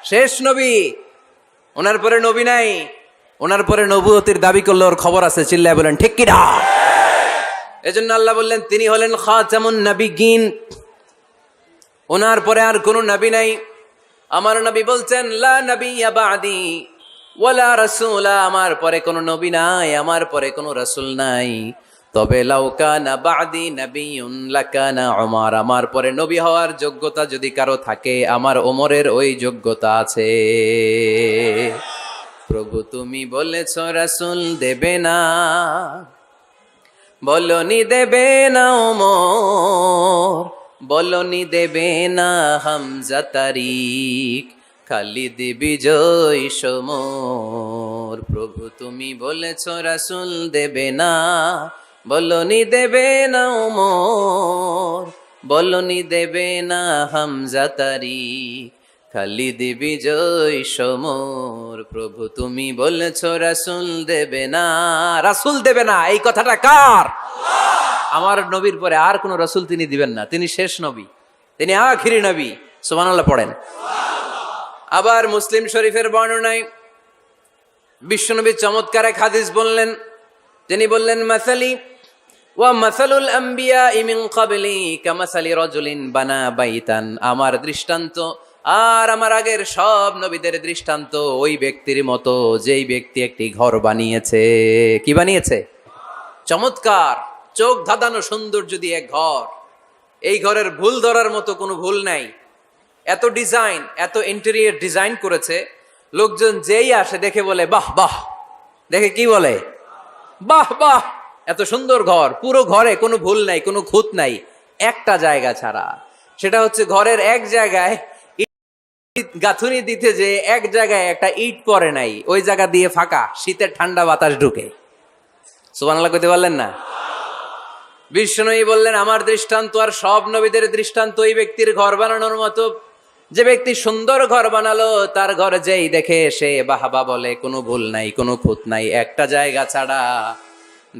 শেষ নবী, ওনার পরে নবী নাই, ওনার পরে নবুয়তির দাবি করলে ওর খবর আছে, চিল্লায় বলেন ঠিক কিনা। এজন্য আল্লাহ বললেন তিনি হলেন খাতামুন নবিয়্যিন, ওনার পরে আর কোনো নবী নাই। আমার নবী বলছেন লা নাবিয়্যা বা'দি ওয়ালা রাসূলা, আমার পরে কোনো নবী নাই, আমার পরে কোনো রাসূল নাই। তবে লাউ কানা বা'দি নাবিয়্যুন লাকানা উমর, আমার পরে নবী হওয়ার যোগ্যতা যদি কারো থাকে আমার ওমরের ওই যোগ্যতা আছে। প্রভু তুমি বলেছ রাসূল দেবে না, বলনি দেবে না ওমর, বলনি দেবে না হামজা তারিক, খালিদ বিজয় সমর। প্রভু তুমি বলেছ রাসূল দেবে না, বলনি দেবে না ওমর, বলনি দেবে না হামজা তারিক, খালিদ বিজয় সমর। প্রভু তুমি বলেছ রাসূল দেবে না, রাসূল দেবে না, এই কথাটা কার? আমার নবীর পরে আর কোন রাসূল তিনি দিবেন না, তিনি শেষ নবী, তিনি আখিরি নবী। সুবহানাল্লাহ পড়েন। আবার মুসলিম শরীফের বর্ণনায় বিশ্বনবী চমৎকার এক হাদিস বললেন, তিনি বললেন মাসালি ওয়া মাসালুল আম্বিয়া মিন ক্বাবলি কামাসালি রাজুলিন বানা বাইতান, আমার দৃষ্টান্ত আর আমার আগের সব নবীদের দৃষ্টান্ত ওই ব্যক্তির মতো যেই ব্যক্তি একটি ঘর বানিয়েছে। কি বানিয়েছে? চমৎকার, চোখ ধাঁধানো সৌন্দর্য দিয়ে এক ঘর। এই ঘরের ভুল ধরার মতো কোনো ভুল নাই, এত ডিজাইন, এত ইন্টেরিয়র ডিজাইন করেছে, লোকজন যেই আসে দেখে বলে বাহ বাহ, দেখে কি বলে বাহ বাহ, এত সুন্দর ঘর। পুরো ঘরে কোনো ভুল নাই, কোনো খুঁত নাই, একটা জায়গা ছাড়া, সেটা হচ্ছে ঘরের এক জায়গায় গাঁথুনি দিতে যে এক জায়গায় একটা ইট পড়ে নাই, ওই জায়গা দিয়ে ফাঁকা, শীতের ঠান্ডা বাতাস ঢুকে। সুবহানাল্লাহ কইতে পারলেন না? বিষ্ণুই বললেন আমার দৃষ্টান্ত আর সব নবীদের দৃষ্টান্ত ওই ব্যক্তির ঘর বানানোর মতো, যে ব্যক্তি সুন্দর ঘর বানালো তার ঘর যেই দেখে সে বাহাবা বলে, কোনো ভুল নাই, কোনো খুঁত নাই, একটা জায়গা ছাড়া।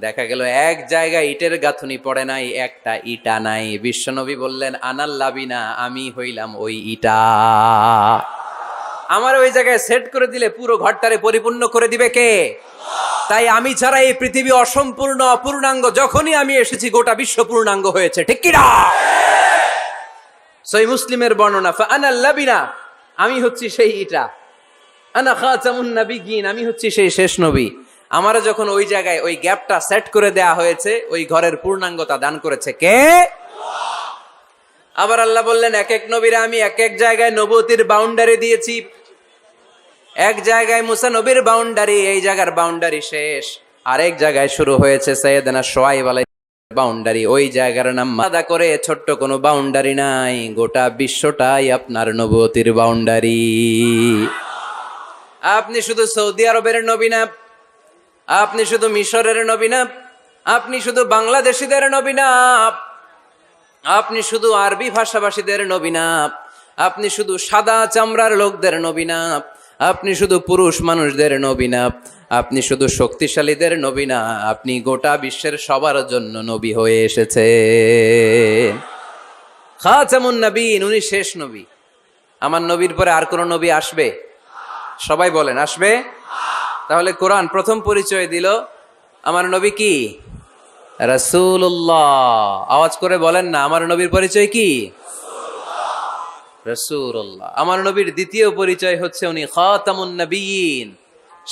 দেখা গেল এক জায়গায় ইটের গাঁথুনি পড়ে নাই, একটা ইটা নাই। বিশ্বনবী বললেন আনাল লাবিনা, আমি হইলাম ওই ইটা। আমার ওই জায়গায় সেট করে দিলে পুরো ঘরটারে পরিপূর্ণ করে দিবে কে? তাই আমি ছাড়া এই পৃথিবী অসম্পূর্ণ, অপূর্ণাঙ্গ। যখনই আমি এসেছি গোটা বিশ্ব পূর্ণাঙ্গ হয়েছে, ঠিক কি না? সহিহ মুসলিমের বর্ণনা, ফাআনাল লাবিনা, আমি হচ্ছি সেই ইটা, আনা খাতামুন নবিয়্যিন, আমি হচ্ছি সেই শেষ নবী। আমারও যখন ওই জায়গায় ওই গ্যাপটা সেট করে দেয়া হয়েছে, ওই ঘরের পূর্ণাঙ্গতা দান করেছে কে? আবার আল্লাহ বললেন এক এক নবীরা আমি এক এক জায়গায় নবুয়তির বাউন্ডারি দিয়েছি। এক জায়গায় মুসা নবীর বাউন্ডারি, এই জায়গার বাউন্ডারি শেষ। আরেক জায়গায় শুরু হয়েছে সাইয়েদনা শুআয়ব আলাইহিস বাউন্ডারি, ওই জায়গার নাম আলাদা করে ছোট্ট কোনো বাউন্ডারি নাই, গোটা বিশ্বটাই আপনার নবুয়তির বাউন্ডারি। আপনি শুধু সৌদি আরবের নবী না, আপনি শুধু মিশরের নবী না, আপনি শুধু বাংলাদেশিদের নবী না, আপনি শুধু আরবি ভাষাভাষীদের নবী না, আপনি শুধু সাদা চামড়ার লোকদের নবী না, আপনি শুধু পুরুষ মানুষদের নবী না, আপনি শুধু শক্তিশালীদের নবী না, আপনি গোটা বিশ্বের সবার জন্য নবী হয়ে এসেছে। খাতামুন নবিয়্যিন, উনি শেষ নবী। আমার নবীর পরে আর কোন নবী আসবে? সবাই বলেন আসবে। তাহলে কোরআন প্রথম পরিচয় দিল আমার নবী কি? রাসূলুল্লাহ। আওয়াজ করে বলেন না, আমার নবীর পরিচয় কি? রাসূলুল্লাহ। আমার নবীর দ্বিতীয় পরিচয় হচ্ছে উনি খাতামুন নবিয়্যিন,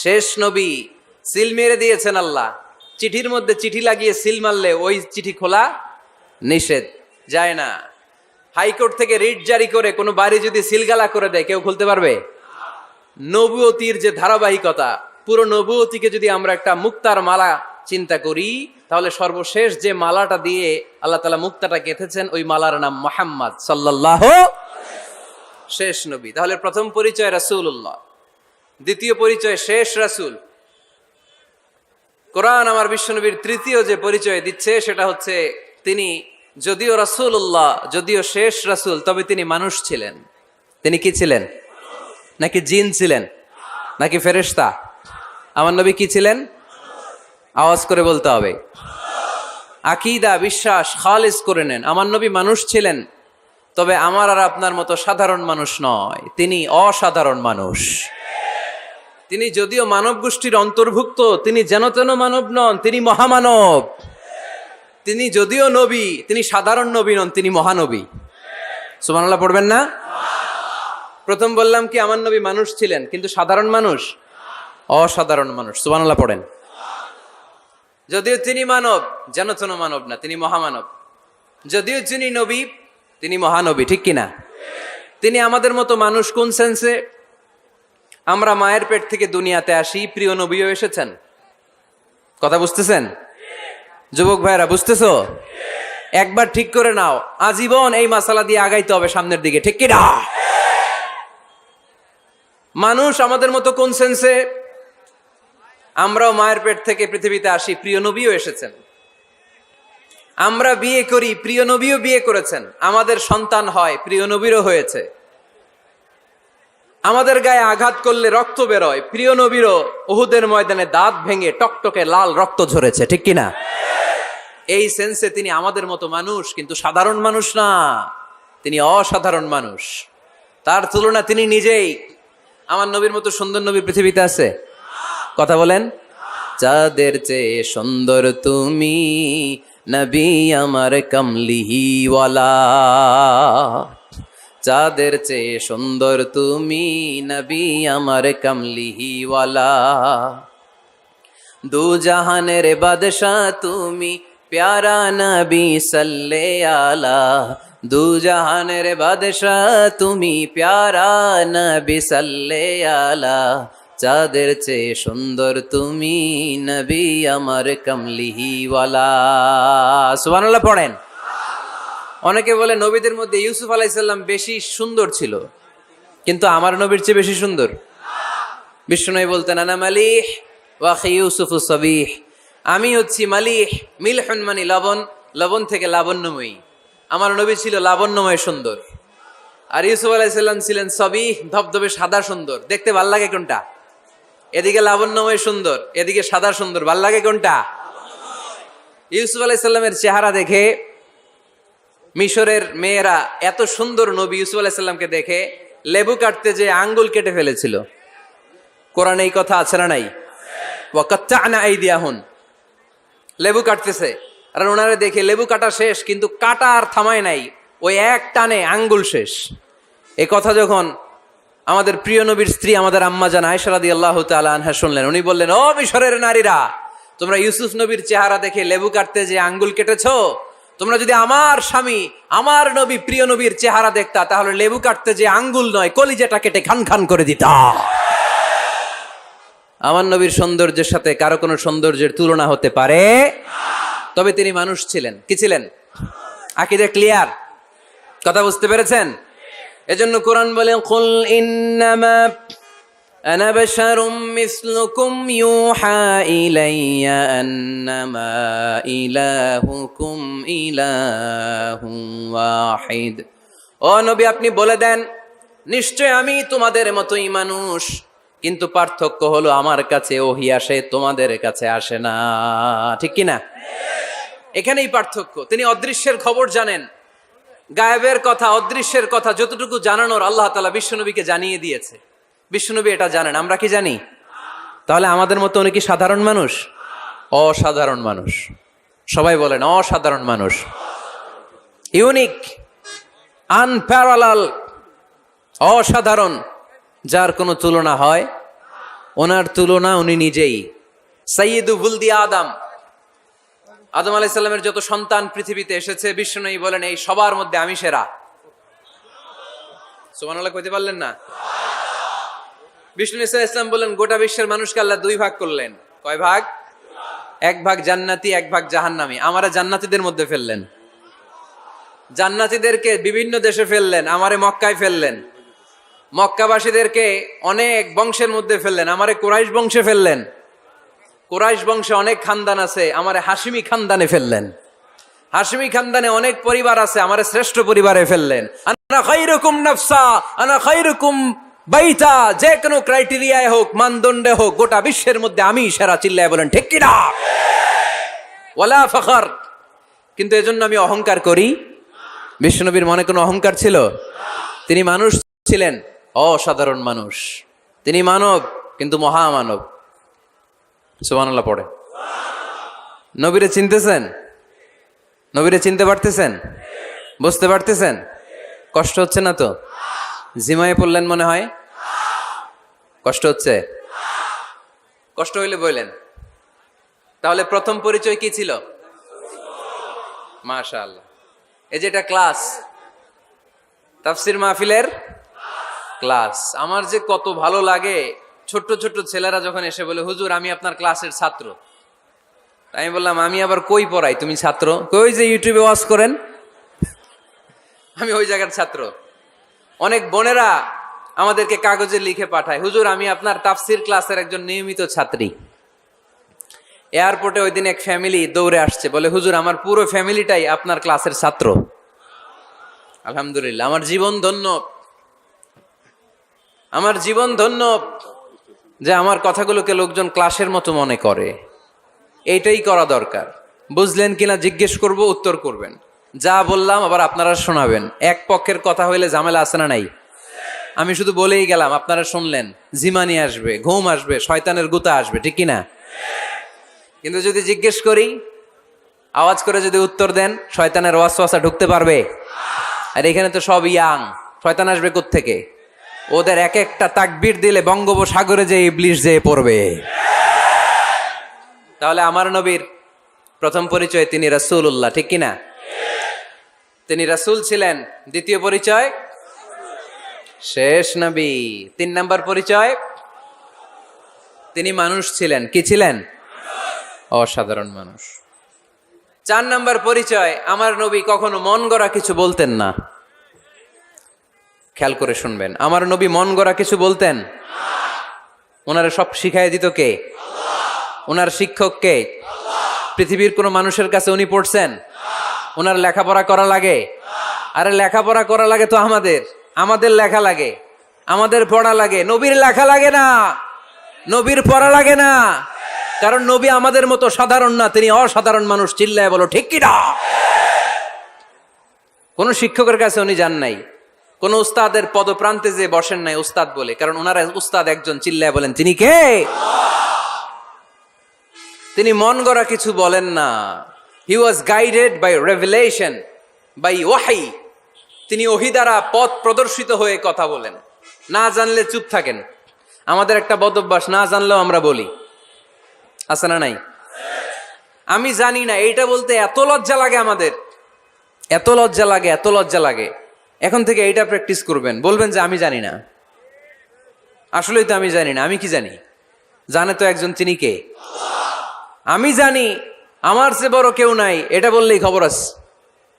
শেষ নবী। সিল মেরে দিয়েছেন আল্লাহ, চিঠির মধ্যে চিঠি লাগিয়ে সিল মারলে ওই চিঠি খোলা নিষেধ, যায় না। হাইকোর্ট থেকে রিট জারি করে কোনো বাড়ি যদি সিলগালা করে দেয় কেউ খুলতে পারবে? নবুয়তির যে ধারাবাহিকতা, পুরো নবুয়তিকে যদি আমরা একটা মুক্তার মালা চিন্তা করি, তাহলে সর্বশেষ যে মালাটা দিয়ে আল্লাহ তাআলা মুক্তাটা গেঁথেছেন, ওই মালার নাম মুহাম্মদ সাল্লাল্লাহু, শেষ নবী। তাহলে প্রথম পরিচয় রাসূলুল্লাহ, দ্বিতীয় পরিচয় শেষ রাসূল। কোরআন আমার বিশ্বনবীর তৃতীয় যে পরিচয় দিচ্ছে সেটা হচ্ছে তিনি যদিও রাসূলুল্লাহ, যদিও শেষ রাসূল, তবে তিনি মানুষ ছিলেন। তিনি কি ছিলেন? নাকি জিন ছিলেন? নাকি ফেরেশতা? আমার নবী কি ছিলেন? আওয়াজ করে বলতে হবে। আকীদা, বিশ্বাস খালিস করে নেন, আমার নবী মানুষ ছিলেন। তবে আমার আর আপনার মতো সাধারণ মানুষ নয়, তিনি অসাধারণ মানুষ। তিনি যদিও মানব গোষ্ঠীর অন্তর্ভুক্ত, তিনি যেন তেন মানব নন, তিনি মহামানব। তিনি যদিও নবী, তিনি সাধারণ নবী নন, তিনি মহানবী। সুবহানাল্লাহ পড়বেন না? প্রথম বললাম কি আমার নবী মানুষ ছিলেন, কিন্তু সাধারণ মানুষ, অসাধারণ মানুষ। সুবহানাল্লাহ পড়েন। যদিও তিনি মানব, যেন তেন মানব না, তিনি মহামানব। যদিও তিনি নবী, তিনি মহানবী, ঠিক কিনা? তিনি আমাদের মতো মানুষ কোন সেন্সে? আমরা মায়ের পেট থেকে দুনিয়াতে আসি, প্রিয় নবীও এসেছেন। কথা বুঝতেছেন যুবক ভাইরা? বুঝতেছো? একবার ঠিক করে নাও, আজীবন এই মাসালা দিয়ে আগাইতে হবে সামনের দিকে, ঠিক কিনা? মানুষ আমাদের মতো কোন সেন্সে? আমরাও মায়ের পেট থেকে পৃথিবীতে আসি, প্রিয় নবীও এসেছেন। আমরা বিয়ে করি, প্রিয় নবীও বিয়ে করেছেন। আমাদের সন্তান হয়, প্রিয় নবীরও হয়েছে। আমাদের গায়ে আঘাত করলে রক্ত বেরোয়, প্রিয় নবীরও উহুদের ময়দানে দাঁত ভেঙে টকটকে লাল রক্ত ঝরেছে, ঠিক কিনা? এই সেন্সে তিনি আমাদের মতো মানুষ, কিন্তু সাধারণ মানুষ না, তিনি অসাধারণ মানুষ। তার তুলনা তিনি নিজেই। আমার নবীর মতো সুন্দর নবী পৃথিবীতে আছে? কথা বলেন। চাঁদের চেয়ে সুন্দর তুমি নবী আমার কমলিওয়ালা, চাঁদের চেয়ে সুন্দর তুমি নবী আমার কমলিওয়ালা, দু জাহানের বাদশাহ তুমি প্যারা নবী সাল্লে আলা, দু জাহানের বাদশাহ তুমি প্যারা নবী সাল্লে আলা, চাঁদের চেয়ে সুন্দর তুমি নবী আমার কমলিওয়ালা। সুবহানাল্লাহ পড়েন। অনেকে বলে নবীদের মধ্যে ইউসুফ আলাইহিস সালাম বেশি সুন্দর ছিল, কিন্তু আমার নবীর চেয়ে বেশি সুন্দর। বিষ্ণু বলতেন আনা মালিহ ওয়া আখি ইউসুফু সাবিহ, আমি হচ্ছি মালিহ, মিলহুন মানে লবণ, লবণ থেকে লাবণ্যময়ী। আমার নবী ছিল লাবণ্যময় সুন্দর, আর ইউসুফ আলাইহিস সালাম ছিলেন সাবিহ, ধবধবে সাদা সুন্দর। দেখতে ভাল লাগে কোনটা? এদিকে লাবণ্যময় সুন্দর, এদিকে সাদা সুন্দর, ভাল লাগে কোনটা? ইউসুফ আলাইহিস সালামের চেহারা দেখে মিশরের মেয়েরা এত সুন্দর নবী ইউসুফ আলাইহিস সালামকে দেখে লেবু কাটতে যে আঙ্গুল কেটে ফেলেছিল। কোরআনে এই কথা আছে না নাই? ওয়া কাত্তা'না আইদিয়াহুন, লেবু কাটতেছে, আর ওনারে দেখে লেবু কাটা শেষ, কিন্তু কাটা আর থামায় নাই, ওই এক টানে আঙ্গুল শেষ। এই কথা যখন আমাদের প্রিয় নবীর স্ত্রী আমাদের আম্মা জান আয়েশা রাদিয়াল্লাহু তাআলা আনহা শুনলেন, উনি বললেন, ও মিশরের নারীরা, তোমরা ইউসুফ নবীর চেহারা দেখে লেবু কাটতে যে আঙ্গুল কেটেছো, তোমরা যদি আমার স্বামী আমার নবী প্রিয় নবীর চেহারা দেখতা, তাহলে লেবু কাটতে যে আঙ্গুল নয়, কলিজাটা কেটে খান খান করে দিতা। আমার নবীর সৌন্দর্যের সাথে কারো কোনো সৌন্দর্যের তুলনা হতে পারে? তবে তিনি মানুষ ছিলেন। কি ছিলেন? আকীদা ক্লিয়ার? কথা বুঝতে পেরেছেন? এজন্য কোরআন বলে, কুল ইন্নামা আনা বাশারুম মিসলুকুম ইউহা ইলাইয়া আন্নামা ইলাহুকুম ইলাহুন ওয়াহিদ। ও নবী, আপনি বলে দেন, নিশ্চয় আমি তোমাদের মতোই মানুষ, কিন্তু পার্থক্য হলো আমার কাছে ওহী আসে, তোমাদের কাছে আসে না। ঠিক কিনা? এখানেই পার্থক্য। তিনি অদৃশ্যের খবর জানেন, গায়েবের কথা, অদৃশ্যের কথা যতটুকু জানানোর আল্লাহ তাআলা বিশ্বনবীকে জানিয়ে দিয়েছে। বিশ্বনবী এটা জানেন, আমরা কি জানি? তাহলে আমাদের মতো উনি কি সাধারণ মানুষ? অসাধারণ মানুষ। সবাই বলেন অসাধারণ মানুষ। ইউনিক, আনপ্যারালাল, অসাধারণ, যার কোনো তুলনা হয়? ওনার তুলনা উনি নিজেই। সাইয়্যিদু ওয়ালদি আদম, আদম আলাইহিস সালামের যত সন্তান পৃথিবীতে এসেছে, বিশ্বনবী বলেন এই সবার মধ্যে আমি সেরা। সুবহানাল্লাহ কইতে পারলেন না? বিষ্ণু সাল্লাল্লাহু আলাইহি ওয়াসাল্লাম বলেন, গোটা বিশ্বের মানুষকে আল্লাহ দুই ভাগ করলেন। কয় ভাগ? এক ভাগ জান্নাতি, এক ভাগ জাহান্নামী। আমারে জান্নাতীদের মধ্যে ফেললেন। জান্নাতীদেরকে বিভিন্ন দেশে ফেললেন, আমারে মক্কায় ফেললেন। মক্কাবাসীদেরকে অনেক বংশের মধ্যে ফেললেন, আমারে কুরাইশ বংশে ফেললেন। কুরাইশ বংশে অনেক খানদান আছে, আমারে হাশিমি খানদানে ফেললেন। হাশিমি খানদানে অনেক পরিবার আছে, আমারে শ্রেষ্ঠ পরিবারে ফেললেন। আনা খায়রুকুম নাফসা আনা খায়রুকুম বাইতা, যে কোনো ক্রাইটেরিয়ায় হোক, মানদণ্ডে হোক, গোটা বিশ্বের মধ্যে আমি সেরা। চিল্লায় বলেন ঠিক কিনা? ওয়ালা ফখর। কিন্তু এজন্য আমি অহংকার করি বিশ্বনবীর মনে কোনো অহংকার ছিল? তিনি মানুষ ছিলেন, অসাধারণ মানুষ। তিনি মানব, কিন্তু মহামানব। সুবহানাল্লাহ পড়ে। নবীরে চিনতেছেন? নবীরে চিনতে পারতেছেন? বুঝতে পারতেছেন? কষ্ট হচ্ছে না তো? জিমায়ে পড়লেন মনে হয়? কষ্ট হচ্ছে? কষ্ট হইলে বললেন। তাহলে প্রথম পরিচয় কি ছিল? মাশাআল্লাহ। এই যে এটা ক্লাস, তাফসির মাহফিলের ক্লাস। আমার যে কত ভালো লাগে ছোট্ট ছোট্ট ছেলেরা যখন এসে বলে, হুজুর আমি আপনার ক্লাসের ছাত্র। আমি বললাম, আমি আবার কই পড়াই, তুমি ছাত্র? কই যে ইউটিউবে ওয়াজ করেন, আমি ওই জায়গার ছাত্র। অনেক বোনেরা আমাদেরকে কাগজে লিখে পাঠায়, হুজুর আমি আপনার তাফসির ক্লাসের একজন নিয়মিত ছাত্রী। এয়ারপোর্টে ওই দিন এক ফ্যামিলি দৌড়ে আসছে, বলে হুজুর আমার পুরো ফ্যামিলিটাই আপনার ক্লাসের ছাত্র। আলহামদুলিল্লাহ, আমার জীবন ধন্য, আমার জীবন ধন্য যে আমার কথাগুলোকে লোকজন ক্লাসের মতো মনে করে। এইটাই করা দরকার। বুঝলেন কিনা জিজ্ঞেস করব, উত্তর করবেন। যা বললাম আবার আপনারা শোনাবেন। এক পক্ষের কথা হইলে ঝামেলা আছে না নাই? আমি শুধু বলেই গেলাম, আপনারা শুনলেন, জিমানি আসবে, ঘুম আসবে, শয়তানের গুতা আসবে, ঠিক কিনা? কিন্তু যদি জিজ্ঞেস করি, আওয়াজ করে যদি উত্তর দেন, শয়তানের ওয়াসওয়াসা ঢুকতে পারবে? আর এখানে তো সব ইয়াং, শয়তান আসবে কোত্থেকে? ওদের এক একটা তাকবীর দিলে বঙ্গোপসাগরে যে ইবলিশ যেয়ে পড়বে। তাহলে আমার নবীর প্রথম পরিচয় তিনি রাসূলুল্লাহ, ঠিক কিনা? তিনি রাসূল ছিলেন। দ্বিতীয় পরিচয় শেষ নবী। 3 নাম্বার পরিচয় তিনি মানুষ ছিলেন। কি ছিলেন? অসাধারণ মানুষ। 4 নাম্বার পরিচয়, আমার নবী কখনো মন গড়া কিছু বলতেন না। খেয়াল করে শুনবেন, আমার নবী মন গড়া কিছু বলতেন? ওনারা সব শিখাই দিত কে? ওনার শিক্ষক কে? পৃথিবীর কোন মানুষের কাছে উনি পড়ছেন? ওনার লেখাপড়া করা লাগে? আরে লেখাপড়া করা লাগে তো আমাদের, আমাদের লেখা লাগে, আমাদের পড়া লাগে। নবীর লেখা লাগে না, নবীর পড়া লাগে না। কারণ নবী আমাদের মতো সাধারণ না, তিনি অসাধারণ মানুষ। চিল্লায় বলো ঠিক কিনা? কোন শিক্ষকের কাছে উনি যান নাই, কোন উস্তাদের পদপ্রান্তে যে বসেন নাই উস্তাদ বলে, কারণ ওনারা উস্তাদ একজন। চিল্লায় বলেন তিনি কে? তিনি মন গড়া কিছু বলেন না। He was guided by revelation, by ওয়াহি। তিনি ওহী দ্বারা পথ প্রদর্শিত হয়ে কথা বলেন। না জানলে চুপ থাকেন। আমাদের একটা বদ অভ্যাস, না জানলেও আমরা বলি, আছে না নাই? আমি জানি না, এইটা বলতে এত লজ্জা লাগে আমাদের, এত লজ্জা লাগে, এত লজ্জা লাগে। এখন থেকে এইটা প্র্যাকটিস করবেন, বলবেন যে আমি জানি না। আসলেই তো আমি জানি না। আমি কি জানি? জানে তো একজন, তিনি কে? আমি জানি, আমার চেয়ে বড় কেউ নাই, এটা বললেই খবর আছে।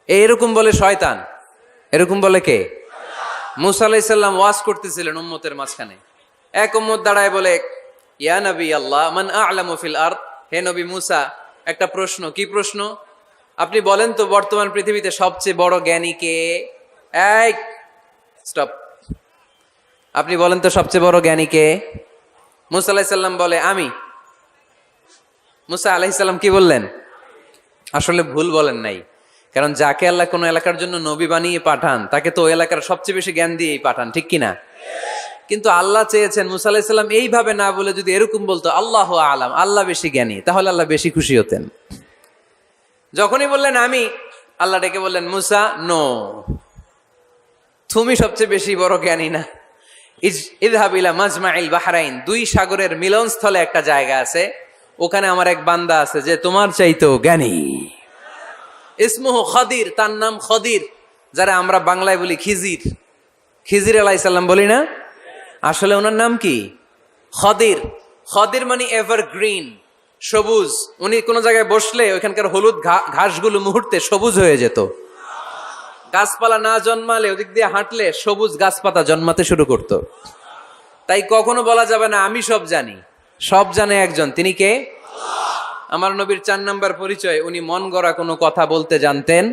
এরকম বলে শয়তান। এরকম বলে কে? মুসা আলাইহিস সালাম ওয়াজ করতেছিলেন উম্মতের মাঝখানে। এক উম্মত দাঁড়ায় বলে, ইয়া নবী আল্লাহ, মান আ'লামু ফিল আরদ। হে নবী মুসা, একটা প্রশ্ন। কি প্রশ্ন? আপনি বলেন তো বর্তমান পৃথিবীতে সবচেয়ে বড় জ্ঞানী কে? এই স্টপ। আপনি বলেন তো সবচেয়ে বড় জ্ঞানী কে? মুসা আলাইহিস সালাম বলে আমি। মুসা আলাইহিস সালাম কি বললেন? আসলে ভুল বলেন নাই, কারণ যাকে আল্লাহ কোনো এলাকার জন্য নবী বানিয়ে পাঠান, তাকে তো ওই এলাকার সবচেয়ে বেশি জ্ঞান দিয়েই পাঠান, ঠিক কিনা? কিন্তু আল্লাহ চেয়েছেন মুসা আলাইহিস সালাম এইভাবে না বলে যদি এরকম বলতো, আল্লাহু আ'লাম, আল্লাহ বেশি জ্ঞানী, তাহলে আল্লাহ বেশি খুশি হতেন। যখনই বললেন আমি, আল্লাহ ডেকে বললেন, মুসা নো, তুমি সবচেয়ে বেশি বড় জ্ঞানী না। ইযহাব ইলা মাজমাইল বাহরাইন, 2 সাগরের মিলনস্থলে একটা জায়গা আছে, ওখানে আমার এক বান্দা আছে যে তোমার চাইতেও জ্ঞানী। ইসমুহু খদির, তার নাম খদির, যারা আমরা বাংলায় বলি খিজির। খিজির আলাইহিস সালাম বলি না, আসলে ওনার নাম কি? খদির। খদির মানে এভারগ্রিন, সবুজ। উনি কোন জায়গায় বসলে ওইখানকার হলুদ ঘাসগুলো মুহূর্তে সবুজ হয়ে যেত। গাছপালা না জন্মালে ওদিক দিয়ে হাঁটলে সবুজ গাছপাতা জন্মাতে শুরু করত। তাই কখনো বলা যাবে না আমি সব জানি। সব জানে একজন, তিনি কে? আমার নবীর 4 নাম্বার পরিচয়, উনি মন গড়া কোনো কথা বলতে জানতেন।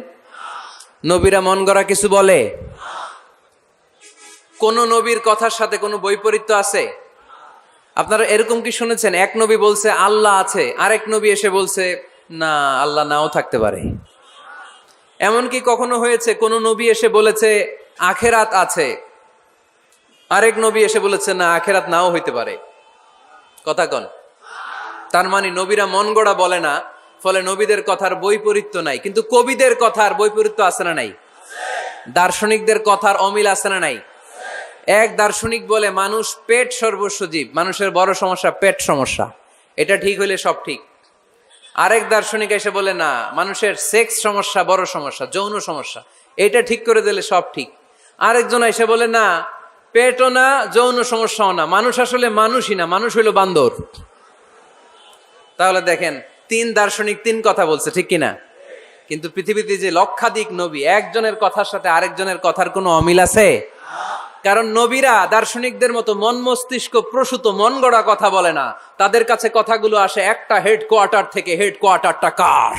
নবীরা মন গড়া কিছু বলে? কোন নবীর কথার সাথে কোনো বৈপরীত্য আছে? আপনারা এরকম কি শুনেছেন, এক নবী বলছে আল্লাহ আছে, আরেক নবী এসে বলছে না, আল্লাহ নাও থাকতে পারে? এমনকি কখনো হয়েছে কোন নবী এসে বলেছে আখেরাত আছে, আরেক নবী এসে বলেছে না আখেরাত নাও হইতে পারে। কথা কন? তার মানে নবীরা মন গড়া বলে না, ফলে নবীদের কথার বৈপরীত্য নাই। কিন্তু কবিদের কথার বৈপরীত্য আছে না নাই? দার্শনিকদের কথার অমিল আছে না নাই? এক দার্শনিক বলে মানুষ পেট সর্বস্ব জীব, মানুষের বড় সমস্যা পেট সমস্যা, এটা ঠিক হইলে সব ঠিক। আরেক দার্শনিক এসে বলে না, মানুষের সেক্স সমস্যা বড় সমস্যা, যৌন সমস্যা, এটা ঠিক করে দিলে সব ঠিক। আরেকজন এসে বলে না, পেটও না যৌন সমস্যাও না, মানুষ আসলে মানুষই না, মানুষ হইল বান্দর। তাহলে দেখেন, তিন দার্শনিক তিন কথা বলছে, ঠিক কিনা? কিন্তু পৃথিবীতে যে লক্ষাধিক নবী, একজনের কথার সাথে আরেকজনের কথার কোনো অমিল আছে? কারণ নবীরা দার্শনিকদের মতো মন মস্তিষ্ক প্রসূত মন গড়া কথা বলে না, তাদের কাছে কথাগুলো আসে একটা হেডকোয়ার্টার থেকে। হেডকোয়ার্টারটা কার?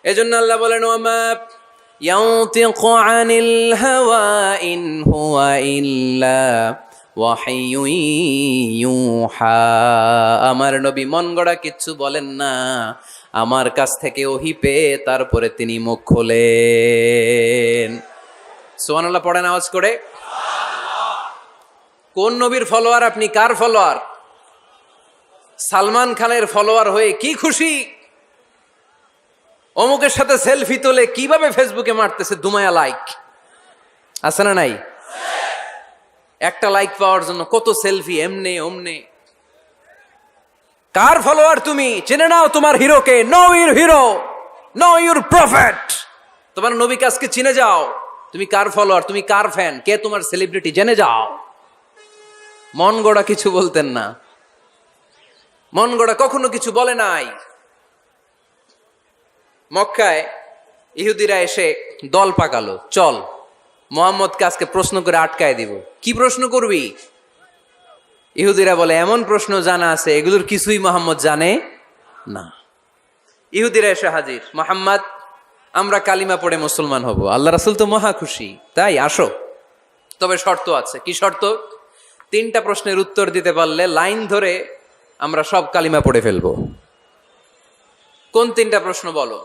এজন্য আল্লাহ বলেন, ওয়ামা ইয়ানতিকু আনিল হাওয়া ইন হুয়া ইল্লা ওয়াহয়ুন ইউহা। আমার নবী মন গড়া কিচ্ছু বলেন না, আমার কাছ থেকে ওহী পেয়ে তারপরে তিনি মুখ খোলেন। সুবহানাল্লাহ পড়েন আওয়াজ করে। কোন নবীর ফলোয়ার আপনি? কার ফলোয়ার? সালমান খানের ফলোয়ার হয়ে কি খুশি? অমুকের সাথে সেলফি তোলে কিভাবে ফেসবুকে মারতেছে দুমায়া লাইক, আছে না নাই? একটা লাইক পাওয়ার জন্য কত সেলফি, এমনে ওমনে। কার ফলোয়ার তুমি? চেনে নাও তোমার হিরোকে। Know your hero, know your prophet. তোমার নবীকে আজকে চিনে যাও। তুমি কার ফলোয়ার, তুমি কার ফ্যান, কে তোমার সেলিব্রিটি, জেনে যাও। মন গড়া কিছু বলতেন না, মন গড়া কখনো কিছু বলে নাই। মক্কায় ইহুদিরা এসে দল পাকালো, চল মুহাম্মদকে আজকে প্রশ্ন করে আটকায় দিব। কি প্রশ্ন করবি? ইহুদিরা বলে, এমন প্রশ্ন জানা আছে এগুলোর কিছুই মুহাম্মদ জানে না। ইহুদিরা এসে হাজির, মুহাম্মদ আমরা কালিমা পড়ে মুসলমান হব। আল্লাহ রাসূল তো মহা খুশি, তাই আসো, তবে শর্ত আছে। কি শর্ত? 3টা প্রশ্নের উত্তর দিতে পারলে লাইন ধরে আমরা সব কালিমা পড়ে ফেলবো। কোন 3টা প্রশ্ন বলো?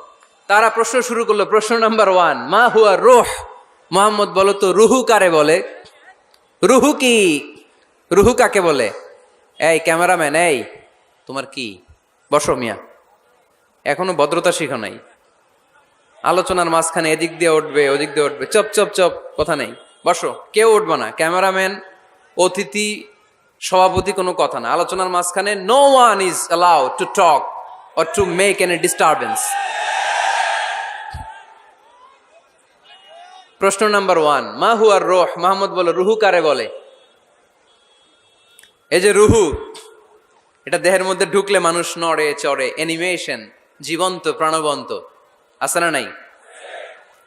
তারা প্রশ্ন শুরু করলো। প্রশ্ন নাম্বার 1, মা হুয়া রূহ। মুহাম্মদ বলো তো রুহু কারে বলে? রুহু কি? রুহু কাকে বলে? এই ক্যামেরাম্যান, এই তোমার কি? বসো মিয়া, এখনো ভদ্রতা শিখো নাই। আলোচনার মাঝখানে এদিক দিয়ে উঠবে ওদিক দিয়ে উঠবে, চপ চপ চপ, কথা নেই, বসো। কেউ উঠবে না, ক্যামেরাম্যান, অতিথি, সভাপতি, কোনো কথা না। আলোচনার মাঝখানে no one is allowed to talk or to make any disturbance. প্রশ্ন নাম্বার 1, মা হুয়া রূহ। মুহাম্মদ বলো রুহু কারে বলে? এই যে রুহু, এটা দেহের মধ্যে ঢুকলে মানুষ নড়ে চড়ে, অ্যানিমেশন, জীবন্ত প্রাণবন্ত, আছে না নাই?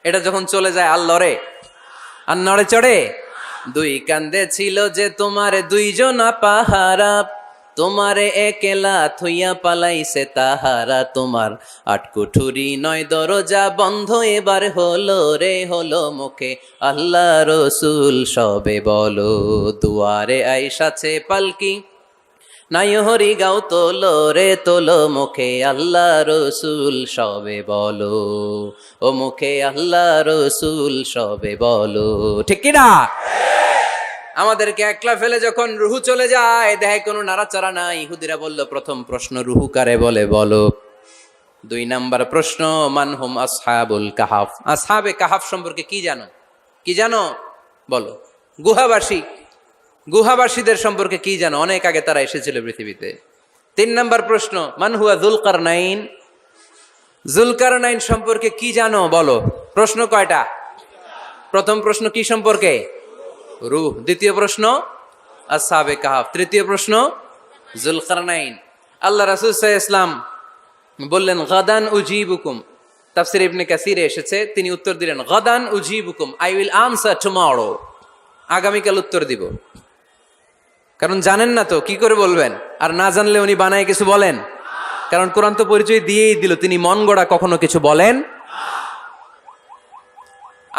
এটা যখন চলে যায় আর লড়ে আর নড়ে চড়ে। 2 কান্দে ছিল যে তোমার 2 জনা পাহারা, তোমারে একেলা থুইয়া পালাইছে তাহারা। তোমার 8 কুঠুরি 9 দরজা বন্ধ এবার হলো রে, হলো মুখে আল্লাহ রসুল সবে বলো। দুয়ারে আইসাছে পালকি, নাই হরি গাও তোলো রে তোলো, মুখে আল্লাহ রসুল সবে বলো। ও মুখে আল্লাহ রসুল সবে বলো। ঠিক কিনা? আমাদেরকে একলা ফেলে যখন রুহু চলে যায়, দেহে কোনো নাড়াচাড়া নাই। ইহুদিরা বলল, প্রথম প্রশ্ন রুহু কারে বলে বলো। 2 নাম্বার প্রশ্ন, মানহুম আসহাবুল কাহাফ। আসহাবে কাহাফ সম্পর্কে কি জানো? কি জানো বলো। গুহাবাসী, গুহাবাসীদের সম্পর্কে কি জানো? অনেক আগে তারা এসেছিল পৃথিবীতে। 3 নাম্বার প্রশ্ন, মান হুয়া যুলকারনাইন। যুলকারনাইন সম্পর্কে কি জানো বলো। প্রশ্ন কয়টা? প্রথম প্রশ্ন কি সম্পর্কে? রূহ। দ্বিতীয় প্রশ্ন আসহাবে কাহাফ। তৃতীয় প্রশ্ন যুলকারনাইন। আল্লাহ রাসূল সাল্লাল্লাহু আলাইহি ওয়াসাল্লাম বললেন, গাদান উজিবুকুম। তাফসীর ইবনে কাসিরে এসেছে, তিনি উত্তর দিলেন, গাদান উজিবুকুম, আই উইল আনসার টুমরো। আগামীকাল উত্তর দিব। কারণ জানেন না তো কি করে বলবেন, আর না জানলে উনি বানায় কিছু বলেন? কারণ কোরআন তো পরিচয় দিয়েই দিল, তিনি মন গড়া কখনো কিছু বলেন।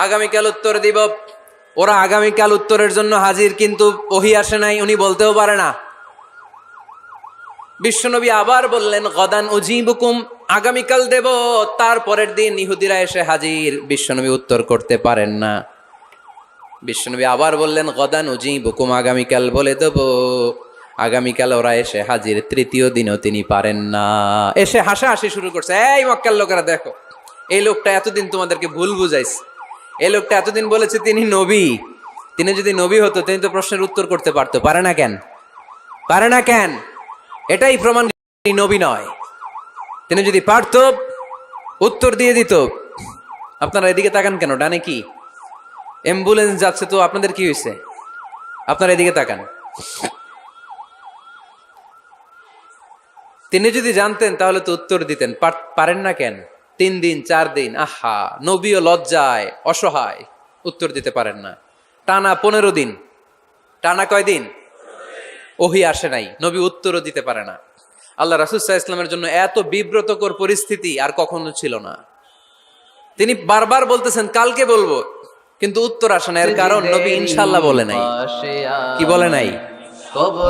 আগামীকাল উত্তর দিব। ওরা আগামীকাল উত্তরের জন্য হাজির, কিন্তু ওহী আসে নাই, উনি বলতেও পারে না। বিশ্বনবী আবার বললেন গদান উজিবুকুম, আগামীকাল দেব। তারপরের দিন ইহুদিরা এসে হাজির, বিশ্বনবী উত্তর করতে পারেন না। বিশ্বনবী আবার বললেন গদান উজিবুকুম, আগামীকাল বলে দেব। আগামীকাল ওরা এসে হাজির, তৃতীয় দিনও তিনি পারেন না। এসে হাসাহাসি শুরু করছে, এই মক্কার লোকেরা দেখো, এই লোকটা এতদিন তোমাদেরকে ভুল বুঝাইছে, এই লোকটা এতদিন বলেছে তিনি নবী। তিনি যদি নবী হতো তিনি তো প্রশ্নের উত্তর করতে পারতো, পারে না কেন? পারে না কেন? এটাই প্রমাণ তিনি নবী নয়। তিনি যদি পারত উত্তর দিয়ে দিত। আপনারা এদিকে তাকান কেন? ডানে কি অ্যাম্বুলেন্স যাচ্ছে, তো আপনাদের কি হয়েছে? আপনারা এদিকে তাকান। তিনি যদি জানতেন তাহলে তো উত্তর দিতেন, পারেন না কেন? 3 দিন 4 দিন, আহা, নবীও লজ্জায় অসহায়, উত্তর দিতে পারেন না। টানা 15 দিন, টানা কয়দিন ওহী আসে নাই, নবী উত্তরও দিতে পারে না। আল্লাহ রাসূল সাল্লাল্লাহু আলাইহি ওয়াসাল্লামের জন্য এত বিব্রতকর পরিস্থিতি আর কখনো ছিল না। তিনি বারবার বলতেছেন কালকে বলবো, কিন্তু উত্তর আসে না। এর কারণ নবী ইনশাআল্লাহ বলে নাই। কি বলে নাই?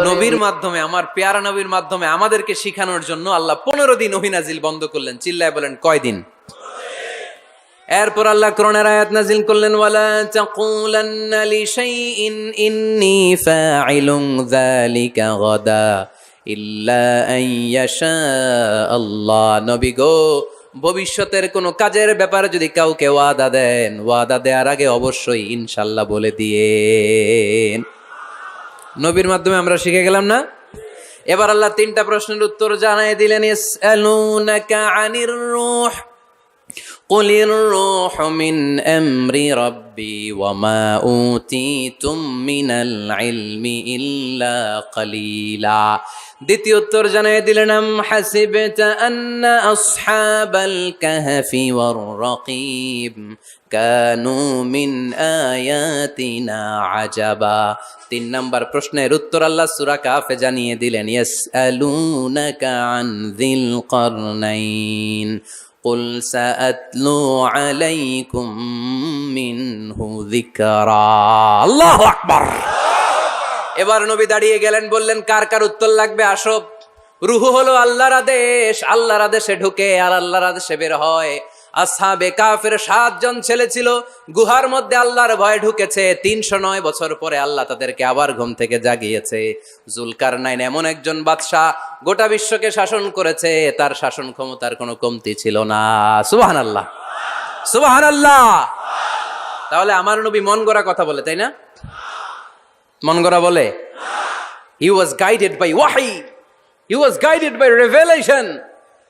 নবীর মাধ্যমে, আমার পেয়ারা নবীর মাধ্যমে আমাদেরকে শিখানোর জন্য আল্লাহ 15 দিন ওহী নাজিল বন্ধ করলেন। চিল্লায় বলেন কয়দিন? এরপর আল্লাহ কোরআনের আয়াত নাজিল করলেন, ওয়ালা তাকুলান্না লিশাইইন ইন্নী ফাইলুন যালিকা গাদা ইল্লা আন ইয়াশা আল্লাহ। নবী গো, ভবিষ্যতের কোনো কাজের ব্যাপারে যদি কাউকে ওয়াদা দেন, ওয়াদা দেওয়ার আগে অবশ্যই ইনশাআল্লাহ বলে দিয়েন। নবীর মাধ্যমে আমরা শিখে গেলাম না? এবার আল্লাহ 3টা প্রশ্নের উত্তর জানাই দিলেন। ইয়াসআলুনাকা আনির রূহ قل الروح من أمر ربي وما أوتيتم من العلم إلا قليلا। দ্বিতীয় উত্তর জানিয়ে দিলেন, আম হাসিবতা আন্না আসহাবাল কাহফি ওয়ার রাকিব কানু মিন আয়াতিনা আজাবা। 3 নম্বর প্রশ্নের উত্তর আল্লাহ সূরা কাহফে জানিয়ে দিলেন, ইয়াসআলুনাকা আন যিল কারনাইন قل سأتلو عليكم منه ذكرا। আল্লাহু আকবার। এবার নবী দাঁড়িয়ে গেলেন, বললেন কার কার উত্তর লাগবে আসো। রূহ হলো আল্লাহর আদেশ, আল্লাহর আদেশে ঢুকে আর আল্লাহর আদেশে বের হয়। আসহাবে কাফের 7 জন ছেলে ছিল, গুহার মধ্যে আল্লাহর ভয়ে ঢুকেছে। 309 বছর পরে আল্লাহ তাদেরকে আবার ঘুম থেকে জাগিয়েছে। জুলকারনাইন এমন একজন বাদশা, গোটা বিশ্বকে শাসন করেছে, তার শাসন ক্ষমতার কোনো কমতি ছিল না। সুবহানাল্লাহ, সুবহানাল্লাহ। তাহলে আমার নবী মন গড়া কথা বলে, তাই না? মন গড়া বলে? হি ওয়াজ গাইডেড বাই ওয়াহি, হি ওয়াজ গাইডেড বাই রেভেলেশন।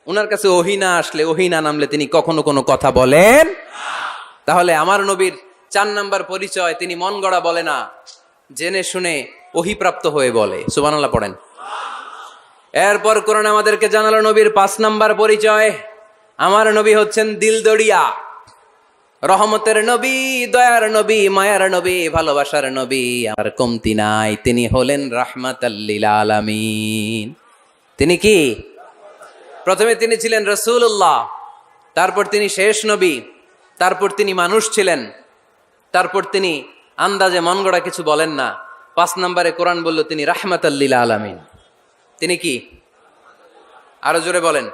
ওনার কাছে ওহী না আসলে, ওহী না নামলে তিনি কখনো কোনো কথা বলেন। তাহলে আমার নবীর 4 নাম্বার পরিচয়, তিনি মন গড়া বলে না, জেনে শুনে ওহীপ্রাপ্ত হয়ে বলে। সুবহানাল্লাহ পড়েন। এরপর কোরআন আমাদেরকে জানালো নবীর 5 নাম্বার পরিচয়, আমার নবী হচ্ছেন দিলদরিয়া, রহমতের নবী, দয়ার নবী, মায়ার নবী, ভালোবাসার নবী, আর কমতি নাই। তিনি হলেন রাহমাতাল লিল আলামিন। তিনি কি? প্রথমে তিনি ছিলেন রাসূলুল্লাহ, তারপর তিনি শেষ নবী, তারপর তিনি মানুষ ছিলেন, তারপর তিনি আন্দাজে মন গড়া কিছু বলেন না। 5 নম্বরে কোরআন বলল তিনি রাহমাতাল লিল আলামিন। তিনি কি? আরো জোরে বলেন,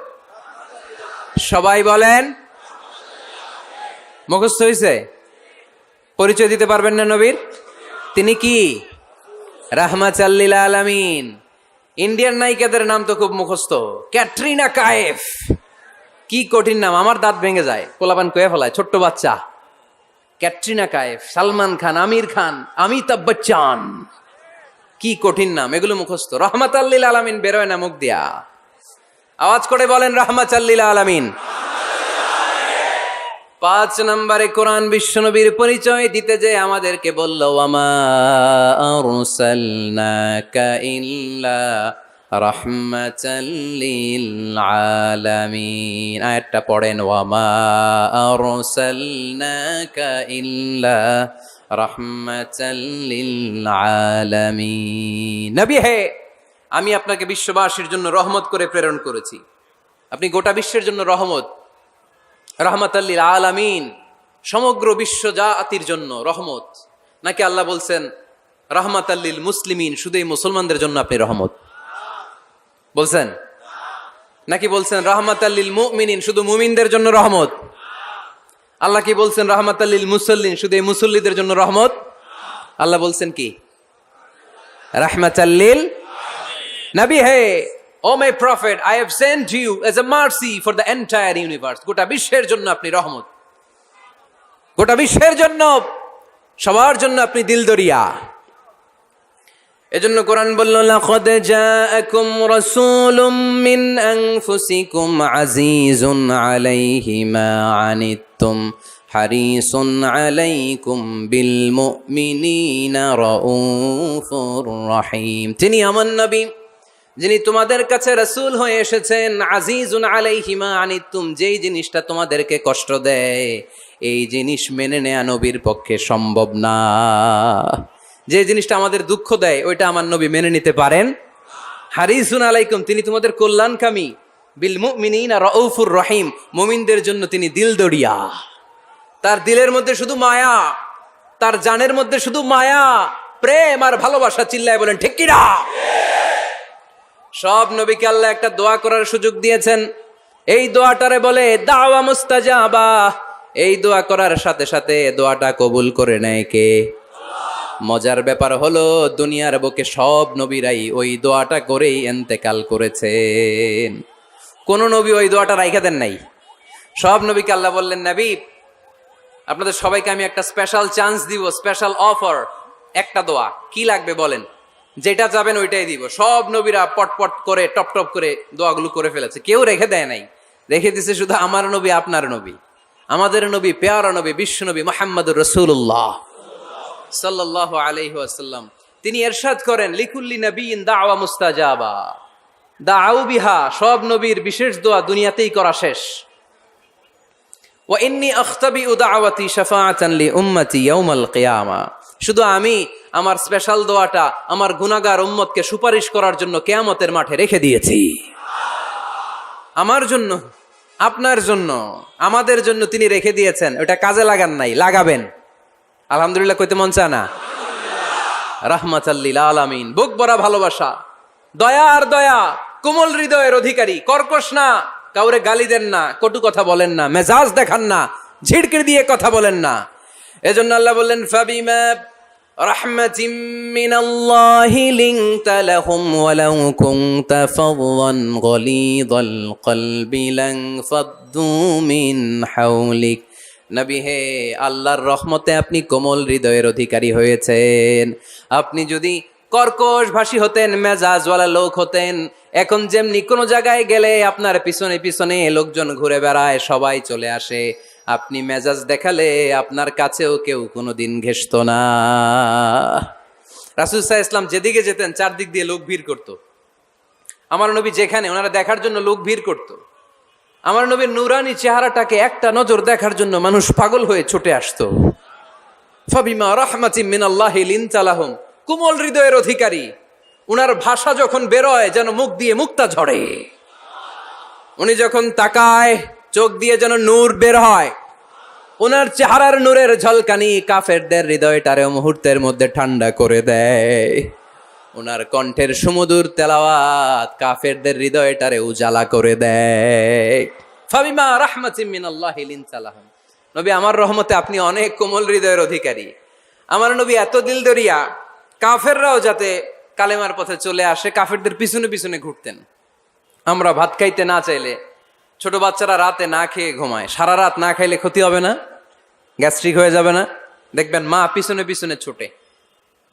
সবাই বলেন। মুখস্থ হয়েছে? পরিচয় দিতে পারবেন না নবীর? তিনি কি? রাহমাতাল লিল আলামিন। ইন্ডিয়ান নায়িকাদের নাম তো খুব মুখস্থ। ক্যাটরিনা কাইফ, কি কঠিন নাম, আমার দাঁত ভেঙে যায়, পোলাপান কয়ে ফেলায়, ছোট্ট বাচ্চা। ক্যাটরিনা কাইফ, সালমান খান, আমির খান, অমিতাভ বচ্চন, কি কঠিন নাম, এগুলো মুখস্থ। রাহমাতাল লিল আলামিন বেরোয় না মুখ দিয়া। আওয়াজ করে বলেন রাহমাতাল লিল আলামিন। 5 নম্বরে কোরআন বিশ্বনবীর পরিচয় দিতে যে আমাদেরকে বলল, ওয়ামা আরসালনাকা ইল্লা রাহমাতাল লিল আলামিন। আয়াতটা পড়েন, ওয়ামা আরসালনাকা ইল্লা রাহমাতাল লিল আলামিন। নবী হে, আমি আপনাকে বিশ্ববাসীর জন্য রহমত করে প্রেরণ করেছি। আপনি গোটা বিশ্বের জন্য রহমত, রাহমাতাল লিল আলামিন, সমগ্র বিশ্ব জাতির জন্য রহমত। নাকি আল্লাহ বলছেন রাহমাতাল লিল মুসলিমিন, শুধু এই মুসলমানদের জন্য আপনি রহমত? বলছেন নাকি বলছেন রাহমাতাল লিল মুমিনিন, শুধু মুমিনদের জন্য রহমত? আল্লাহ কি বলছেন রাহমাতাল লিল মুসাল্লিন, শুধু এই মুসল্লিদের জন্য রহমত? আল্লাহ বলছেন কি রাহমাতাল লিল নবী, হে O my prophet, I have sent you as a mercy for the entire universe. গোটা বিশ্বের জন্য আপনি রহমত, গোটা বিশ্বের জন্য, সবার জন্য আপনি দিলদরিয়া। এজন্য কোরআন বলল লাকাদ জাআকুম রাসূলুম মিন আনফুসিকুম আজিজুন আলাইহি মা আনিতুম হারিসুন আলাইকুম বিল মুমিনিনা রাউফুর রহিম। তিনি আমার নবী, যিনি তোমাদের কাছে রাসূল হয়ে এসেছেন। আজিজুন আলাইহি মা আনিতুম, যেই জিনিসটা তোমাদেরকে কষ্ট দেয় এই জিনিস মেনে নেয়া নবীর পক্ষে সম্ভব না। যে জিনিসটা আমাদের দুঃখ দেয় ওইটা আমার নবী মেনে নিতে পারেন। হারিসুন আলাইকুম, তিনি তোমাদের কল্যাণকামী। বিল মুমিনিনা রাউফুর রহিম, মুমিনদের জন্য তিনি দিলদরিয়া। তার দিলের মধ্যে শুধু মায়া, তার জানের মধ্যে শুধু মায়া, প্রেম আর ভালোবাসা। চিল্লায় বলেন ঠিক কিনা? সব নবীকে আল্লাহ একটা দোয়া করার সুযোগ দিয়েছেন। এই দোয়াটারে বলে দাওয়া মুস্তাজাবা। এই দোয়া করার সাথে সাথে দোয়াটা কবুল করে নেয় কে? মজার ব্যাপার হলো দুনিয়ার বুকে সব নবীরাই ওই দোয়াটা করেই ইন্তেকাল করেছেন। কোন নবী ওই দোয়াটা রাইখা দেন নাই। সব নবীকে আল্লাহ বললেন নবী আপনাদের সবাইকে আমি একটা স্পেশাল চান্স দিব, স্পেশাল অফার, একটা দোয়া। কি লাগবে বলেন, যেটা চাবেন ওইটাই দিব। সব নবীরা পটপট করে টপ টপ করে দোয়াগুলো করে ফেলেছে, কেউ রেখে দেয় নাই। রেখে দিছে শুধু আমার নবী, আপনার নবী, আমাদের নবী, পেয়ারা নবী, বিশ্ব নবী মুহাম্মদুর রাসূলুল্লাহ সাল্লাল্লাহু আলাইহি ওয়াসাল্লাম। তিনি ইরশাদ করেন লিকুল্লি নবিয়্যিন দাওয়া মুস্তাজাবা দাউ বিহা। সব নবীর বিশেষ দোয়া দুনিয়াতেই করা শেষ। ওয়া ইন্নী আখতাবিউ দাওয়াতি শাফাআতান লি উম্মতি ইয়াউমাল কিয়ামা। শুধু আমি আমার স্পেশাল দোয়াটা আমার গুনাহগার উম্মতকে সুপারিশ করার জন্য কিয়ামতের মাঠে রেখে দিয়েছি। আমার জন্য, আপনার জন্য, আমাদের জন্য তিনি রেখে দিয়েছেন। ওটা কাজে লাগান নাই, লাগাবেন। আলহামদুলিল্লাহ কইতে মন চায় না? রাহমাতাল লিল আলামিন, বুক ভরা ভালোবাসা, দয়া আর দয়া, কোমল হৃদয়ের অধিকারী, কর্কশ না, কাউরে গালি দেন না, কটু কথা বলেন না, মেজাজ দেখান না, ঝিড়কির দিয়ে কথা বলেন না। এজন্য আল্লাহ বললেন ফাবিমা রাহমাতিম মিনাল্লাহি লিনতা লাহুম ওয়ালাউ কুনতা ফাদদান গলিযাল কলবি লান ফাদ্দু মিন হাওলিক। নবী হে, আল্লাহর রহমতে আপনি কোমল হৃদয়ের অধিকারী হয়েছেন। আপনি যদি কর্কশ ভাষী হতেন, মেজাজওয়ালা লোক হতেন, এখন যেমনি কোনো জায়গায় গেলে আপনার পিছনে পিছনে লোকজন ঘুরে বেড়ায়, সবাই চলে আসে, আপনি মেজাজ দেখালে আপনার কাছেও কেউ কোনোদিন ঘেষত না। রাসূল সাল্লাল্লাহু আলাইহি ওয়াসাল্লাম যেদিকে যেতেন চারদিক দিয়ে লোক ভিড় করত। আমার নবী যেখানে, ওনারা দেখার জন্য লোক ভিড় করত। আমার নবীর নূরানি চেহারাটাকে একটা নজর দেখার জন্য মানুষ পাগল হয়ে ছুটে আসতো। ফাবিমা রাহমাতিম মিনাল্লাহি লিনতা লাহুম, কোমল হৃদয়ের অধিকারী। উনার ভাষা যখন বেরোয় যেন মুখ দিয়ে মুক্তা ঝরে। উনি যখন তাকায় চোখ দিয়ে যেন নূর বের হয়। ওনার চেহারার নূরের ঝলকানি কাফেরদের হৃদয়টারে মুহূর্তের মধ্যে ঠান্ডা করে দেয়। ওনার কণ্ঠের সুমধুর তেলাওয়াত কাফেরদের হৃদয়টারে উজালা করে দেয়। ফাবিমা রাহমাতিম মিনাল্লাহি লিনতা লাহুম, নবী আমার রহমতে আপনি অনেক কোমল হৃদয়ের অধিকারী। আমার নবী এত দিলদরিয়া, কাফেররাও যাতে কালেমার পথে চলে আসে কাফেরদের পিছনে পিছনে ঘুরতেন। আমরা ভাত খাইতে না চাইলে, ছোট বাচ্চারা রাতে না খেয়ে ঘুমায়, সারা রাত না খাইলে ক্ষতি হবে না? গ্যাস্ট্রিক হয়ে যাবে না? দেখবেন মা পিছনে পিছনে ছোটে,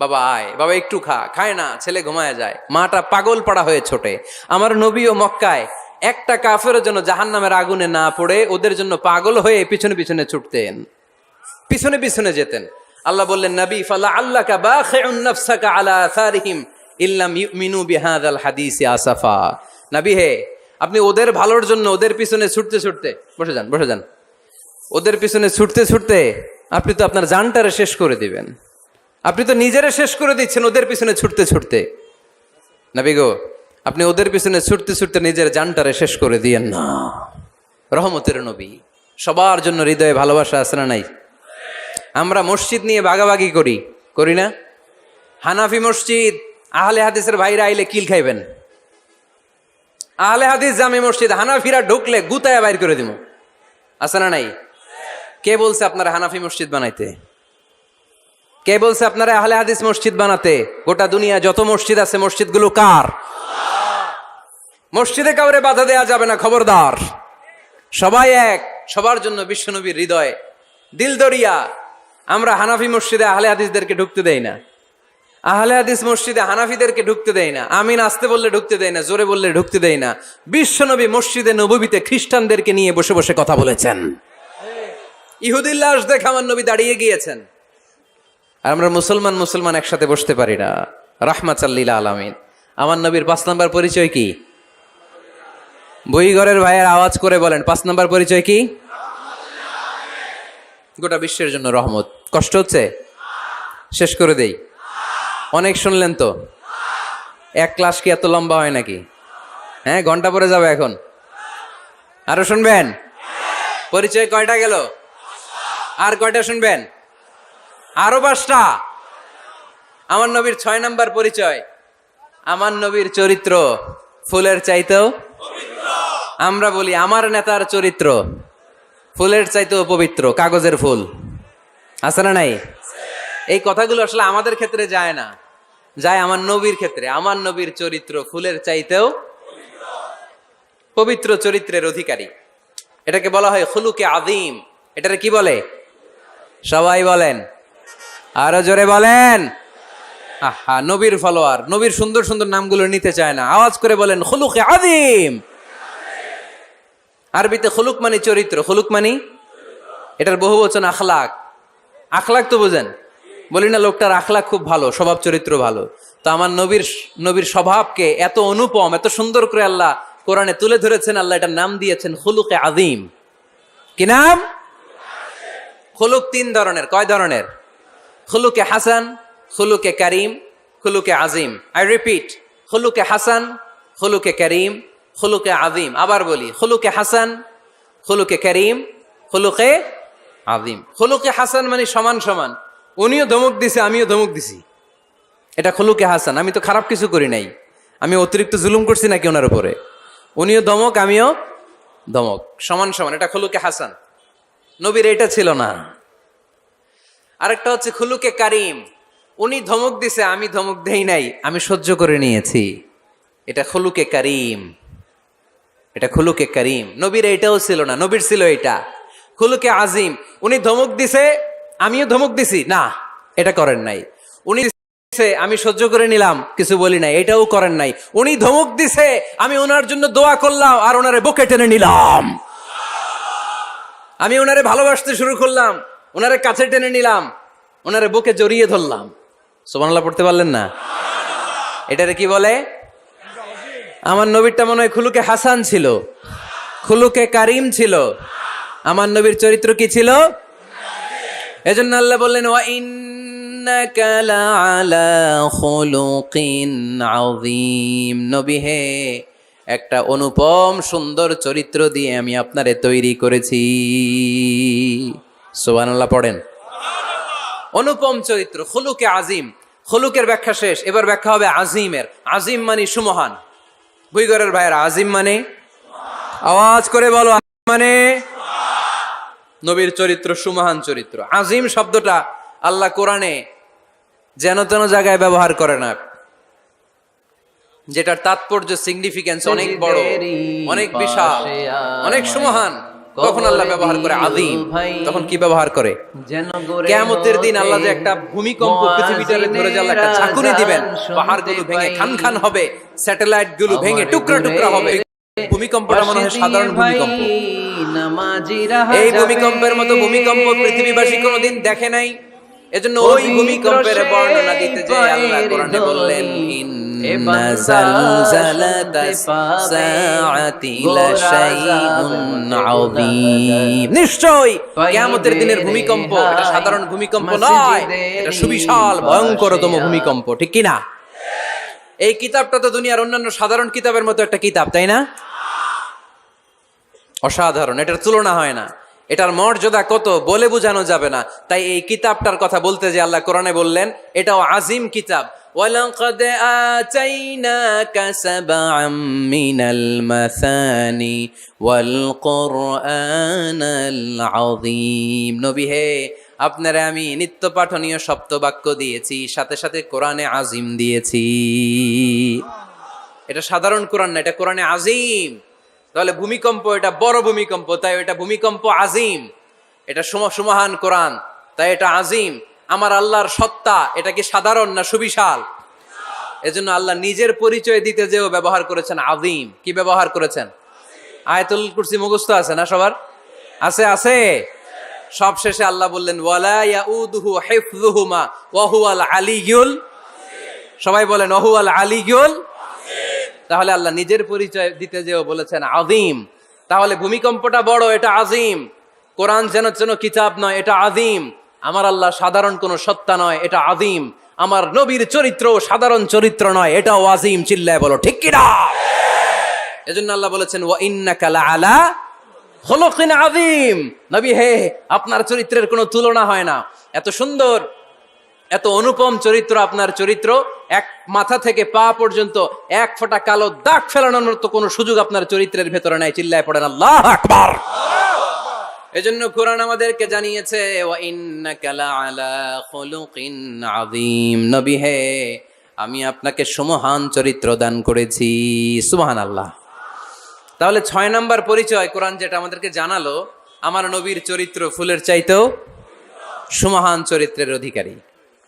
বাবা আয়, বাবা একটু খা, খায় না, ছেলে ঘুমায় যায়, মাটা পাগল পাড়া হয়ে ছোটে। আমার নবীও মক্কায় একটা কাফেরের জন্য জাহান্নামের আগুনে না পড়ে ওদের জন্য পাগল হয়ে পিছনে পিছনে ছুটতেন, পিছনে পিছনে যেতেন। আল্লাহ বললেন নবী ফালা আল্লাকা বাখিউন নাফসাকা আলা আসারিহিম ইল্লাম ইউমিনু বিহাযাল হাদিসি আসাফা। নবী হে, আপনি ওদের ভালোর জন্য ওদের পিছনে ছুটতে ছুটতে, বসে যান বসে যান, ওদের পিছনে ছুটতে ছুটতে আপনি তো আপনার জানটারে শেষ করে দিবেন। আপনি তো নিজেরে শেষ করে দিচ্ছেন ওদের পিছনে ছুটতে ছুটতে। নবী গো, আপনি ওদের পিছনে ছুটতে ছুটতে নিজের জানটারে শেষ করে দিয়েন না। রহমতের নবী, সবার জন্য হৃদয়ে ভালোবাসা আছে না নাই? আমরা মসজিদ নিয়ে ভাগাভাগি করি, করি না? হানাফি মসজিদ, আহলে হাদিসের ভাইরা আইলে কিল খাইবেন, আহলে হাদিস জামে মসজিদ হানাফিরা ঢুকলে গুতায়া বাইর করে দিব, আছে না নাই? কে বলছে আপনারা হানাফি মসজিদ বানাইতে? কে বলছে আপনারা আহলে হাদিস মসজিদ বানাতে? গোটা দুনিয়া যত মসজিদ আছে মসজিদগুলো কার? মসজিদে কাউরে বাধা দেয়া যাবে না, খবরদার। সবাই এক, সবার জন্য বিশ্বনবীর হৃদয় দিল দরিয়া। আমরা হানাফি মসজিদে আহলে হাদিসদেরকে ঢুকতে দেই না, আহলে হাদিস মসজিদে হানাফিদেরকে ঢুকতে দেই না। আমিন আসতে বললে ঢুকতে দেই না, জোরে বললে ঢুকতে দেই না। বিশ্বনবী মসজিদে নববীতে খ্রিস্টানদেরকে নিয়ে বসে বসে কথা বলেছেন। ইহুদির লাশ দেখে আমার নবী দাঁড়িয়ে গিয়েছেন। আর আমরা মুসলমান একসাথে বসতে পারি না। রাহমাতাল্লিল আলামিন। আমার নবীর 5 নাম্বার পরিচয় কি? বইঘরের ভাইয়ের আওয়াজ করে বলেন, 5 নাম্বার পরিচয় কি? গোটা বিশ্বের জন্য রহমত। কষ্ট হচ্ছে? শেষ করে দেই। অনেক শুনলেন তো। এক ক্লাস কি এত লম্বা হয় নাকি? হ্যাঁ, ঘন্টা পরে যাবে এখন। আরো শুনবেন? পরিচয় কয়টা গেল? আর কয়টা শুনবেন? আরো 5টা। আমার নবীর 6 নাম্বার পরিচয়, আমার নবীর চরিত্র ফুলের চাইতেও পবিত্র। আমরা বলি আমার নেতার চরিত্র ফুলের চাইতেও পবিত্র, কাগজের ফুল। আছে না নাই? এই কথাগুলো আসলে আমাদের ক্ষেত্রে যায় না, যায় আমার নবীর ক্ষেত্রে। আমার নবীর চরিত্র ফুলের চাইতেও পবিত্র চরিত্রের অধিকারী। এটাকে বলা হয় খুলুকে আযীম। এটারে কি বলে? সবাই বলেন, আরো জোরে বলেন। আহা, নবীর ফলোয়ার নবীর সুন্দর সুন্দর নামগুলো নিতে চায় না, আওয়াজ করে বলেন খুলুকে আযীম। আরবিতে খুলুক মানে চরিত্র, খুলুক মানে এটার বহু বচন আখলাক। আখলাক তো বোঝেন, বলি না লোকটার আখলাক খুব ভালো, স্বভাব চরিত্র ভালো। তো আমার নবীর স্বভাবকে এত অনুপম, এত সুন্দর করে আল্লাহ কোরআনে তুলে ধরেছেন। আল্লাহ এটার নাম দিয়েছেন খুলুকে আযীম। কি নাম? খুলুক 3 ধরনের। কয় ধরনের? খুলুকে হাসান, খুলুকে কারিম, খুলুকে আযীম। আই রিপিট, খুলুকে হাসান, খুলুকে কারিম, খুলুকে আযীম। আবার বলি, খুলুকে হাসান, খুলুকে কারিম, খুলুকে আযীম। খুলুকে হাসান মানে সমান সমান, উনিও ধমক দিছে আমিও ধমক দিছি, এটা খুলুকে হাসান। আমি তো খারাপ কিছু করি নাই, আমি অতিরিক্ত জুলুম করছি নাকি ওনার উপরে? উনিও ধমক আমিও ধমক, সমান সমান, এটা খুলুকে হাসান। নবীর এটা ছিল না। আরেকটা হচ্ছে খুলুকে কারিম, উনি ধমক দিছে আমি ধমক দেই নাই, আমি সহ্য করে নিয়েছি, এটা খুলুকে কারিম। এটা খুলুকে কারিম। নবীর এটাও ছিল না, নবীর ছিল এটা খুলুকে আযীম। উনি ধমক দিছে আমিও ধমক দিছি, না এটা করেন নাই। উনি দিছে আমি সহ্য করে নিলাম, কিছু বলি নাই, এটাও করেন নাই। উনি ধমক দিছে আমি ওনার জন্য দোয়া করলাম আর ওনারে বুকে টেনে নিলাম, আমি ওনারে ভালোবাসতে শুরু করলাম, ওনারে কাছে টেনে নিলাম, ওনারে বুকে জড়িয়ে ধরলাম। সুবহানাল্লাহ পড়তে পারলেন না? এটারে কি বলে? আমার নবীরটা মনে হয় খুলুকে হাসান ছিল, খুলুকে কারিম ছিল। আমার নবীর চরিত্র কি ছিল? এজন্য আল্লাহ বললেন ওয়া ইন্নাকা লাআলা খুলুকিন আযীম। নবী হে, একটা অনুপম সুন্দর চরিত্র দিয়ে আমি আপনারে তৈরি করেছি। সুবহানাল্লাহ পড়েন। অনুপম চরিত্র, খুলুকে আযীম। খুলুকের ব্যাখ্যা শেষ, এবার ব্যাখ্যা হবে আযীমের। আযীম মানে সুমহান। বুইগরের ভাইয়ের আযীম মানে, আওয়াজ করে বলো, মানে নবীর চরিত্র সুমহান চরিত্র। আযীম শব্দটা আল্লাহ কোরআনে যেন তেন জায়গায় ব্যবহার করে না, যেটার তাৎপর্য সিগনিফিকেন্স অনেক বড়, অনেক বিশাল, অনেক সুমহান। তখন আল্লাহ ব্যবহার করে আযীম। তখন কি ব্যবহার করে? কিয়ামতের দিন আল্লাহ যে একটা ভূমিকম্প পৃথিবীটারে ধরে যে আল্লাহ একটা ঝাঁকুনি দিবেন, পাহাড়গুলো ভেঙে খান হবে, স্যাটেলাইট গুলো ভেঙে টুকরা টুকরা হবে। ভূমিকম্পটা মনে হয় সাধারণ ভূমিকম্প। এই ভূমিকম্পের মতো ভূমিকম্প পৃথিবীবাসী কোনোদিন দেখে নাই। এজন্য ওই ভূমিকম্পের বর্ণনা দিতে যে আল্লাহ কোরআনে বললেন ইন্না জালজালাতাস সাআতি লাশাইউন আযীম। নিশ্চয়ই কিয়ামতের দিনের ভূমিকম্প এটা সাধারণ ভূমিকম্প নয়, এটা সুবিশাল ভয়ঙ্করতম ভূমিকম্প, ঠিক কি না? এই কিতাবটা তো দুনিয়ার অন্যান্য সাধারণ কিতাবের মতো একটা কিতাব, তাই না? অসাধারণ, এটার তুলনা হয় না। এটার মর্যাদা কত বলে বোঝানো যাবে না। তাই এই কিতাবটার কথা বলতে যে আল্লাহ কোরআনে বললেন এটাও আযীম কিতাব। ওয়ালাকাদ আতাইনাকা সাবআম মিনাল মাসানি ওয়াল কুরআনাল আযীম। নবী হে, আপনারে আমি নিত্য পাঠনীয় সপ্তবাক্য দিয়েছি, সাথে সাথে কোরআনে আজিম দিয়েছি। এটা সাধারণ কোরআন না, এটা কোরআনে আজিম। তাহলে ভূমিকম্প, এটা বড় ভূমিকম্প, তাই এটা ভূমিকম্প আজিম। এটা সুমহান কোরআন, তাই এটা আজিম। আমার আল্লাহর সত্তা, এটা কি সাধারণ না সুবিশাল? এজন্য আল্লাহ নিজের পরিচয় দিতে যেও ব্যবহার করেছেন আজিম। কি ব্যবহার করেছেন? আয়াতুল কুরসি মুখস্থ আছে না সবার? আছে আছে। সব শেষে আল্লাহ বললেন ওয়ালা ইয়াউদুহু হিফযুহুমা ওয়া হুয়াল আলিয়্যুল। সবাই বলেন ওয়া হুয়াল আলিয়্যুল। তাহলে আল্লাহ নিজের পরিচয় দিতে যেও বলেছেন আজিম। তাহলে ভূমিকম্পটা বড়, এটা আজিম। কোরআন যেন কিতাব নয়, এটা আজিম। আমার আল্লাহ সাধারণ কোন সত্তা নয়, এটা আজিম। আমার নবীর চরিত্র সাধারণ চরিত্র নয়, এটাও আজিম। চিল্লায় বলো ঠিক কিনা? এজন্য আল্লাহ বলেছেন ওয়া ইন্নাকা লাআলা খুলুকিন আযীম। নবী হে, আপনার চরিত্রের কোনো তুলনা হয় না। এত সুন্দর, এত অনুপম চরিত্র আপনার চরিত্র। এক মাথা থেকে পা পর্যন্ত এক ফোঁটা কালো দাগ ফেলানোর মতো কোনো সুযোগ আপনার চরিত্রের ভেতরে নাই। চিল্লায় পড়েন আল্লাহু আকবার। এজন্য কোরআন আমাদেরকে জানিয়েছে ওয়া ইন্নাকা লাআলা খুলুকিন আযীম। নবী হে, আমি আপনাকে সুমহান চরিত্র দান করেছি। সুবহানাল্লাহ। তাহলে 6 নাম্বার পরিচয় কোরআন যেটা আমাদেরকে জানালো, আমার নবীর চরিত্র ফুলের চাইতেও সুমহান চরিত্রের অধিকারী।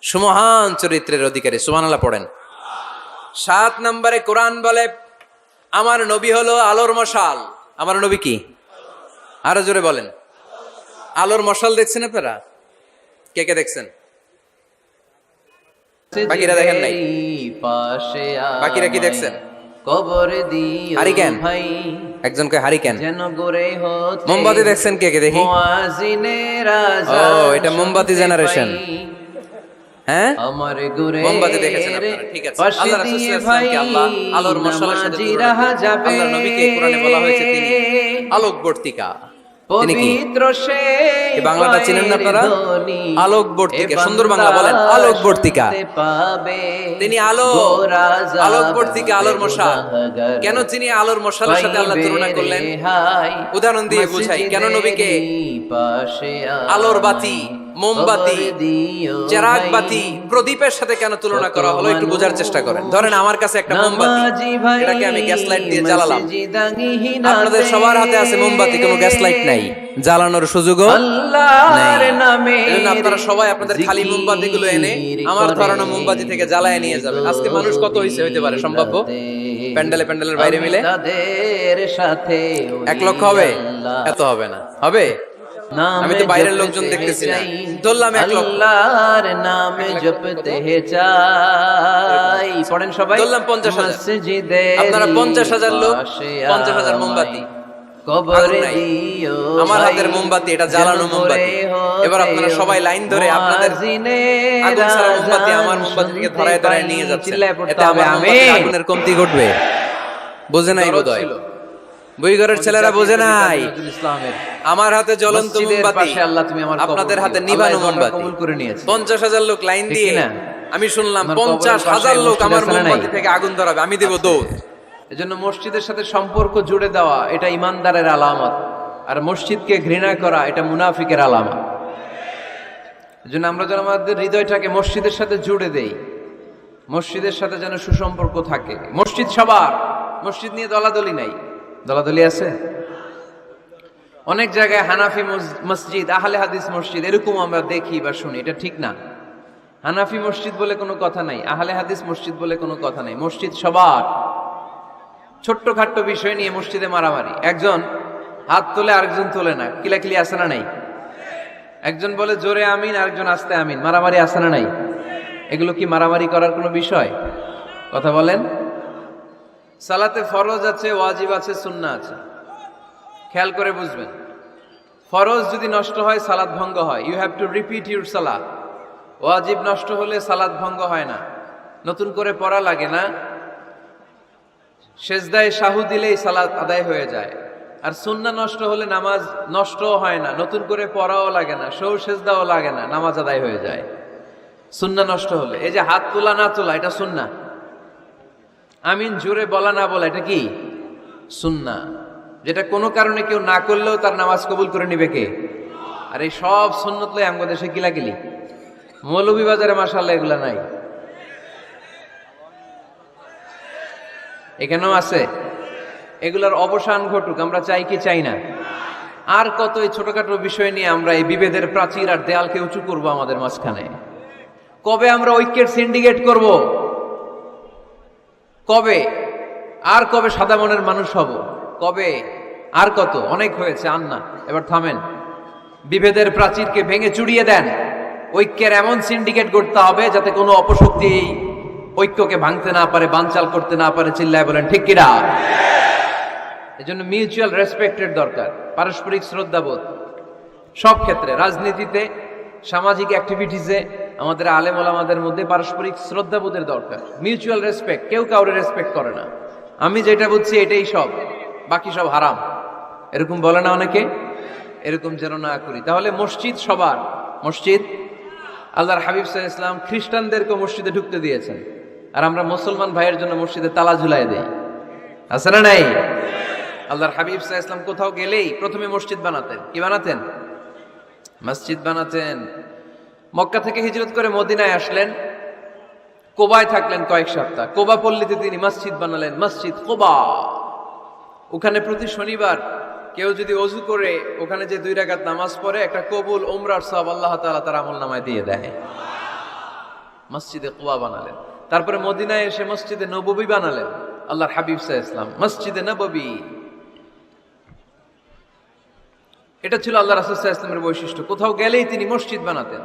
সুমহান চরিত্রের অধিকারী। সুবহানাল্লাহ পড়েন। 7 নম্বরে কোরআন বলে আমার নবী হলো আলোর মশাল। আমার নবী কি? আরো জোরে বলেন। আলোর মশাল দেখছেন আপনারা? কে কে দেখছেন? বাকিরা দেখেন নাই? বাকিরা কি দেখছেন? কবর দিও হারিকেন ভাই, একজন কয় হারিকেন। যেন গরে হতে মোমবাতি দেখছেন কে কে? দেখি। মুয়াজ্জিনের আযান। ও, এটা মোমবাতি জেনারেশন। হ্যাঁ, আমার গুরে মোমবাতি দেখেছেন আপনারা। ঠিক আছে। আল্লাহ রাসূল সাল্লাল্লাহু আলাইহি ওয়াসাল্লামকে আল্লাহ আলোর মশালের সাথে তুলনা করেছেন। আল্লাহর নবীকে কোরআনে বলা হয়েছে তিনি আলোকবর্তিকা। তিনি কি? পবিত্র সেই এই বাংলাটা চিনেন না আপনারা? আলোকবর্তিকা। সুন্দর বাংলা বলেন আলোকবর্তিকা। তিনি আলো, আলোকবর্তিকা, আলোর মশাল। কেন তিনি আলোর মশালের সাথে আল্লাহ তুলনা করলেন? উদাহরণ দিয়ে বুঝাই। কেন নবীকে আলোর বাতি, মোমবাতি, চেরাগ বাতি, প্রদীপের সাথে কেন তুলনা করা হলো একটু বোঝার চেষ্টা করেন। ধরেন আমার কাছে একটা মোমবাতি, এটাকে আমি গ্যাস লাইট দিয়ে জ্বালালাম। আপনাদের সবার হাতে আছে মোমবাতি, কোনো গ্যাস লাইট নাই, জ্বালানোর সুযোগও নেই। এজন্য আপনারা সবাই আপনাদের খালি মোমবাতি গুলো এনে আমার ধরানো মোমবাতি থেকে জ্বালায় নিয়ে যাবেন। আজকে মানুষ কত হইতে পারে সম্ভাব্য? প্যান্ডেলের বাইরে মিলে 1 লক্ষ হবে? এত হবে না। হবে? আমি তো বাইরের লোকজন দেখতেছি না। ধরলাম 1 লক্ষ। আল্লাহর নামে জপতে চাই। পড়েন সবাই। ধরলাম 50,000। আপনারা 50,000 লোক, 50,000 মোমবাতি। কবরে দিও আমার হাতের মোমবাতি, এটা জ্বালানো মোমবাতি। এবার আপনারা সবাই লাইন ধরে আপনাদের আগুন ছাড়া মোমবাতি আমার মোমবাতি থেকে ধরায় নিয়ে যাচ্ছেন। এতে আমার মোমবাতির আগুনের কমতি ঘটবে। বোঝে নাই বোধহয়? বইঘরের ছেলেরা বোঝে নাই। আমার হাতে জ্বলন্ত মোমবাতি, আপনাদের হাতে নিবানো মোমবাতি। 50,000 লোক লাইন দিয়ে, আমি শুনলাম 50,000 লোক আমার মোমবাতি থেকে আগুন ধরাবে, আমি দেব দৌড়। এজন্য মসজিদের সাথে সম্পর্ক জুড়ে দেওয়া এটা ইমানদারের আলামত, আর মসজিদকে ঘৃণা করা এটা মুনাফিকের আলামত। এজন্য আমরা যেন আমাদের হৃদয়টাকে মসজিদের সাথে জুড়ে দেই, মসজিদের সাথে যেন সুসম্পর্ক থাকে। মসজিদ সবার, মসজিদ নিয়ে দলাদলি নাই। দলাদলি আছে অনেক জায়গায়। হানাফি মসজিদ, আহলে হাদিস মসজিদ, এরকম আমরা দেখি বা শুনি। এটা ঠিক না। হানাফি মসজিদ বলে কোনো কথা নাই, আহলে হাদিস মসজিদ বলে কোনো কথা নাই। মসজিদ সবার। ছোট্ট খাট্ট বিষয় নিয়ে মসজিদে মারামারি, একজন হাত তোলে আরেকজন তোলে না, কিলাকিলি আছে না নাই? একজন বলে জোরে আমিন, আরেকজন আস্তে আমিন, মারামারি আছে না নাই? এগুলো কি মারামারি করার কোনো বিষয়? কথা বলেন। সালাতে ফরজ আছে, ওয়াজিব আছে, সুন্নাহ আছে। খেয়াল করে বুঝবেন। ফরজ যদি নষ্ট হয় সালাত ভঙ্গ হয়, you have to repeat your সালাত। ওয়াজিব নষ্ট হলে সালাত ভঙ্গ হয় না, নতুন করে পড়া লাগে না। সেজদায় সাহু দিলেই সালাত আদায় হয়ে যায়। আর সুন্নাহ নষ্ট হলে নামাজ নষ্টও হয় না, নতুন করে পড়াও লাগে না, সৌ সেজদাও লাগে না, নামাজ আদায় হয়ে যায়। সুন্না নষ্ট হলে। এই যে হাত তোলা না তোলা, এটা সুন্না। আমিন জোরে বলা না বলা, এটা কি সুন্না। যেটা কোনো কারণে কেউ না করলেও তার নামাজ কবুল করে নিবে কে? আর এই সব সুন্নত লই আমগো দেশে কিলাকিলি। মৌলভীবাজারে মাশাআল্লাহ এগুলা নাই, এখানেও আছে। এগুলার অবসান ঘটুক, আমরা চাই কি চাই না? আর কত এই ছোটখাটো বিষয় নিয়ে আমরা এই বিভেদের প্রাচীর আর দেয়ালকে উঁচু করব আমাদের মাঝখানে? কবে আমরা ঐক্যের সিন্ডিকেট করব? কবে? আর কবে সাদা মনের মানুষ হব? কবে? আর কত? অনেক হয়েছে, আর না, এবার থামেন। বিভেদের প্রাচীরকে ভেঙে চুড়িয়ে দেন। ঐক্যের এমন সিন্ডিকেট করতে হবে যাতে কোনো অপশক্তি এই ঐক্যকে ভাঙতে না পারে, বানচাল করতে না পারে। চিল্লায় বলেন ঠিক কিনা? এজন্য মিউচুয়াল রেসপেক্টের দরকার, পারস্পরিক শ্রদ্ধাবোধ সব ক্ষেত্রে, রাজনীতিতে, সামাজিক অ্যাক্টিভিটিসে আমাদের আলেম ওলামাদের মধ্যে পারস্পরিক শ্রদ্ধাবোধের দরকার, মিউচুয়াল রেসপেক্ট। কেউ কাউরে রেসপেক্ট করে না, আমি যেটা বুঝছি এটাই সব, বাকি সব হারাম, এরকম বলে না অনেকে? এরকম যেন না করি। তাহলে মসজিদ সবার, মসজিদ আল্লাহর হাবিব সাল্লাল্লাহু আলাইহি ওয়াসাল্লাম খ্রিস্টানদেরকে মসজিদে ঢুকতে দিয়েছেন, আর আমরা মুসলমান ভাইয়ের জন্য মসজিদে তালা ঝুলাই দেই, আছে না নাই? আল্লাহর হাবিব সাল্লাল্লাহু আলাইহি ওয়াসাল্লাম কোথাও গেলেই প্রথমে মসজিদ বানাতেন। কি বানাতেন? মসজিদ বানাতেন। মক্কা থেকে হিজরত করে মদিনায় আসলেন, কোবায় থাকলেন কয়েক সপ্তাহ। কোবা পল্লীতে তিনি মসজিদ বানালেন, মসজিদ কোবা। ওখানে প্রতি শনিবার কেউ যদি ওযু করে ওখানে যে 2 রাকাত নামাজ পড়ে, একটা কবুল উমরার সওয়াব আল্লাহ তাআলা তার আমলনামায় দিয়ে দেয়। মসজিদে কোবা বানালেন। তারপরে মদিনায় এসে মসজিদে নববী বানালেন আল্লাহর হাবিব সাল্লাল্লাহু আলাইহি ওয়াসাল্লাম, মসজিদে নববী। এটা ছিল আল্লাহ রাসূল সাল্লাল্লাহু আলাইহি ওয়াসাল্লামের বৈশিষ্ট্য। কোথাও গেলেই তিনি মসজিদ বানাতেন,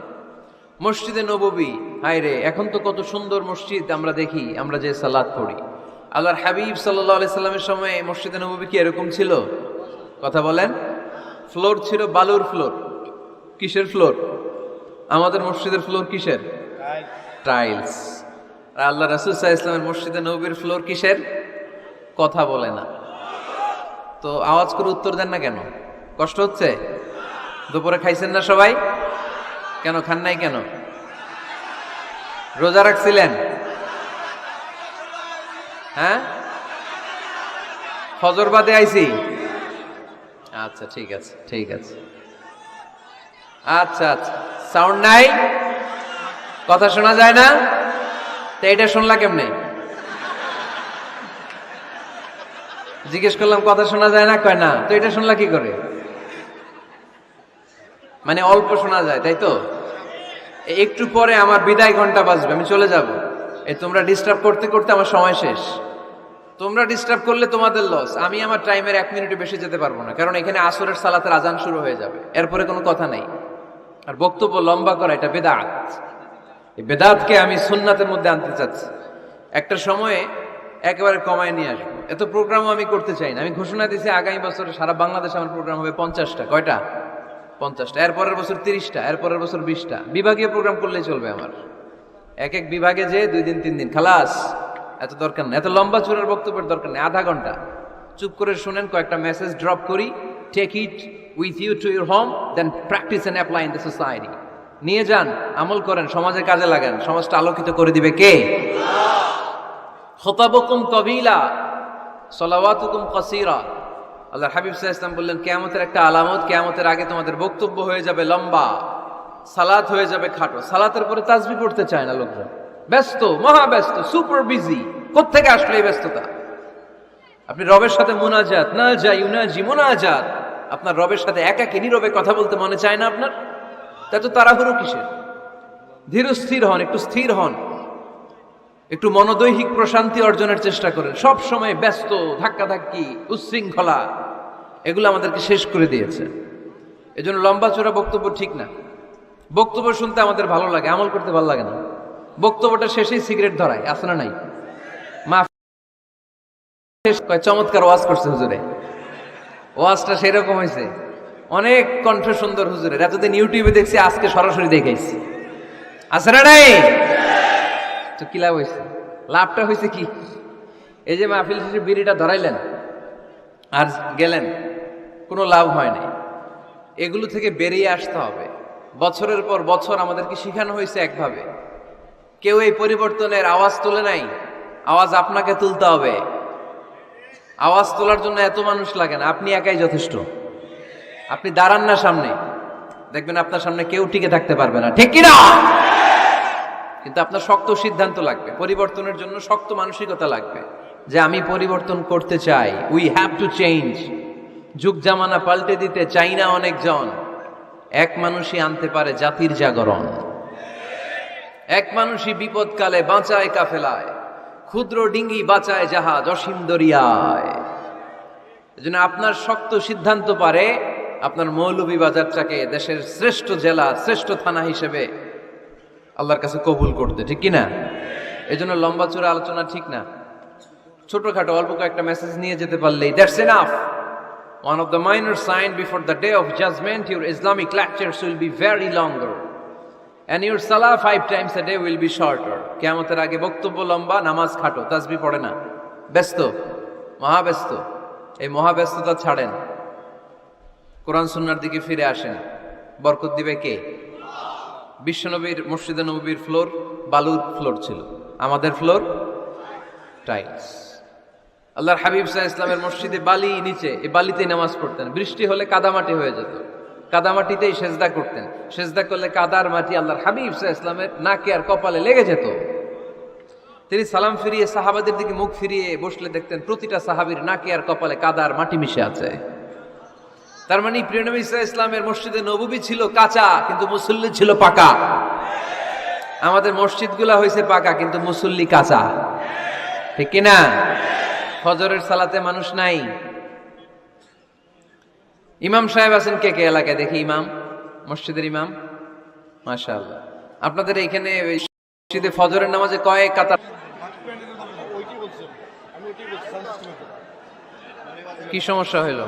মসজিদে নববী। হায় রে, এখন তো কত সুন্দর মসজিদ আমরা দেখি, আমরা যে সালাত পড়ি। আল্লাহর হাবিব সাল্লাল্লাহু আলাইহি সাল্লামের সময় মসজিদে নববী কি এরকম ছিল? কথা বলেন। ফ্লোর ছিল বালুর ফ্লোর। কিসের ফ্লোর? আমাদের মসজিদের ফ্লোর কিসের? টাইলস। আর আল্লাহ রাসূল সাল্লাল্লাহু আলাইহি ওয়াসাল্লামের মসজিদে নববীর ফ্লোর কিসের? কথা বলে না তো আওয়াজ করে উত্তর দেন না কেন? কষ্ট হচ্ছে? দুপুরে খাইছেন না সবাই? কেন খান নাই কেন? রোজা রাখছিলেন? হ্যাঁ, ফজর বাদে আইছি। আচ্ছা ঠিক আছে, ঠিক আছে। আচ্ছা আচ্ছা, সাউন্ড নাই, কথা শোনা যায় না? তো এটা শুনলা কেমনে? জিজ্ঞেস করলাম কথা শোনা যায় না, কয় না। তো এটা শুনলা কি করে? মানে অল্প শোনা যায়, তাই তো? একটু পরে আমার বিদায় ঘন্টা বাজবে, আমি চলে যাব। এই তোমরা ডিস্টার্ব করতে করতে আমার সময় শেষ। তোমরা ডিস্টার্ব করলে তোমাদের লস। আমি আমার টাইমের 1 মিনিটে বেশি যেতে পারবো না, কারণ এখানে আসরের সালাতের আজান শুরু হয়ে যাবে, এরপরে কোনো কথা নাই। আর বক্তব্য লম্বা করা এটা বেদাত। এই বেদাতকে আমি সুন্নাতের মধ্যে আনতে চাচ্ছি। একটা সময়ে একেবারে কমায় নিয়ে আসবো। এত প্রোগ্রামও আমি করতে চাই না। আমি ঘোষণা দিয়েছি আগামী বছরে সারা বাংলাদেশে আমার প্রোগ্রাম হবে 50টা। কয়টা? 50টা। এরপরের বছর 30টা, এরপরের বছর 20টা। বিভাগীয় প্রোগ্রাম করলেই চলবে আমার। এক এক বিভাগে যে 2 দিন 3 দিন খালাস। এত দরকার নেই, এত লম্বা চূড়ার বক্তব্যের দরকার নেই। আধা ঘন্টা চুপ করে শুনেন, কয়েকটা মেসেজ ড্রপ করি, take it with you to your home, then practice and apply in the society. নিয়ে যান, আমল করেন, সমাজের কাজে লাগান। সমাজটা আলোকিত করে দিবে কে? খুতাবুকুম তাবিলা সালাওয়াতুকুম কাসীরা। আল্লাহর হাবিব সাল্লাল্লাহু আলাইহি ওয়াসাল্লাম বললেন, কিয়ামতের একটা আলামত, কিয়ামতের আগে তোমাদের বক্তব্য হয়ে যাবে লম্বা, সালাত হয়ে যাবে খাটো। সালাতের পরে তাসবিহ পড়তে চায় না লোকজন, ব্যস্ত, মহা ব্যস্ত, সুপার বিজি। কোত্থেকে আসলে এই ব্যস্ততা? আপনি রবের সাথে মুনাজাত, না যাই ইউনাজি মুনাজাত, আপনার রবের সাথে একাকী নীরবে কথা বলতে মনে চায় না আপনার? তাই তো তাড়াহুড়ো কিসের? ধীর স্থির হন, একটু স্থির হন, একটু মনোদৈহিক প্রশান্তি অর্জনের চেষ্টা করেন। সব সময় ব্যস্ত, ধাক্কাধাক্কি, উচ্ছৃঙ্খলা, এগুলো আমাদেরকে শেষ করে দিয়েছে। এজন্য লম্বা চূড়া বক্তব্য ঠিক না। বক্তব্য শুনতে আমাদের ভালো লাগে, আমল করতে ভালো লাগে না। বক্তব্যটা শেষেই সিগারেট ধরায়, আছে না নাই? মা চমৎকার ওয়াজ করছে হুজুরে, ওয়াজটা সেরকম হয়েছে, অনেক কণ্ঠ সুন্দর হুজুরের। এতদিন ইউটিউবে দেখছি, আজকে সরাসরি দেখাইছি, আছে না নাই? তো কি লাভ হয়েছে? লাভটা হয়েছে কি? এই যে মাহফিল শেষে বিড়িটা ধরাইলেন আর গেলেন, কোনো লাভ হয় নাই। এগুলো থেকে বেরিয়ে আসতে হবে। বছরের পর বছর আমাদেরকে শিখানো হয়েছে একভাবে, কেউ এই পরিবর্তনের আওয়াজ তুলে নাই, আওয়াজ আপনাকে তুলতে হবে। আওয়াজ তোলার জন্য এত মানুষ লাগে না, আপনি একাই যথেষ্ট। আপনি দাঁড়ান না সামনে, দেখবেন আপনার সামনে কেউ টিকে থাকতে পারবে না, ঠিক কিনা? কিন্তু আপনার শক্ত সিদ্ধান্ত লাগবে, পরিবর্তনের জন্য শক্ত মানসিকতা লাগবে যে আমি পরিবর্তন করতে চাই। We have to change. যুগ জামানা পাল্টে দিতে চাই না অনেকজন। এক মানুষই আনতে পারে জাতির জাগরণ। এক মানুষই বিপদকালে বাঁচায় কাফেলায়, ক্ষুদ্র ডিঙ্গি বাঁচায় জাহাজ অসীম দরিয়ায়। এজন্য আপনার শক্ত সিদ্ধান্ত পারে আপনার মৌলভীবাজারটাকে দেশের শ্রেষ্ঠ জেলা, শ্রেষ্ঠ থানা হিসেবে আল্লাহর কাছে কবুল করতে, ঠিক কিনা? এজন্য লম্বা চূড়া আলোচনা ঠিক না, ছোটখাটো অল্প কয়েকটা মেসেজ নিয়ে যেতে পারলেই that's enough. One of the minor signs before the day of judgment, your Islamic lectures will be very longer. And your salah 5 times a day will be shorter. কিয়ামতের আগে বক্তব্য লম্বা, নামাজ খাটো, তাসবিহ পড়ে না, ব্যস্ত, মহাব্যস্ত। এই মহাব্যস্ততা ছাড়েন, কোরআন সুন্নাহর দিকে ফিরে আসেন। বরকত দিবে কে? বিশ্বনবীর মসজিদে নববীর ফ্লোর বালুর ফ্লোর ছিল, আমাদের ফ্লোর টাইলস। আল্লাহর হাবিব সাল্লাল্লাহু আলাইহি ওয়াসাল্লামের মসজিদে বালি নিচে, এই বালিতেই নামাজ পড়তেন। বৃষ্টি হলে কাদামাটি হয়ে যেত, কাদামাটিতেই সেজদা করতেন। সেজদা করলে কাদার মাটি আল্লাহর হাবিব সাল্লাল্লাহু আলাইহি ওয়াসাল্লামের নাকে আর কপালে লেগে যেত। তিনি সালাম ফিরিয়ে সাহাবাদের দিকে মুখ ফিরিয়ে বসলে দেখতেন প্রতিটা সাহাবীর নাকে আর কপালে কাদার মাটি মিশে আছে। তার মানে প্রিয় নবী সাল্লাল্লাহু আলাইহি ওয়াসাল্লামের মসজিদে নববী ছিল কাঁচা, কিন্তু মুসল্লি ছিল পাকা। আমাদের মসজিদগুলা হয়েছে পাকা, কিন্তু মুসল্লি কাঁচা, ঠিক কিনা? ফজরের সালাতে মানুষ নাই। ইমাম সাহেব আছেন কে কে এলাকায়? দেখি ইমাম, মসজিদের ইমাম, মাশাআল্লাহ। আপনাদের এখানে মসজিদে ফজরের নামাজে কয় কাতার? কি সমস্যা হইল?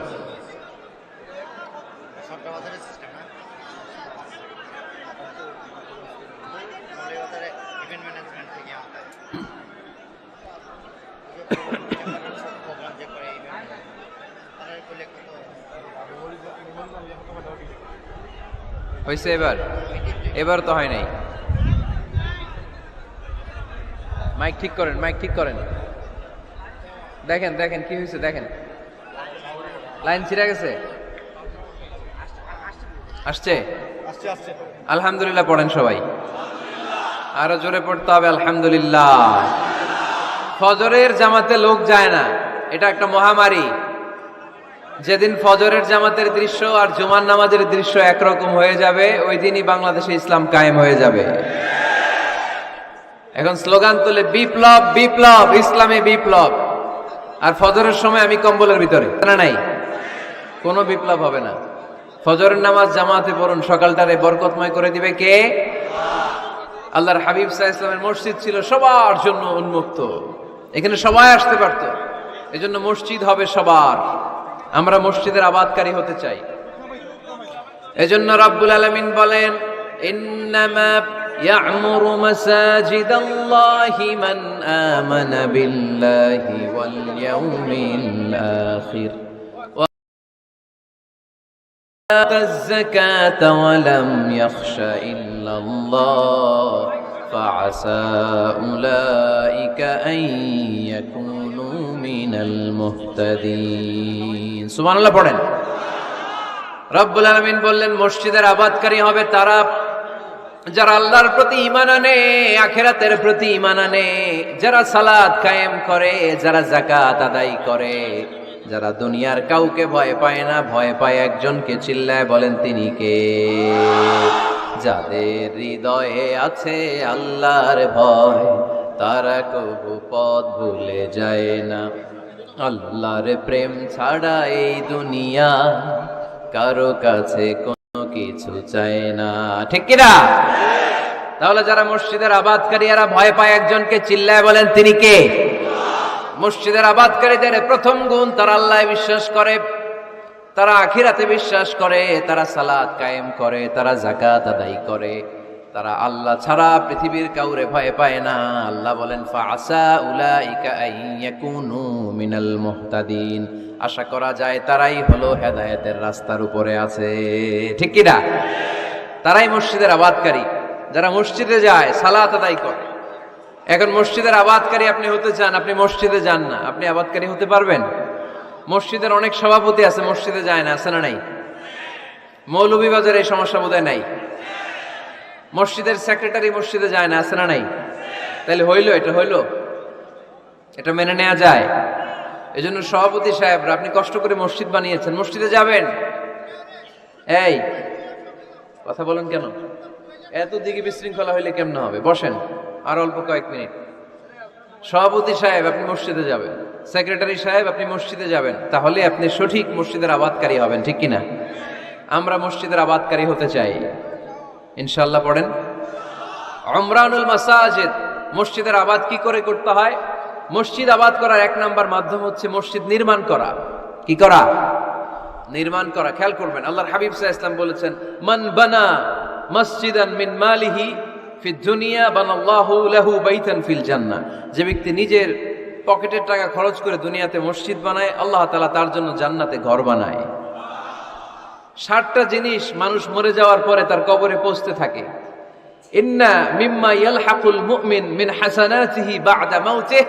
হয়েছে এবার? এবার তো হয় নাই। মাইক ঠিক করেন, মাইক ঠিক করেন। দেখেন দেখেন কি হয়েছে, দেখেন লাইন ছিঁড়ে গেছে। আসছে? আলহামদুলিল্লাহ পড়েন সবাই, আরো জোরে পড়তে হবে আলহামদুলিল্লাহ। ফজরের জামাতে লোক যায় না, এটা একটা মহামারী। যেদিন ফজরের জামাতের দৃশ্য আর জুমার নামাজের দৃশ্য একরকম হয়ে যাবে, ওই দিনই বাংলাদেশে ইসলাম কায়েম হয়ে যাবে। এখন স্লোগান তুলে বিপ্লব বিপ্লব, ইসলামে বিপ্লব। আর ফজরের সময় আমি কম্বলের ভিতরে, না নাই, কোনো বিপ্লব হবে না। ফজরের নামাজ জামাতে পড়ুন, সকালটারে বরকতময় করে দিবে কে? আল্লাহর হাবিব সাল্লাল্লাহু আলাইহি ওয়াসাল্লামের মসজিদ ছিল সবার জন্য উন্মুক্ত, এখানে সবাই আসতে পারত। এজন্য মসজিদ হবে সবার। আমরা মসজিদের আবাদকারী হতে চাই। এজন্য রাব্বুল আলামিন বলেন, ইন্নামা ইয়া'মুরু মাসাজিদাল্লাহি মান আমানা বিল্লাহি ওয়াল ইয়াউমিল আখির ওয়া আতাজ যাকাতা ওয়া লাম ইয়াখশা ইল্লাল্লাহ ফাআসা উলাইকা আন ইয়াকুনু মিনাল মুহতাদিন। সুবহানাল্লাহ পড়েন। রব্বুল আলামিন বললেন, মসজিদের আবাদকারী হবে তারা যারা আল্লাহর প্রতি ঈমান আনে, আখিরাতের প্রতি ঈমান আনে, যারা সালাত কায়েম করে, যারা যাকাত আদায় করে, যারা দুনিয়ার কাউকে ভয় পায় না, ভয় পায় একজনকে। চিল্লায় বলেন তিনি কে? যাদের হৃদয়ে আছে আল্লাহর ভয়, তারা কবু পথ ভুলে যায় না। আল্লাহর প্রেম ছাড়া এই দুনিয়া কারো কাছে কোনো কিছু চায় না, ঠিক কিনা? তাহলে যারা মসজিদের আবাদকারী এরা ভয় পায় একজনকে, চিল্লায় বলেন তিনি কে? মসজিদের আবাদকারীদের প্রথম গুণ, তারা আল্লাহ বিশ্বাস করে, তারা আখিরাতে বিশ্বাস করে, তারা সালাত কায়েম করে, তারা যাকাত আদায় করে, তারা আল্লাহ ছাড়া পৃথিবীর কাউরে ভয় পায় না। আল্লাহ বলেন, ফাআসা উলাইকা আন ইয়াকুনু মিনাল মুহতাদিন। আশা করা যায় তারাই হলো হেদায়েতের রাস্তার উপরে আছে, ঠিক কি না? তারাই মসজিদের আবাদকারী, যারা মসজিদে যায়, সালাত আদায় করে, এখন মসজিদের আবাদকারী আপনি হতে চান, আপনি মসজিদে যান না, আপনি আবাদকারী হতে পারবেন? মসজিদের অনেক সভাপতি আছে, মসজিদে যায় না, আছে না নাই? মৌলভীবাজারে এই সমস্যা বোধহয় নাই। মসজিদের সেক্রেটারি মসজিদে যায় না, আছে না নাই? তাহলে এটা হইল, এটা মেনে নেওয়া যায়? এই জন্য সভাপতি সাহেবরা, আপনি কষ্ট করে মসজিদ বানিয়েছেন, মসজিদে যাবেন। এই কথা বলেন কেন? এত দিকে বিশৃঙ্খলা হইলে কেমন হবে? বসেন আর অল্প কয়েক মিনিট। সভাপতি সাহেব আপনি মসজিদে যাবেন, সেক্রেটারি সাহেব আপনি মসজিদে যাবেন, তাহলে আপনি সঠিক মসজিদের আবাদকারী হবেন, ঠিক কিনা? আমরা মসজিদের আবাদকারী হতে চাই, ইনশাআল্লাহ। পড়েন উমরানুল মাসাজিদ। মসজিদের আবাদ কি করে করতে হয়? মসজিদ আবাদ করার এক নাম্বার মাধ্যম হচ্ছে মসজিদ নির্মাণ করা। কি করা? নির্মাণ করা। খেয়াল করবেন, আল্লাহর হাবিব সাল্লাল্লাহু আলাইহি ওয়াসাল্লাম বলেছেন, মান বানা মসজিদান মিন মালিহি ফিদ দুনিয়া বানাল্লাহু লাহু বাইতান ফিল জান্নাহ। যে ব্যক্তি নিজের পকেটের টাকা খরচ করে দুনিয়াতে মসজিদ বানায়, আল্লাহ তাআলা তার জন্য জান্নাতে ঘর বানায়। 60টা জিনিস মানুষ মরে যাওয়ার পরে তার কবরে পৌঁছতে থাকে। ইন্না মিম্মা ইয়ালহাকুল মুমিন মিন হাসানাতিহি বা'দা মাউতিহি।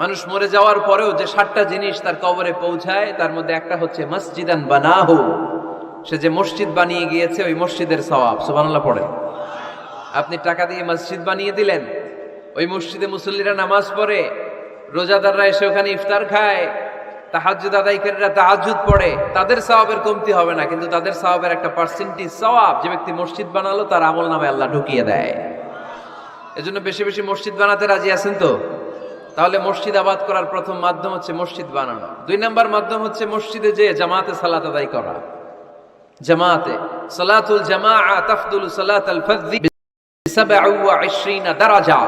মানুষ মরে যাওয়ার পরেও যে 60টা জিনিস তার কবরে পৌঁছায়, তার মধ্যে একটা হচ্ছে মসজিদান বানাহু। সে যে মসজিদ বানিয়ে গিয়েছে, ওই মসজিদের সওয়াব। সুবহানাল্লাহ পড়ে। আপনি টাকা দিয়ে মসজিদ বানিয়ে দিলেন, ওই মসজিদে মুসল্লিরা নামাজ পড়ে, রোজাদাররা এসে ওখানে ইফতার খায়, তাহাজ্জুদ আদায়কারীরা তাহাজ্জুদ পড়ে, তাদের সওয়াবের কমতি হবে না, কিন্তু তাদের সওয়াবের একটা পার্সেন্টেজ সওয়াব যে ব্যক্তি মসজিদ বানালো তার আমল নামে আল্লাহ ঢুকিয়ে দেয়। এজন্য বেশি বেশি মসজিদ বানাতে রাজি আছেন তো? তাহলে মসজিদ আবাদ করার প্রথম মাধ্যম হচ্ছে মসজিদ বানানো। 2 নাম্বার মাধ্যম হচ্ছে মসজিদে যে জামাতে সালাত আদায় করা। জামাতে সালাতুল জামাআ তাফদুলু সালাতাল ফাযযি বি27 দারাজা।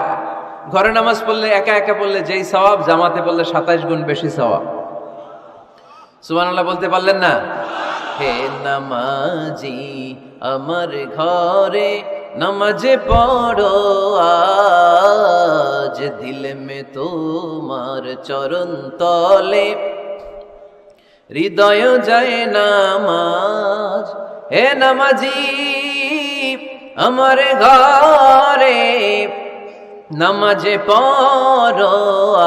ঘরে নামাজ পড়লে, একা একা পড়লে যেই সওয়াব, জামাতে পড়লে 27 গুণ বেশি সওয়াব। সুবহানাল্লাহ বলতে পারলেন না? হে নামাজি আমার ঘরে নামাজে পড়ো আজ, দিল মে তোমার চরণ তলে হৃদয় যায় নামাজ। হে নামাজি আমার ঘরে নামাজে পড়ো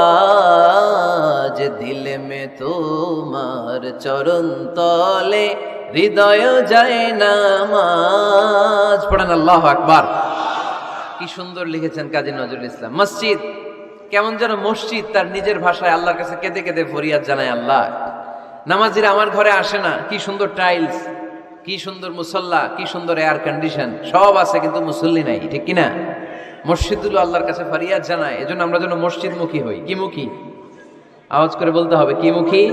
আজ, দিল মে তোমার চরণ তলে হৃদয় যায় নামাজ। পড়েন আল্লাহু আকবার। কি সুন্দর লিখেছেন কাজী নজরুল ইসলাম। মসজিদ কেমন যেন মসজিদ তার নিজের ভাষায় আল্লাহর কাছে কেঁদে কেঁদে ফরিয়াদ জানায়, আল্লাহ নামাজিরা আমার ঘরে আসে না, কি সুন্দর টাইলস, কি সুন্দর মুসল্লা, কি সুন্দর এয়ার কন্ডিশন, সব আছে কিন্তু মুসল্লি নাই, ঠিক কিনা? মসজিদগুলো আল্লাহর কাছে ফরিয়াদ জানায়। এজন্য আমরা যেন মসজিদমুখী হই। কি মুখী? আওয়াজ করে বলতে হবে, কি মুখী?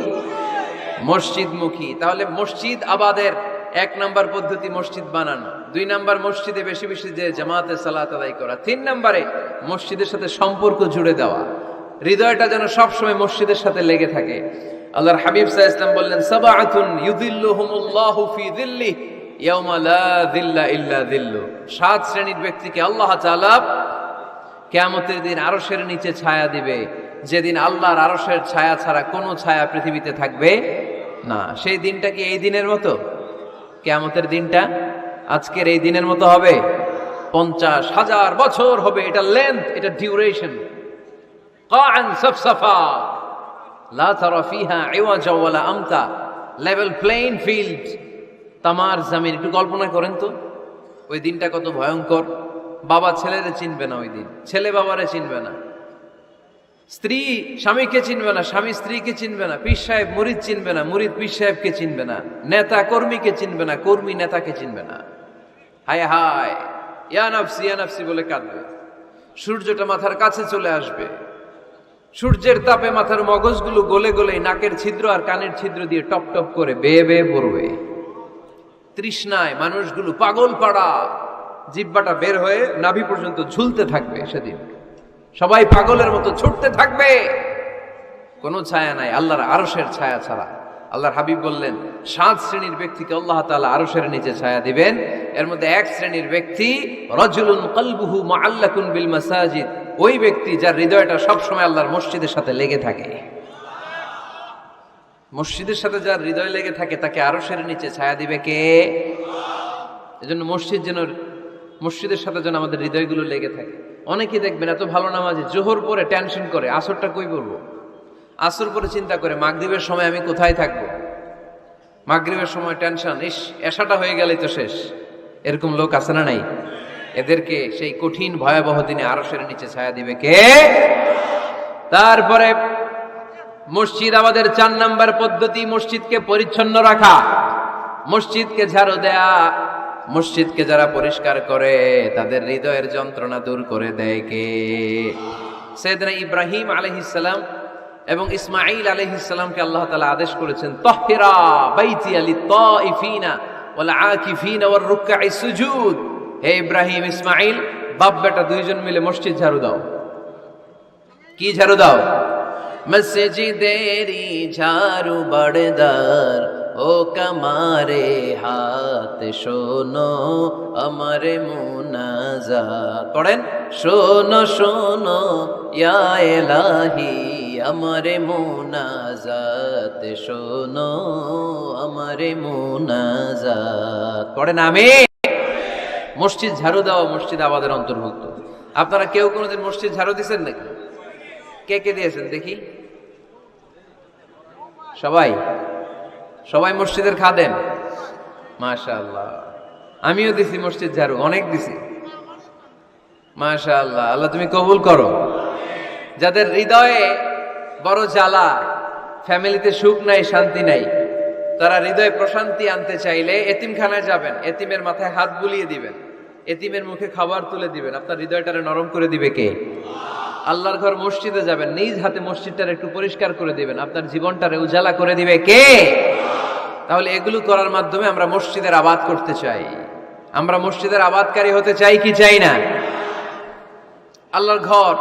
মসজিদমুখী। তাহলে মসজিদ আবাদের 1 নাম্বার পদ্ধতি মসজিদ বানানো। 2 নাম্বার মসজিদে বেশি বেশি যে জামাতে সালাত আদায় করা। 3 নাম্বারে মসজিদের সাথে সম্পর্ক জুড়ে দেওয়া, হৃদয়টা যেন সবসময় মসজিদের সাথে লেগে থাকে। আল্লাহর হাবিব সাল্লাল্লাহু আলাইহি ওয়াসাল্লাম বললেন, সাবআতুন ইউযিল্লুহুমুল্লাহু ফি যিল্লিহি ইয়াওমা লা যিল্লা ইল্লা যিল্লু। 7 শ্রেণীর ব্যক্তিকে আল্লাহ তাআলা কিয়ামতের দিন আরশের নিচে ছায়া দিবে, যেদিন আল্লাহর আরশের ছায়া ছাড়া কোনো ছায়া পৃথিবীতে থাকবে না। সেই দিনটা কি এই দিনের মতো? কিয়ামতের দিনটা আজকের এই দিনের মতো হবে? 50,000 বছর হবে। এটা লেন্থ, এটা ডিউরেশন। কাআন সাফসাফা লা তারা ফিহা ইওয়াজা ওয়ালা আমতা। লেভেল প্লেইং ফিল্ড, তামার জমিন। একটু কল্পনা করেন তো ওই দিনটা কত ভয়ঙ্কর। বাবা ছেলেরে চিনবে না ওই দিন, ছেলে বাবারে চিনবে না, স্ত্রী স্বামীকে চিনবে না, স্বামী স্ত্রীকে চিনবে না, পীর সাহেব মুরিদ চিনবে না, মুরিদ পীর সাহেবকে চিনবে না, নেতা কর্মীকে চিনবে না, কর্মী নেতাকে চিনবে না। হায় হায়, ইয়া নাফসি বলে কাঁদবে। সূর্যটা মাথার কাছে চলে আসবে, সূর্যের তাপে মাথার মগজগুলো গলে গলে নাকের ছিদ্র আর কানের ছিদ্র দিয়ে টপ টপ করে বেয়ে বেয়ে পড়বে। তৃষ্ণায় মানুষগুলো পাগল পাড়া, জিহ্বাটা বের হয়ে নাভি পর্যন্ত ঝুলতে থাকবে। সেদিন সবাই পাগলের মতো ছুটতে থাকবে, কোনো ছায়া নাই আল্লাহর আরশের ছায়া ছাড়া। আল্লাহর হাবিব বললেন, 7 শ্রেণীর ব্যক্তিকে আল্লাহ তাআলা আরশের নিচে ছায়া দিবেন। এর মধ্যে 1 শ্রেণীর ব্যক্তি রাজুলুন কলবুহু মুআল্লাকুন বিল মাসাজিদ। ওই ব্যক্তি যার হৃদয়টা সবসময় আল্লাহর মসজিদের সাথে লেগে থাকে। মসজিদের সাথে যার হৃদয় লেগে থাকে তাকে আরশের নিচে ছায়া দিবে কে? এজন্য মসজিদের সাথে যেন আমাদের হৃদয়গুলো লেগে থাকে। অনেকে দেখবেন এত ভালো নামাজি, জোহর পরে টেনশন করে আসরটা কই পড়বো, আসর পরে চিন্তা করে মাগরিবের সময় আমি কোথায় থাকবো, মাগরিবের সময় টেনশন, ইস এশাটা হয়ে গেলেই তো শেষ। এরকম লোক আছে না নাই? এদেরকে সেই কঠিন ভয়াবহ দিনে আরশের নিচে ছায়া দিবে কে? তারপরে মসজিদ, আমাদের 4 নাম্বার পদ্ধতি, মসজিদকে পরিচ্ছন্ন রাখা, মসজিদকে ঝাড়ু দেয়া। মসজিদকে যারা পরিষ্কার করে তাদের হৃদয়ের যন্ত্রণা দূর করে দেয় কে? সাইয়েদনা ইব্রাহিম আলাইহিস সালাম এবং ইসমাঈল আলাইহিস সালামকে আল্লাহ তাআলা আদেশ করেছেন, তাহহিরা বাইতিয়া লিত-তাইফিনা ওয়াল আকিফিনা ওয়ার রুকআই সুজুদ। হে ইব্রাহিম, ইসমাঈল, বাপ বেটা দুইজন মিলে মসজিদ ঝাড়ু দাও। কি ঝাড়ু দাও? মসজিদেরি ঝাড়ু বড়দার, ও কামারে হাত শোনো আমারে মুনাজাত। পড়েন, শোনো শোনো ইয়া ইলাহি আমারে মুনাজাত, শোনো আমারে মুনাজাত। পড়েন আমিন। মসজিদ ঝাড়ু দেওয়া মসজিদ আবাদের অন্তর্ভুক্ত। আপনারা কেউ কোনোদিন মসজিদ ঝাড়ু দিয়েছেন নাকি? কে কে দিয়েছেন দেখি? সবাই? সবাই মসজিদের খাদেম? মাশাআল্লাহ। আমিও দিছি মসজিদ ঝাড়ু, অনেক দিছি। মাশাআল্লাহ, আল্লাহ তুমি কবুল করো। যাদের হৃদয়ে বড় জ্বালা, ফ্যামিলিতে সুখ নাই, শান্তি নাই, তারা হৃদয়ে প্রশান্তি আনতে চাইলে এতিমখানায় যাবেন, এতিমের মাথায় হাত বুলিয়ে দিবেন, এতিমের মুখে খাবার তুলে দিবেন। আপনার হৃদয়টারে নরম করে দিবে কে? আল্লাহর ঘর মসজিদে যাবেন, নিজ হাতে মসজিদটারে একটু পরিষ্কার করে দিবেন, আপনার জীবনটারে উজালা করে দিবে কে? তাহলে এগুলো করার মাধ্যমে আমরা মসজিদের আবাদ করতে চাই। আমরা মসজিদের আবাদকারী হতে চাই কি চাই না? আল্লাহর ঘর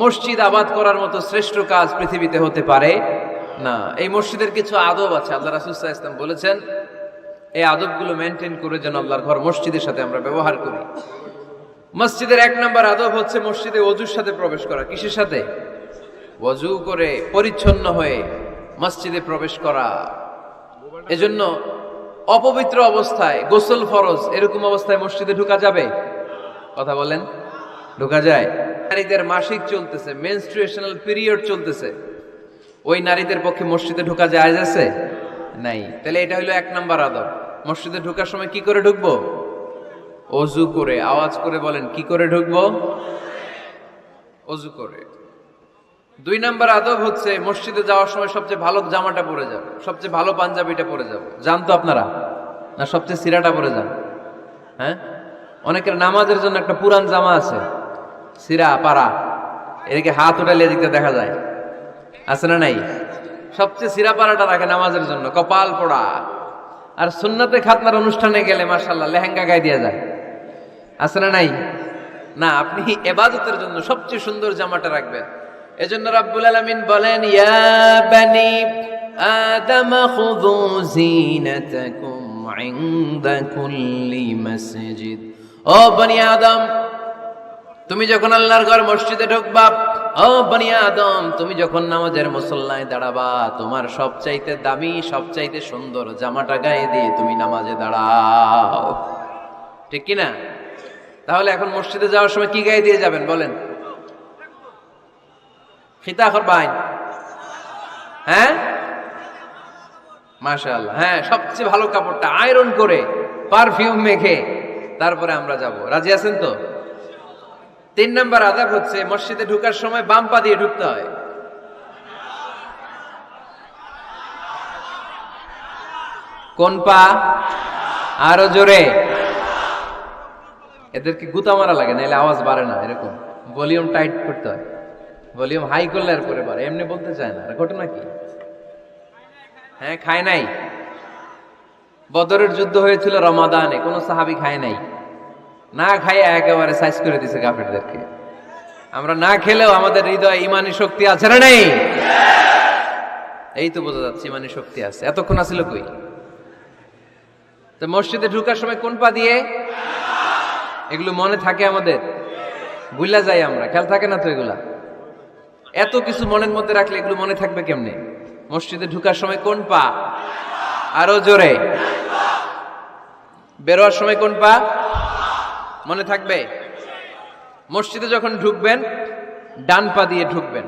মসজিদ আবাদ করার মতো শ্রেষ্ঠ কাজ পৃথিবীতে হতে পারে না। এই মসজিদের কিছু আদব আছে, আল্লাহ রাসূল সাল্লাল্লাহু আলাইহি ওয়াসাল্লাম বলেছেন এই আদবগুলো মেনটেন করে যেন আল্লাহর ঘর মসজিদের সাথে আমরা ব্যবহার করি। মসজিদের 1 নম্বর আদব হচ্ছে মসজিদে ওযুর সাথে প্রবেশ করা। কিসের সাথে? ওযু করে পরিচ্ছন্ন হয়ে মসজিদে প্রবেশ করা। এজন্য অপবিত্র অবস্থায়, গোসল ফরজ, এরকম অবস্থায় মসজিদে ঢোকা যাবে? কথা বলেন, ঢোকা যায়? নারীদের মাসিক চলতেছে, মেনস্ট্রুয়েশনাল পিরিয়ড চলতেছে, ওই নারীদের পক্ষে মসজিদে ঢোকা জায়েজ আছে? নাই। তাহলে এটা হলো 1 নম্বর আদব। মসজিদে ঢোকার সময় কি করে ঢুকবো? ওযু করে। আওয়াজ করে বলেন, কি করে ঢুকবো? ওযু করে। 2 নম্বর আদব হচ্ছে মসজিদে যাওয়ার সময় সবচেয়ে ভালো জামাটা পরে যাবে, সবচেয়ে ভালো পাঞ্জাবিটা পরে যাবে। জান তো আপনারা? না সবচেয়ে সিরাটা পরে যান? হ্যাঁ, অনেকের নামাজের জন্য একটা পুরান জামা আছে, সিরা পাড়া, এদিকে হাত উঠালে এদিকে দেখা যায়, আছে না নাই? সবচেয়ে সিরা পাড়াটা রাখে নামাজের জন্য, কপাল পোড়া। আর সুন্নতে খাতনার অনুষ্ঠানে গেলে মাশাআল্লাহ লেহেঙ্গা গায়ে দিয়ে যায়, আছে না নাই? না, আপনি ইবাদতের জন্য সবচেয়ে সুন্দর জামাটা রাখবেন। এজন্য রাব্বুল আলামিন বলেন, ইয়া বানি আদম খুযু যিনাতাকুম ইনদা কুল্লি মসজিদ। ও বনি আদম, তুমি যখন আল্লাহর ঘর মসজিদে ঢুকবা, ও বনি আদম, তুমি যখন নামাজের মুসল্লায় দাঁড়াবা, তোমার সবচাইতে দামি, সবচাইতে সুন্দর জামাটা গায়ে দিয়ে তুমি নামাজে দাঁড়াও। ঠিক কি না? তাহলে এখন মসজিদে যাওয়ার সময় কি গায়ে দিয়ে যাবেন বলেন? খিতা করবাইন? হ্যাঁ, মাশাআল্লাহ। হ্যাঁ, সবচেয়ে ভালো কাপড়টা আয়রন করে পারফিউম মেখে তারপরে আমরা যাব। রাজি আছেন তো? 3 নম্বর আদব হচ্ছে মসজিদে ঢোকার সময় বাম পা দিয়ে ঢুকতে হয়। কোন পা? আরো জোরে। এদেরকে গুতা মারা লাগে, নাহলে আওয়াজ বাড়ে না। এরকম ভলিউম টাইট করতে হয়, ভলিউম হাই করলে আর পরে বাড়ে, এমনি বলতে চায় না। ঘটনা কি? হ্যাঁ, খায় নাই। বদরের যুদ্ধ হয়েছিল রমাদানে, কোন সাহাবী খায় নাই, না খাইয়া একেবারে সাইজ করে দিছে কাফেরদেরকে। আমরা না খেলেও আমাদের হৃদয়ে ইমানি শক্তি আছে না নাই? এই তো বোঝা যাচ্ছে ইমানি শক্তি আছে। এতক্ষণ আছিল কই? তো মসজিদে ঢোকার সময় কোন পা দিয়ে? এগুলো মনে থাকে আমাদের? ভুলা যাই আমরা, খেয়াল থাকে না তো এগুলা? এত কিছু মনের মধ্যে রাখলে এগুলো মনে থাকবে কেমনে? মসজিদে ঢোকার সময় কোন পা? আরো জোরে। বেরোয়ার সময় কোন পা? মনে থাকবে? মসজিদে যখন ঢুকবেন ডান পা দিয়ে ঢুকবেন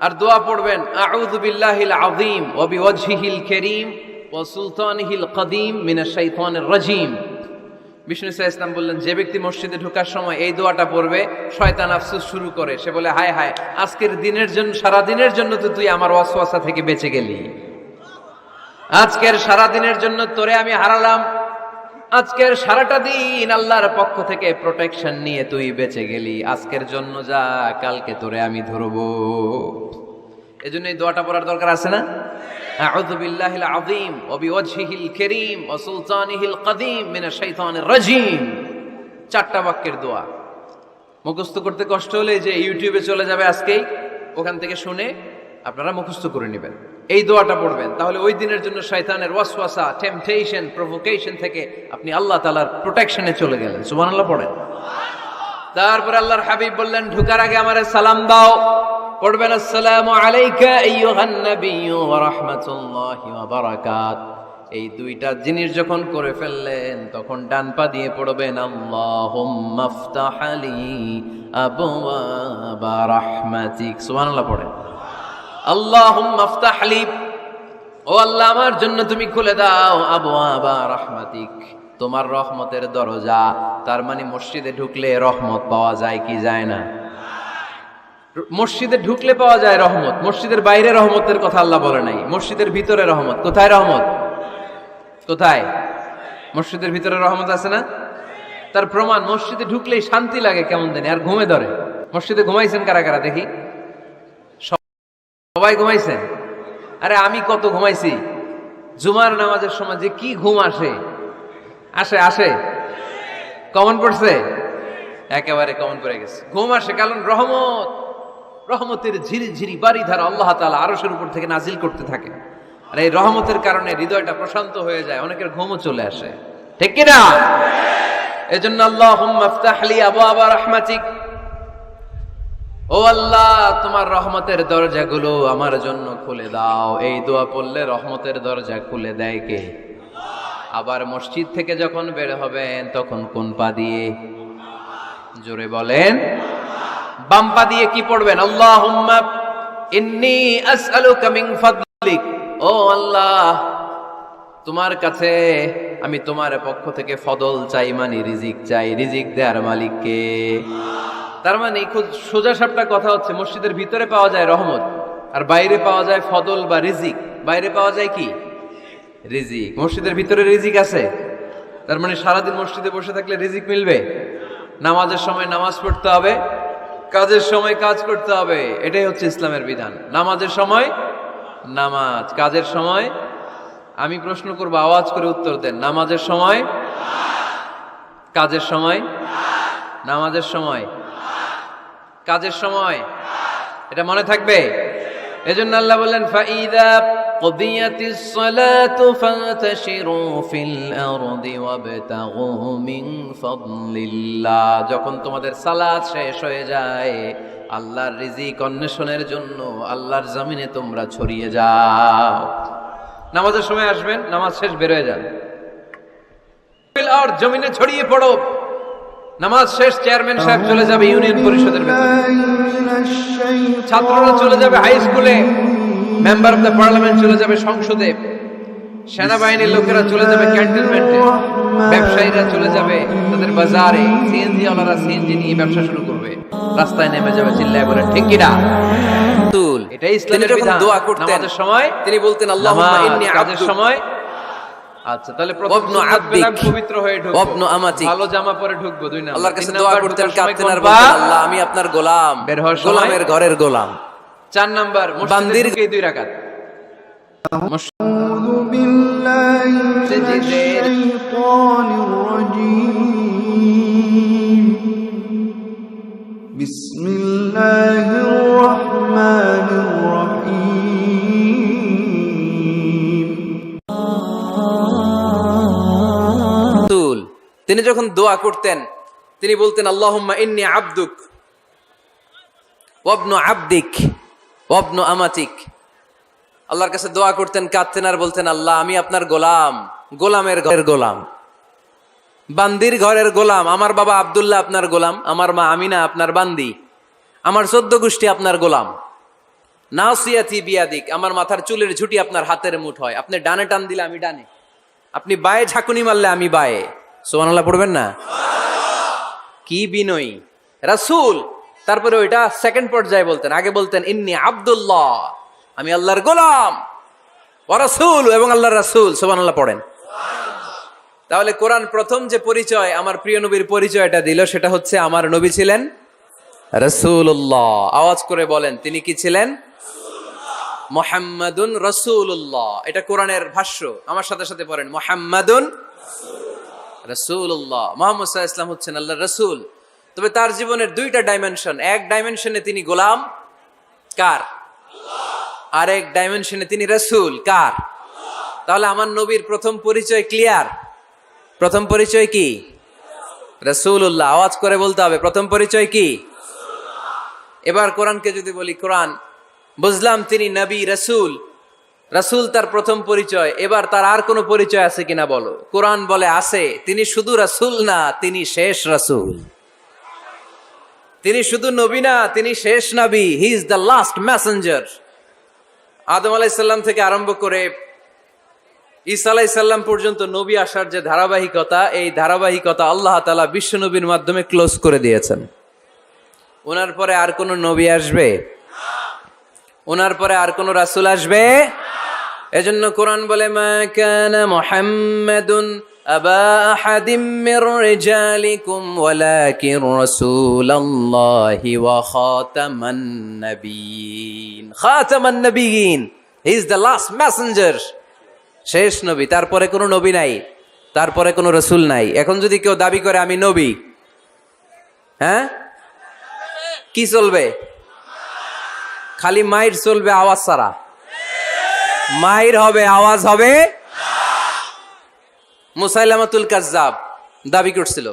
আর দোয়া পড়বেন, আউযু বিল্লাহিল আযীম ওয়া বিওয়াজহিল কারীম ওয়া সুলতানিহিল কদীম মিনাশ শাইতানির রাজীম। বিষ্ণু ইসা ইসলাম বললেন, যে ব্যক্তি মসজিদে ঢোকার সময় এই দোয়াটা পড়বে, শয়তান আফসোস শুরু করে, সে বলে, হায় হায়, আজকের দিনের জন্য, সারা দিনের জন্য তো তুই আমার ওয়াসওয়াসা থেকে বেঁচে গেলি, আজকের সারা দিনের জন্য তোরে আমি হারালাম, আজকের সারাটা দিন আল্লাহর পক্ষ থেকে প্রোটেকশন নিয়ে তুই বেঁচে গেলি, আজকের জন্য যা, কালকে তোরে আমি ধরবো। এজন্য এই দোয়াটা পড়ার দরকার আছে না? আউযু বিল্লাহিল আযীম ওয়া বিওয়াজহিল কারীম ওয়া সুলতানিহিল কদীম মিনাশ শাইতানির রাজীম। চারটা বাক্যের দোয়া। মুখস্থ করতে কষ্ট হলে যে ইউটিউবে চলে যাবে আজকেই, ওখান থেকে শুনে আপনারা মুখস্থ করে নেবেন, এই দোয়াটা পড়বেন, তাহলে ওই দিনের জন্য শয়তানের ওয়াসওয়াসা, টেম্পটেশন, প্রভোকেশন থেকে আপনি আল্লাহ তাআলার প্রোটেকশনে চলে গেলেন। সুবহানাল্লাহ পড়েন। তারপর আল্লাহর হাবিব বললেন, ঢোকার আগে আমারে সালাম দাও। পড়বেন, আসসালামু আলাইকা আইয়ুহান নাবিয়্যু ওয়া রাহমাতুল্লাহি ওয়া বারাকাত। এই দুইটা জিনিস যখন করে ফেললেন, তখন ডান পা দিয়ে পড়বেন, আল্লাহুম্মা ইফতাহ লি আবওয়াবা রাহমাতিক। সুবহানাল্লাহ পড়েন। আল্লাহুম্মা ইফতাহ লি, ও আল্লাহ আমার জন্য তুমি খুলে দাও, আবওয়াবা রাহমাতিক, তোমার রহমতের দরজা। তার মানে মসজিদে ঢুকলে রহমত পাওয়া যায় কি যায় না? মসজিদে ঢুকলে পাওয়া যায় রহমত, মসজিদের বাইরে রহমতের কথা আল্লাহ বলে নাই, মসজিদের ভিতরে রহমত। কোথায় রহমত? কোথায়? মসজিদের ভিতরে রহমত আছে না? তার প্রমাণ, মসজিদে ঢুকলেই শান্তি লাগে কেমন জানি, আর ঘুমে ধরে। মসজিদে ঘুমাইছেন কারা কারা দেখি? সবাই ঘুমাইছেন? আরে আমি কত ঘুমাইছি, জুমার নামাজের সময় যে কি ঘুম আসে, আসে আসে, কমন পড়ছে, একেবারে কমন পড়ে গেছে, ঘুম আসে। কারণ রহমত, রহমতের ঝিরি ঝিরি বাড়ি ধারা আল্লাহ তাআলা আরশের উপর থেকে নাজিল করতে থাকে, আর এই রহমতের কারণে হৃদয়টা প্রশান্ত হয়ে যায়, অনেকের ঘুমও চলে আসে, ঠিক কি না? এজন্য আল্লাহুম্মা ইফতাহ লি আবওয়াবা রাহমাতিক, ও আল্লাহ তোমার রহমতের দরজাগুলো আমার জন্য খুলে দাও। এই দোয়া পড়লে রহমতের দরজা খুলে দেয় কে? আবার মসজিদ থেকে যখন বের হবেন তখন কোন পা দিয়ে? জোরে বলেন। বাম পা দিয়ে কি পড়বেন? আল্লাহুম্মা ইন্নী আসআলুকা মিন ফাদলিক, ও আল্লাহ তোমার কাছে আমি তোমার পক্ষ থেকে ফদল চাই, মানে রিজিক চাই, রিজিক দেওয়ার মালিক কে? তার মানে খুব সোজা সাপটা কথা হচ্ছে, মসজিদের ভিতরে পাওয়া যায় রহমত, আর বাইরে পাওয়া যায় ফদল বা রিজিক। বাইরে পাওয়া যায় কি? রিজিক। মসজিদের ভিতরে রিজিক আছে, তার মানে সারাদিন মসজিদে বসে থাকলে রিজিক মিলবে। নামাজের সময় নামাজ পড়তে হবে, কাজের সময় কাজ করতে হবে, এটাই হচ্ছে ইসলামের বিধান। নামাজের সময় নামাজ, কাজের সময়, আমি প্রশ্ন করবো, আওয়াজ করে উত্তর দেন, নামাজের সময়, কাজের সময়, নামাজের সময়, কাজের সময়, এটা মনে থাকবে। এজন্য আল্লাহ বললেন, ফাইদা কুদিয়াতিস সালাতু ফান্তাশিরু ফিল আরদি ওয়াবতাগু মিন ফাদলিল্লাহ। যখন তোমাদের সালাত শেষ হয়ে যায়, আল্লাহর রিজিক অন্বেষণের জন্য আল্লাহর জমিনে তোমরা ছড়িয়ে যাও। নামাজের সময় আসবেন, নামাজ শেষ বের হয়ে যান, ফিল আরদ, জমিনে ছড়িয়ে পড়ো। নামাজ শেষ, চেয়ারম্যান সাহেব চলে যাবে ইউনিয়ন পরিষদের ভেতরে, ছাত্ররা চলে যাবে হাই স্কুলে, মেম্বার অফ দ্য পার্লামেন্ট চলে যাবে সংসদে, সেনাবাহিনীর লোকেরা চলে যাবে ক্যান্টনমেন্টে, ব্যবসায়ীরা চলে যাবে তাদের বাজারে, সিএনজি ওয়ালারা সিএনজি নিয়ে ব্যবসা শুরু করবে, রাস্তায় নেমে যাবে চিল্লায় বলে, ঠিক কি না? এটাই ইসলামের বিধান। দোয়া করতেন নামাজের সময়, তিনি বলতেন আল্লাহুম্মা ইন্নী কাজের সময়। আচ্ছা, তাহলে প্রথম পবিত্র হয়ে ঢুকবো, ভালো জামা পরে ঢুকবো, 2 নাম্বার আল্লাহর কাছে দোয়া করতেন, কাঁদতেন আর বলতেন, আল্লাহ আমি আপনার গোলাম, বের হওয়ার সময় গোলামের ঘরের গোলাম। 4 নাম্বার মসজিদে ঢুকে 2 রাকাত। আউযু বিল্লাহি মিনাশ শাইতানির রাজীম, বিসমিল্লাহির রাহমানির রাহিম। তিনি যখন দোয়া করতেন, তিনি বলতেন আল্লাহুম্মা ইন্নী আবদুক ওয়া ইবনু আবদিক ওয়া ইবনু আমাতিক। আল্লাহর কাছে দোয়া করতেন, কাঁদতেন আর বলতেন, আল্লাহ আমি আপনার গোলাম, গোলামের ঘরের গোলাম। বান্দির ঘরের গোলাম। আমার বাবা আব্দুল্লাহ আপনার গোলাম, আমার মা আমিনা আপনার বান্দি, আমার 14 গোষ্ঠী আপনার গোলাম। নাসিয়াতি বিয়াদিক, আমার মাথার চুলের ঝুঁটি আপনার হাতের মুঠোয়। আপনি ডানে টান দিলে আমি ডানে, আপনি বায়ে ঝাঁকুনি মারলে আমি বায়ে। সুবহানাল্লাহ পড়বেন না? কি বিনয়ী রাসূল। তারপরে ওইটা সেকেন্ড পর্যায়ে বলতেন, আগে বলতেন ইন্নী আব্দুল্লাহ, আমি আল্লাহর গোলাম, ওয়া রাসূল, এবং আল্লাহর রাসূল। সুবহানাল্লাহ পড়েন। তাহলে কোরআন প্রথম যে পরিচয় আমার প্রিয় নবীর পরিচয়টা দিল, সেটা হচ্ছে আমার নবী ছিলেন রাসূলুল্লাহ। আওয়াজ করে বলেন, তিনি কি ছিলেন? মুহাম্মাদুন রাসূলুল্লাহ। এটা কোরআনের ভাষ্য, আমার সাথে সাথে পড়েন, মুহাম্মাদুন রাসূলুল্লাহ। মুহাম্মদ সাল্লাল্লাহু আলাইহি ওয়াসাল্লাম হচ্ছেন আল্লাহর রাসূল। তবে তার জীবনের দুইটা ডাইমেনশন, এক ডাইমেনশনে তিনি গোলাম, কার? আর এক ডাইমেনশনে তিনি রাসূল, কার? তাহলে আমার নবীর প্রথম পরিচয় ক্লিয়ার। প্রথম পরিচয় কি? রাসূলুল্লাহ। আওয়াজ করে বলতে হবে, প্রথম পরিচয় কি? এবার কোরআনকে যদি বলি, কোরআন বুঝলাম তিনি নবী রাসূল, রাসূল তার প্রথম পরিচয়, এবার তার আর কোনো পরিচয় আছে কিনা বলো। কোরআন বলে আছে। তিনি শুধু রাসূল না, তিনি শেষ রাসূল। তিনি শুধু নবী না, তিনি শেষ নবী। He is the last messenger. Adam আলাইহিস সালাম থেকে আরম্ভ করে ঈসা আলাইহিস সালাম পর্যন্ত নবী আসার যে ধারাবাহিকতা, এই ধারাবাহিকতা আল্লাহ তাআলা বিশ্ব নবীর মাধ্যমে ক্লোজ করে দিয়েছেন। ওনার পরে আর কোন নবী আসবে? ওনার পরে আর কোন রাসূল আসবে? এজন্য কোরআন বলে, মা কানা মুহাম্মাদুন আবা আহাদিম মির রিজালিকুম ওয়ালাকিন রাসূলুল্লাহি ওয়া খাতামান নাবিয়িন। খাতামান নাবিয়িন, he is the last messenger, শেষ নবী। তারপরে কোনো নবী নাই, তারপরে কোনো রাসূল নাই। এখন যদি কেউ দাবি করে আমি নবী, হ্যাঁ, কি চলবে? খালি মাইর চলবে, আওয়াজ ছাড়া। মাইর হবে, আওয়াজ হবে। মুসাইলামাতুল কাজ্জাব দাবি করছিল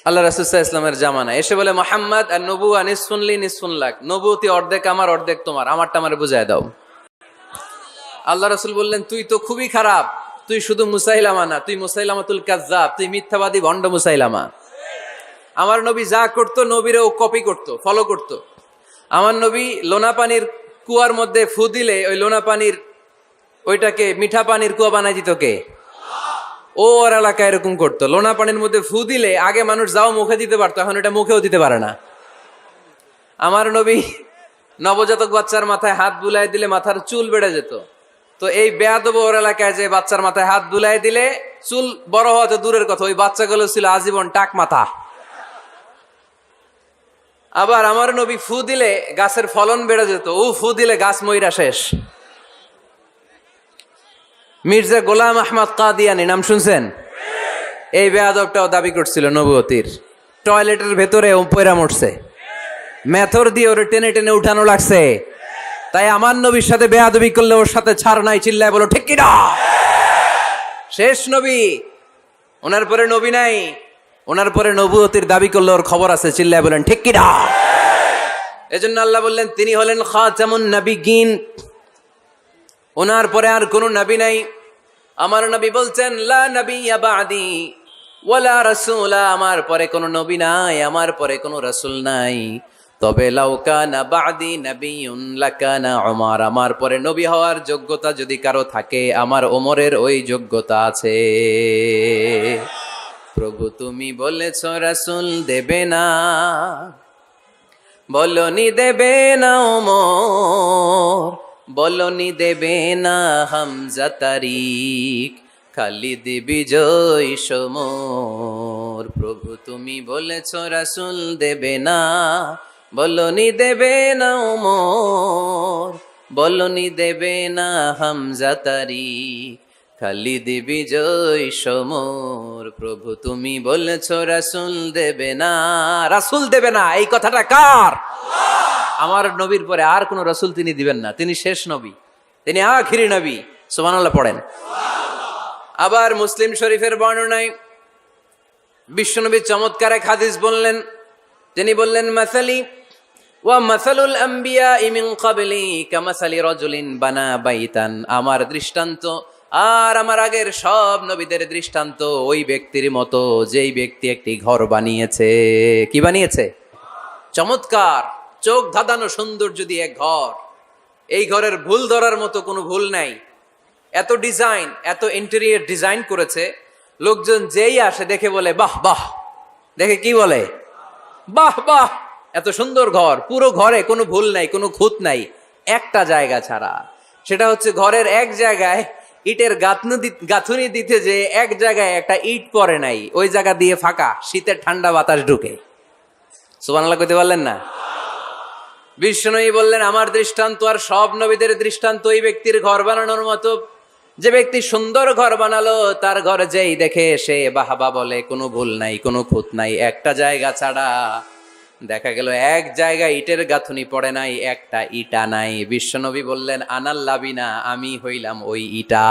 আল্লাহ রাসূল সাল্লাল্লাহু আলাইহি ওয়াসাল্লামের জামানায়, এসে বলে, মুহাম্মদ আর নবুয়া নিসফুন লি নিসফুন লাক, নবুয়তি অর্ধেক আমার, অর্ধেক তোমার, আমারটা আমারে বুঝায় দাও। আল্লাহ রাসূল বললেন, তুই তো খুবই খারাপ, তুই শুধু মুসাইলামা না, তুই মুসাইলামাতুল কাজ্জাব, তুই মিথ্যাবাদী ভণ্ড মুসাইলামা। আমার নবী যা করতো, নবীরেও কপি করতো, ফলো করতো। আমার নবী লোনা পানির কুয়ার মধ্যে ফু দিলে ওই লোনা পানির ওইটাকে মিঠা পানির কুয়া বানাই দিত কে? ও ওর এলাকায় এরকম করতো। লোনা পানির মধ্যে ফু দিলে আগে মানুষ যাও মুখে দিতে পারতো, এখন এটা মুখেও দিতে পারে না। আমার নবী নবজাতক বাচ্চার মাথায় হাত বুলাই দিলে মাথার চুল বেড়ে যেত। তো এই বেয়াদব ওর এলাকায় যে বাচ্চার মাথায় হাত বুলাই দিলে চুল বড় হওয়া তো দূরের কথা, ওই বাচ্চাগুলো ছিল আজীবন টাক মাথা। আবার আমার নবী ফু দিলে গাছের ফলন বেড়ে যেত, ও ফু দিলে গাছ মইরা শেষ। মির্জা গোলাম আহমদ কাদিয়ানি নাম শুনছেন? এই বেয়াদবটাও দাবি করছিল নবুয়তির। টয়লেটের ভেতরে পয়রা মরছে, মেথর দিয়ে ওরে টেনে টেনে উঠানো লাগছে। তাই আমার নবীর সাথে বেয়াদবি করলে ওর সাথে ছাড় নাই। চিল্লায় বলো ঠিক কিনা? শেষ নবী, ওনার পরে নবী নাই। ওনার পরে নবুয়তির দাবি করলে ওর খবর আছে। চিল্লায় বলেন ঠিক কিনা? এজন্য আল্লাহ বললেন তিনি হলেন খাতামুন নাবিয়িন, ওনার পরে আর কোনো নবী নাই। আমার নবী বলছেন, লা নাবিয়্যা বা'দি ওয়ালা রাসূলা, আমার পরে কোনো নবী নাই, আমার পরে কোনো রাসূল নাই। তবে লাউ কানা বা'দি নাবিয়্যুন লাকানা উমর, আমার পরে নবী হওয়ার যোগ্যতা যদি কারো থাকে, আমার ওমরের ওই যোগ্যতা আছে। প্রভু তুমি বলেছ রাসূল দেবে না, বলনি দেবে না ওমর, বলনি দেবে না হামজা তারিক, খালিদ বিজয় সমর। প্রভু তুমি বলেছ রাসূল দেবে না, বলনি দেবে না ওমর, বলনি দেবে না হামজা তারিক, খালিদ বিজয় সমর। প্রভু তুমি বলেছ রাসূল দেবে না। রাসূল দেবে না, এই কথাটা কার? আমার নবীর পরে আর কোন রাসূল তিনি দিবেন না। তিনি শেষ নবী, তিনি আখিরি নবী। সুবহানাল্লাহ পড়েন। আবার মুসলিম শরীফের বর্ণনায় বিশ্বনবী চমৎকার এক হাদিস বললেন। তিনি বললেন, মাসালি ওয়া মাসালুল আম্বিয়া মিন ক্বাবলি কামাসালি রাজুলিন বানা বাইতান, আমার দৃষ্টান্ত আর আমার আগের সব নবীদের দৃষ্টান্ত ওই ব্যক্তির মতো যেই ব্যক্তি একটি ঘর বানিয়েছে। কি বানিয়েছে? চমৎকার, চোখ ধাঁধানো সৌন্দর্য দিয়ে এক ঘর। এই ঘরের ভুল ধরার মতো কোনো ভুল নাই। এত ডিজাইন, এত ইন্টেরিয়র ডিজাইন করেছে, লোকজন যেই আসে দেখে বলে বাহ বাহ। দেখে কি বলে? বাহ বাহ। এত সুন্দর ঘর, পুরো ঘরে কোনো ভুল নাই, কোনো খুঁত নাই, একটা জায়গা ছাড়া। সেটা হচ্ছে ঘরের এক জায়গায় ইটের গাঁথুনি দিতে যে এক জায়গায় একটা ইট পড়ে নাই, ওই জায়গা দিয়ে ফাঁকা, শীতের ঠান্ডা বাতাস ঢুকে। সুবহানাল্লাহ কইতে পারলেন না? বিষ্ণুই বললেন আমার দৃষ্টান্ত আর সব নবীদের দৃষ্টান্ত ওই ব্যক্তির ঘর বানানোর মতো। যে ব্যক্তি সুন্দর ঘর বানালো, তার ঘর যেই দেখে সে বাহাবা বলে, কোনো ভুল নাই, কোনো খুঁত নাই, একটা জায়গা ছাড়া। দেখা গেল এক জায়গায় ইটের গাঁথুনি পড়ে নাই, একটা ইটা নাই। বিশ্বনবী বললেন আনাল লাবিনা, আমি হইলাম ওই ইটা।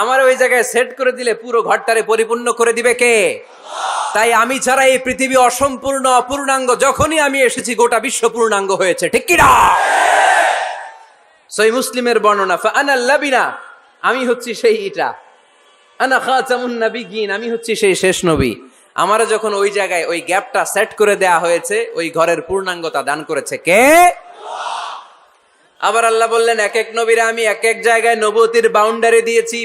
আমার ওই জায়গায় সেট করে দিলে পুরো ঘরটারে পরিপূর্ণ করে দিবে কে? তাই আমি ছাড়া এই পৃথিবী অসম্পূর্ণ, অপূর্ণাঙ্গ। যখনই আমি এসেছি গোটা বিশ্ব পূর্ণাঙ্গ হয়েছে, ঠিক কিনা? সহিহ মুসলিমের বর্ণনা, ফাআনাল লাবিনা, আমি হচ্ছি সেই ইটা। আনা খাতামুন নবিয়্যিন, আমি হচ্ছি সেই শেষ নবী। আমারে যখন ওই জায়গায় ওই গ্যাপটা সেট করে দেয়া হয়েছে, ওই ঘরের পূর্ণাঙ্গতা দান করেছে কে? আবার আল্লাহ বললেন এক এক নবীরে আমি এক এক জায়গায় নবুয়তির বাউন্ডারি দিয়েছি।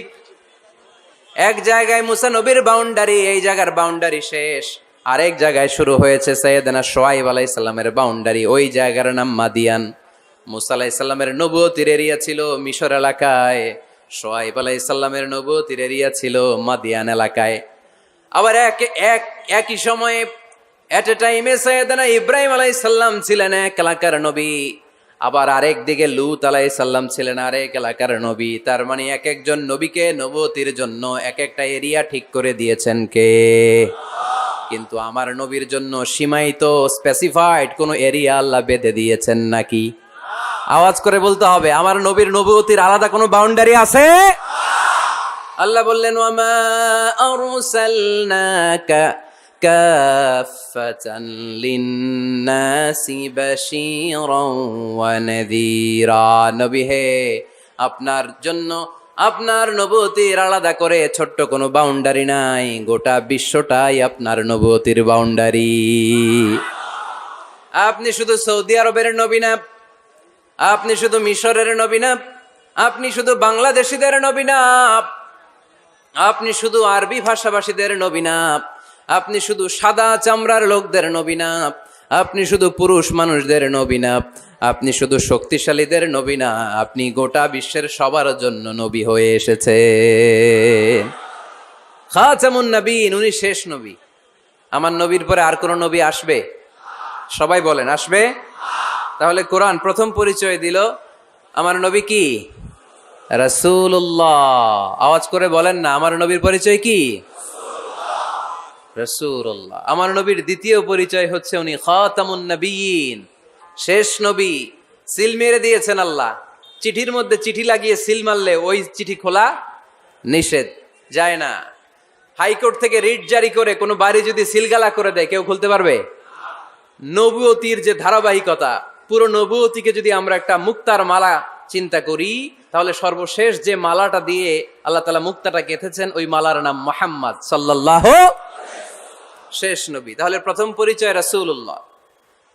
এক জায়গায় মুসা নবীর বাউন্ডারি, এই জায়গার বাউন্ডারি শেষ। আরেক জায়গায় শুরু হয়েছে সাইয়েদনা শুআয়ব আলাইহিস সালামের বাউন্ডারি, ওই জায়গার নাম মাদিয়ান। মুসা আলাইহিস সালামের নবুয়তির এরিয়া ছিল মিশর এলাকায়, শুআয়ব আলাইহিস সালামের নবুয়তির এরিয়া ছিল মাদিয়ান এলাকায়। আবার একই সময়ে এট এ টাইমে সাইয়েদনা ইব্রাহিম আলাইহিস সালাম ছিলেন এক এলাকার নবী, আবার আরেক দিকে লূত আলাইহিস সালাম ছিলেন আরেক এলাকার নবী। তার মানে এক একজন নবীকে নবুয়তির জন্য এক একটা এরিয়া ঠিক করে দিয়েছেন কে? কিন্তু আমার নবীর জন্য সীমায়িত, স্পেসিফাইড কোন এরিয়া আল্লাহ বেঁধে দিয়েছেন নাকি? আওয়াজ করে বলতে হবে, আমার নবীর নবুয়তির আলাদা কোনো বাউন্ডারি আছে? আল্লাহ বললেন ওয়ামা আরসালনাকা কাফাতান লিন্নাসি বাশীরান ওয়া নাযীরা। নবী হে, আপনার জন্য আপনার নবুয়তির আলাদা করে ছোট্ট কোনো বাউন্ডারি নাই, গোটা বিশ্বটাই আপনার নবুয়তির বাউন্ডারি। আপনি শুধু সৌদি আরবের নবী না, আপনি শুধু মিশরের নবী না, আপনি শুধু বাংলাদেশিদের নবী না, আপনি শুধু আরবি ভাষাভাষীদের নবী না, আপনি শুধু সাদা চামড়ার লোকদের নবী না, আপনি শুধু পুরুষ মানুষদের নবী না, আপনি শুধু শক্তিশালীদের নবী না, আপনি গোটা বিশ্বের সবার জন্য নবী হয়ে এসেছে। খাতামুন নবিয়্যিন, উনি শেষ নবী। আমার নবীর পরে আর কোন নবী আসবে? সবাই বলেন আসবে। তাহলে কোরআন প্রথম পরিচয় দিল আমার নবী কি? রাসূলুল্লাহ। আওয়াজ করে বলেন না, আমার নবীর পরিচয় কি? রাসূলুল্লাহ। আমার নবীর দ্বিতীয় পরিচয় হচ্ছে উনি খাতামুন নবিয়্যিন, শেষ নবী। সিল মেরে দিয়েছেন আল্লাহ। চিঠির মধ্যে চিঠি লাগিয়ে সিল মারলে ওই চিঠি খোলা নিষেধ, যায় না। হাইকোর্ট থেকে রিট জারি করে কোনো বাড়ি যদি সিলগালা করে দেয়, কেউ খুলতে পারবে? নবুয়তির যে ধারাবাহিকতা, পুরো নবুয়তিকে যদি আমরা একটা মুক্তার মালা চিন্তা করি, তাহলে সর্বশেষ যে মালাটা দিয়ে আল্লাহ তাআলা মুক্তাটা গেঁথেছেন, ওই মালার নাম মুহাম্মদ সাল্লাল্লাহু, শেষ নবী। তাহলে প্রথম পরিচয় রাসূলুল্লাহ,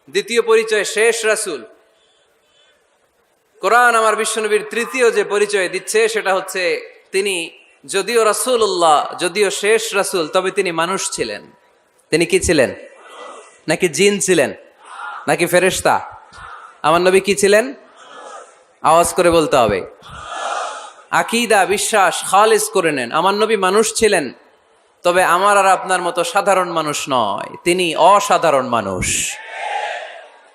দ্বিতীয় পরিচয় শেষ রাসূল। কোরআন আমার বিশ্বনবীর তৃতীয় যে পরিচয় দিচ্ছে সেটা হচ্ছে তিনি যদিও রাসূলুল্লাহ, যদিও শেষ রাসূল, তবে তিনি মানুষ ছিলেন। তিনি কি ছিলেন? নাকি জিন ছিলেন? নাকি ফেরেশতা? আমার নবী কি ছিলেন? আওয়াজ করে বলতে হবে। আকীদা, বিশ্বাস খালিস করে নেন, আমার নবী মানুষ ছিলেন, তবে আমার আর আপনার মতো সাধারণ মানুষ নয়, তিনি অসাধারণ মানুষ।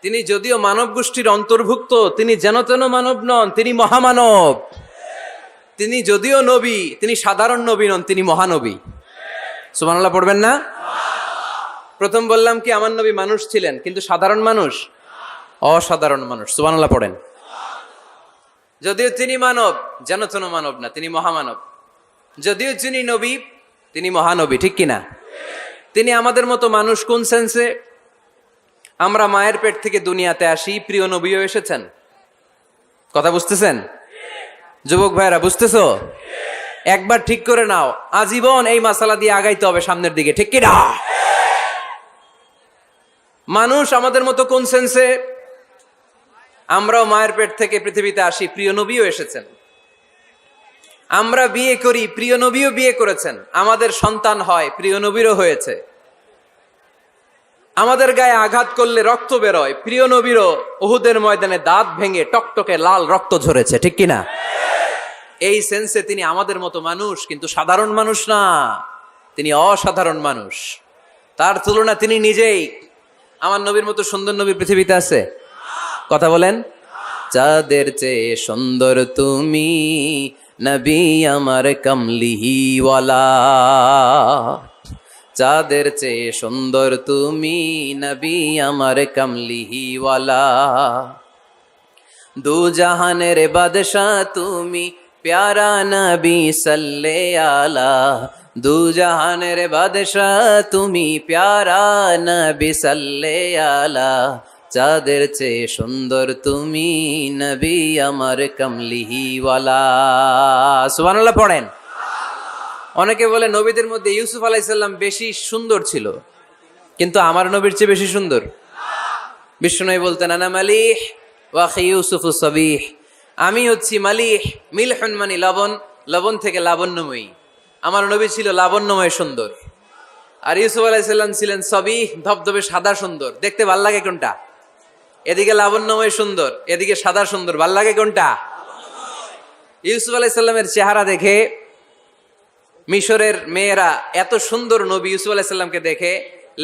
তিনি যদিও মানব গোষ্ঠীর অন্তর্ভুক্ত, তিনি যেন তেন মানব নন, তিনি মহামানব। তিনি যদিও নবী, তিনি সাধারণ নবী নন, তিনি মহানবী। সুবহানাল্লাহ পড়বেন না? প্রথম বললাম কি আমার নবী মানুষ ছিলেন, কিন্তু সাধারণ মানুষ, অসাধারণ মানুষ। সুবহানাল্লাহ পড়েন। যদিও তিনি মানব, যেন তেন মানব না, তিনি মহামানব। যদিও তিনি নবী, তিনি মহানবী, ঠিক কিনা? তিনি আমাদের মতো মানুষ কোন সেন্সে? আমরা মায়ের পেট থেকে দুনিয়াতে আসি, প্রিয় নবীও এসেছেন। কথা বুঝতেছেন? যুবক ভাইরা বুঝতেছো? একবার ঠিক করে নাও, আজীবন এই মাসালা দিয়ে আগাইতে হবে সামনের দিকে, ঠিক কি না? মানুষ আমাদের মতো কোন সেন্সে? আমরাও মায়ের পেট থেকে পৃথিবীতে আসি, প্রিয় নবীও এসেছেন। আমরা বিয়ে করি, প্রিয় নবীও বিয়ে করেছেন। আমাদের সন্তান হয়, প্রিয় নবীরও হয়েছে। আমাদের গায়ে আঘাত করলে রক্ত বেরোয়, প্রিয় নবীরও উহুদের ময়দানে দাঁত ভেঙে টকটকে লাল রক্ত ঝরেছে, ঠিক কিনা? এই সেন্সে তিনি আমাদের মতো মানুষ, কিন্তু সাধারণ মানুষ না, তিনি অসাধারণ মানুষ। তার তুলনা তিনি নিজেই। আমার নবীর মতো সুন্দর নবী পৃথিবীতে আছে? কথা বলেন। চাঁদের চেয়ে সুন্দর তুমি নবী আমার কমলিহিওয়ালা, চাঁদের চেয়ে সুন্দর তুমি নবী আমার কমলিহিওয়ালা, দু জাহানের বাদশাহ তুমি প্যারা নবী সাল্লে আলা, দু জাহানের বাদশাহ তুমি প্যারা নবী সাল্লে আলা, চাঁদের চেয়ে সুন্দর তুমি নবী আমার কমলিহিওয়ালা। সুবহানাল্লাহ পড়েন। অনেকে বলে নবীদের মধ্যে ইউসুফ আলাইহিস সালাম বেশি সুন্দর ছিল, কিন্তু আমার নবীর চেয়ে বেশি সুন্দর? বিষ্ণু বলতেন আনা মালিহ ওয়া আখি ইউসুফু সাবিহ, আমি হচ্ছি মালিহ, মিলহুন মানে লবণ, লবণ থেকে লাবণ্যময়ী। আমার নবী ছিল লাবণ্যময় সুন্দর, আর ইউসুফ আলাইহিস সালাম ছিলেন সাবিহ, ধবধবে সাদা সুন্দর। দেখতে ভাল লাগে কোনটা? এদিকে লাবণ্যময় সুন্দর, এদিকে সাদা সুন্দর, ভাল লাগে কোনটা? ইউসুফ আলাইহিস সালামের চেহারা দেখে মিশরের মেয়েরা, এত সুন্দর নবী ইউসুফ আলাইহিস সালামকে দেখে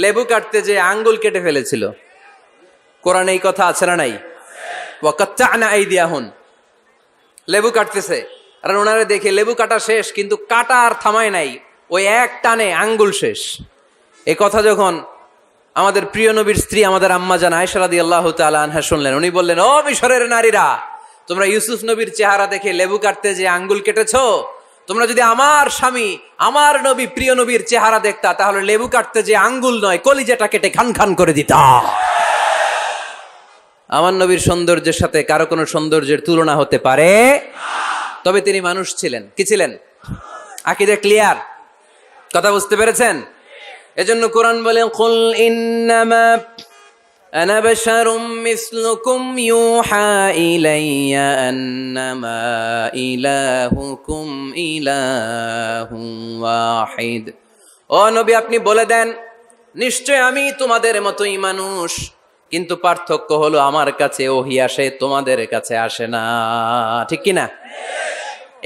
লেবু কাটতে যে আঙ্গুল কেটে ফেলেছিল। কোরআনে এই কথা আছে না নাই? ওয়া কাত্তা'না আইদিয়াহুন, লেবু কাটতেছে, আর ওনারে দেখে লেবু কাটা শেষ, কিন্তু কাটা আর থামায় নাই, ওই এক টানে আঙ্গুল শেষ। এই কথা যখন আমাদের প্রিয় নবীর স্ত্রী আমাদের আম্মা জান আয়েশা রাদিয়াল্লাহু তাআলা আনহা শুনলেন, উনি বললেন, ও মিশরের নারীরা, তোমরা ইউসুফ নবীর চেহারা দেখে লেবু কাটতে যে আঙ্গুল কেটেছো, তোমরা যদি আমার স্বামী আমার নবী প্রিয় নবীর চেহারা দেখতা, তাহলে লেবু কাটতে যে আঙ্গুল নয়, কলিজাটা কেটে খান খান করে দিতা। আমার নবীর সৌন্দর্যের সাথে কারো কোনো সৌন্দর্যের তুলনা হতে পারে? তবে তিনি মানুষ ছিলেন। কি ছিলেন? আকীদা ক্লিয়ার? কথা বুঝতে পেরেছেন? এজন্য কোরআন বলে, কুল ইন্নামা আনা বাশারুম মিসলুকুম ইউহা ইলাইয়া আন্নামা ইলাহুকুম ইলাহুন ওয়াহিদ। ও নবী, আপনি বলে দেন, নিশ্চয় আমি তোমাদের মতোই মানুষ, কিন্তু পার্থক্য হলো আমার কাছে ওহী আসে, তোমাদের কাছে আসে না। ঠিক কি না?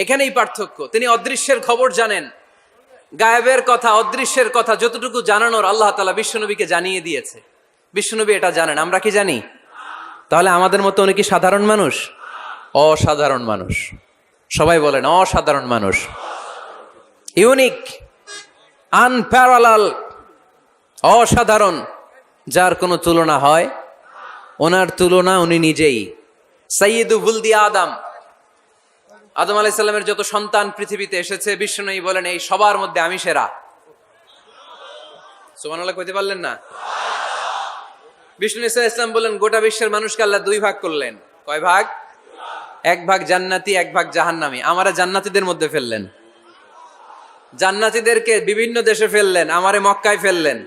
এখানেই পার্থক্য। তিনি অদৃশ্যের খবর জানেন, গায়েবের কথা, অদৃশ্যের কথা যতটুকু জানানোর আল্লাহ তাআলা বিশ্বনবীকে জানিয়ে দিয়েছে। বিশ্বনবী এটা জানেন, আমরা কি জানি? তাহলে আমাদের মতো উনি কি সাধারণ মানুষ? অসাধারণ মানুষ। সবাই বলেন অসাধারণ মানুষ। ইউনিক, আনপ্যারালাল, অসাধারণ, যার কোনো তুলনা হয়? ওনার তুলনা উনি নিজেই। সাইয়্যিদু ওয়ালদি আদম, আদম আলাইহিস সালামের যত সন্তান পৃথিবীতে এসেছে, বিশ্বনবী বলেন এই সবার মধ্যে আমি সেরা। সুবহানাল্লাহ কইতে পারলেন না? বিষ্ণু ইসলাম বলেন, গোটা বিশ্বের মানুষকে আল্লাহ দুই ভাগ করলেন। কয় ভাগ? এক ভাগ জান্নাতি, এক ভাগ জাহান্নামী। আমারে জান্নাতীদের মধ্যে ফেললেন। জান্নাতীদেরকে বিভিন্ন দেশে ফেললেন, আমারে মক্কায় ফেললেন।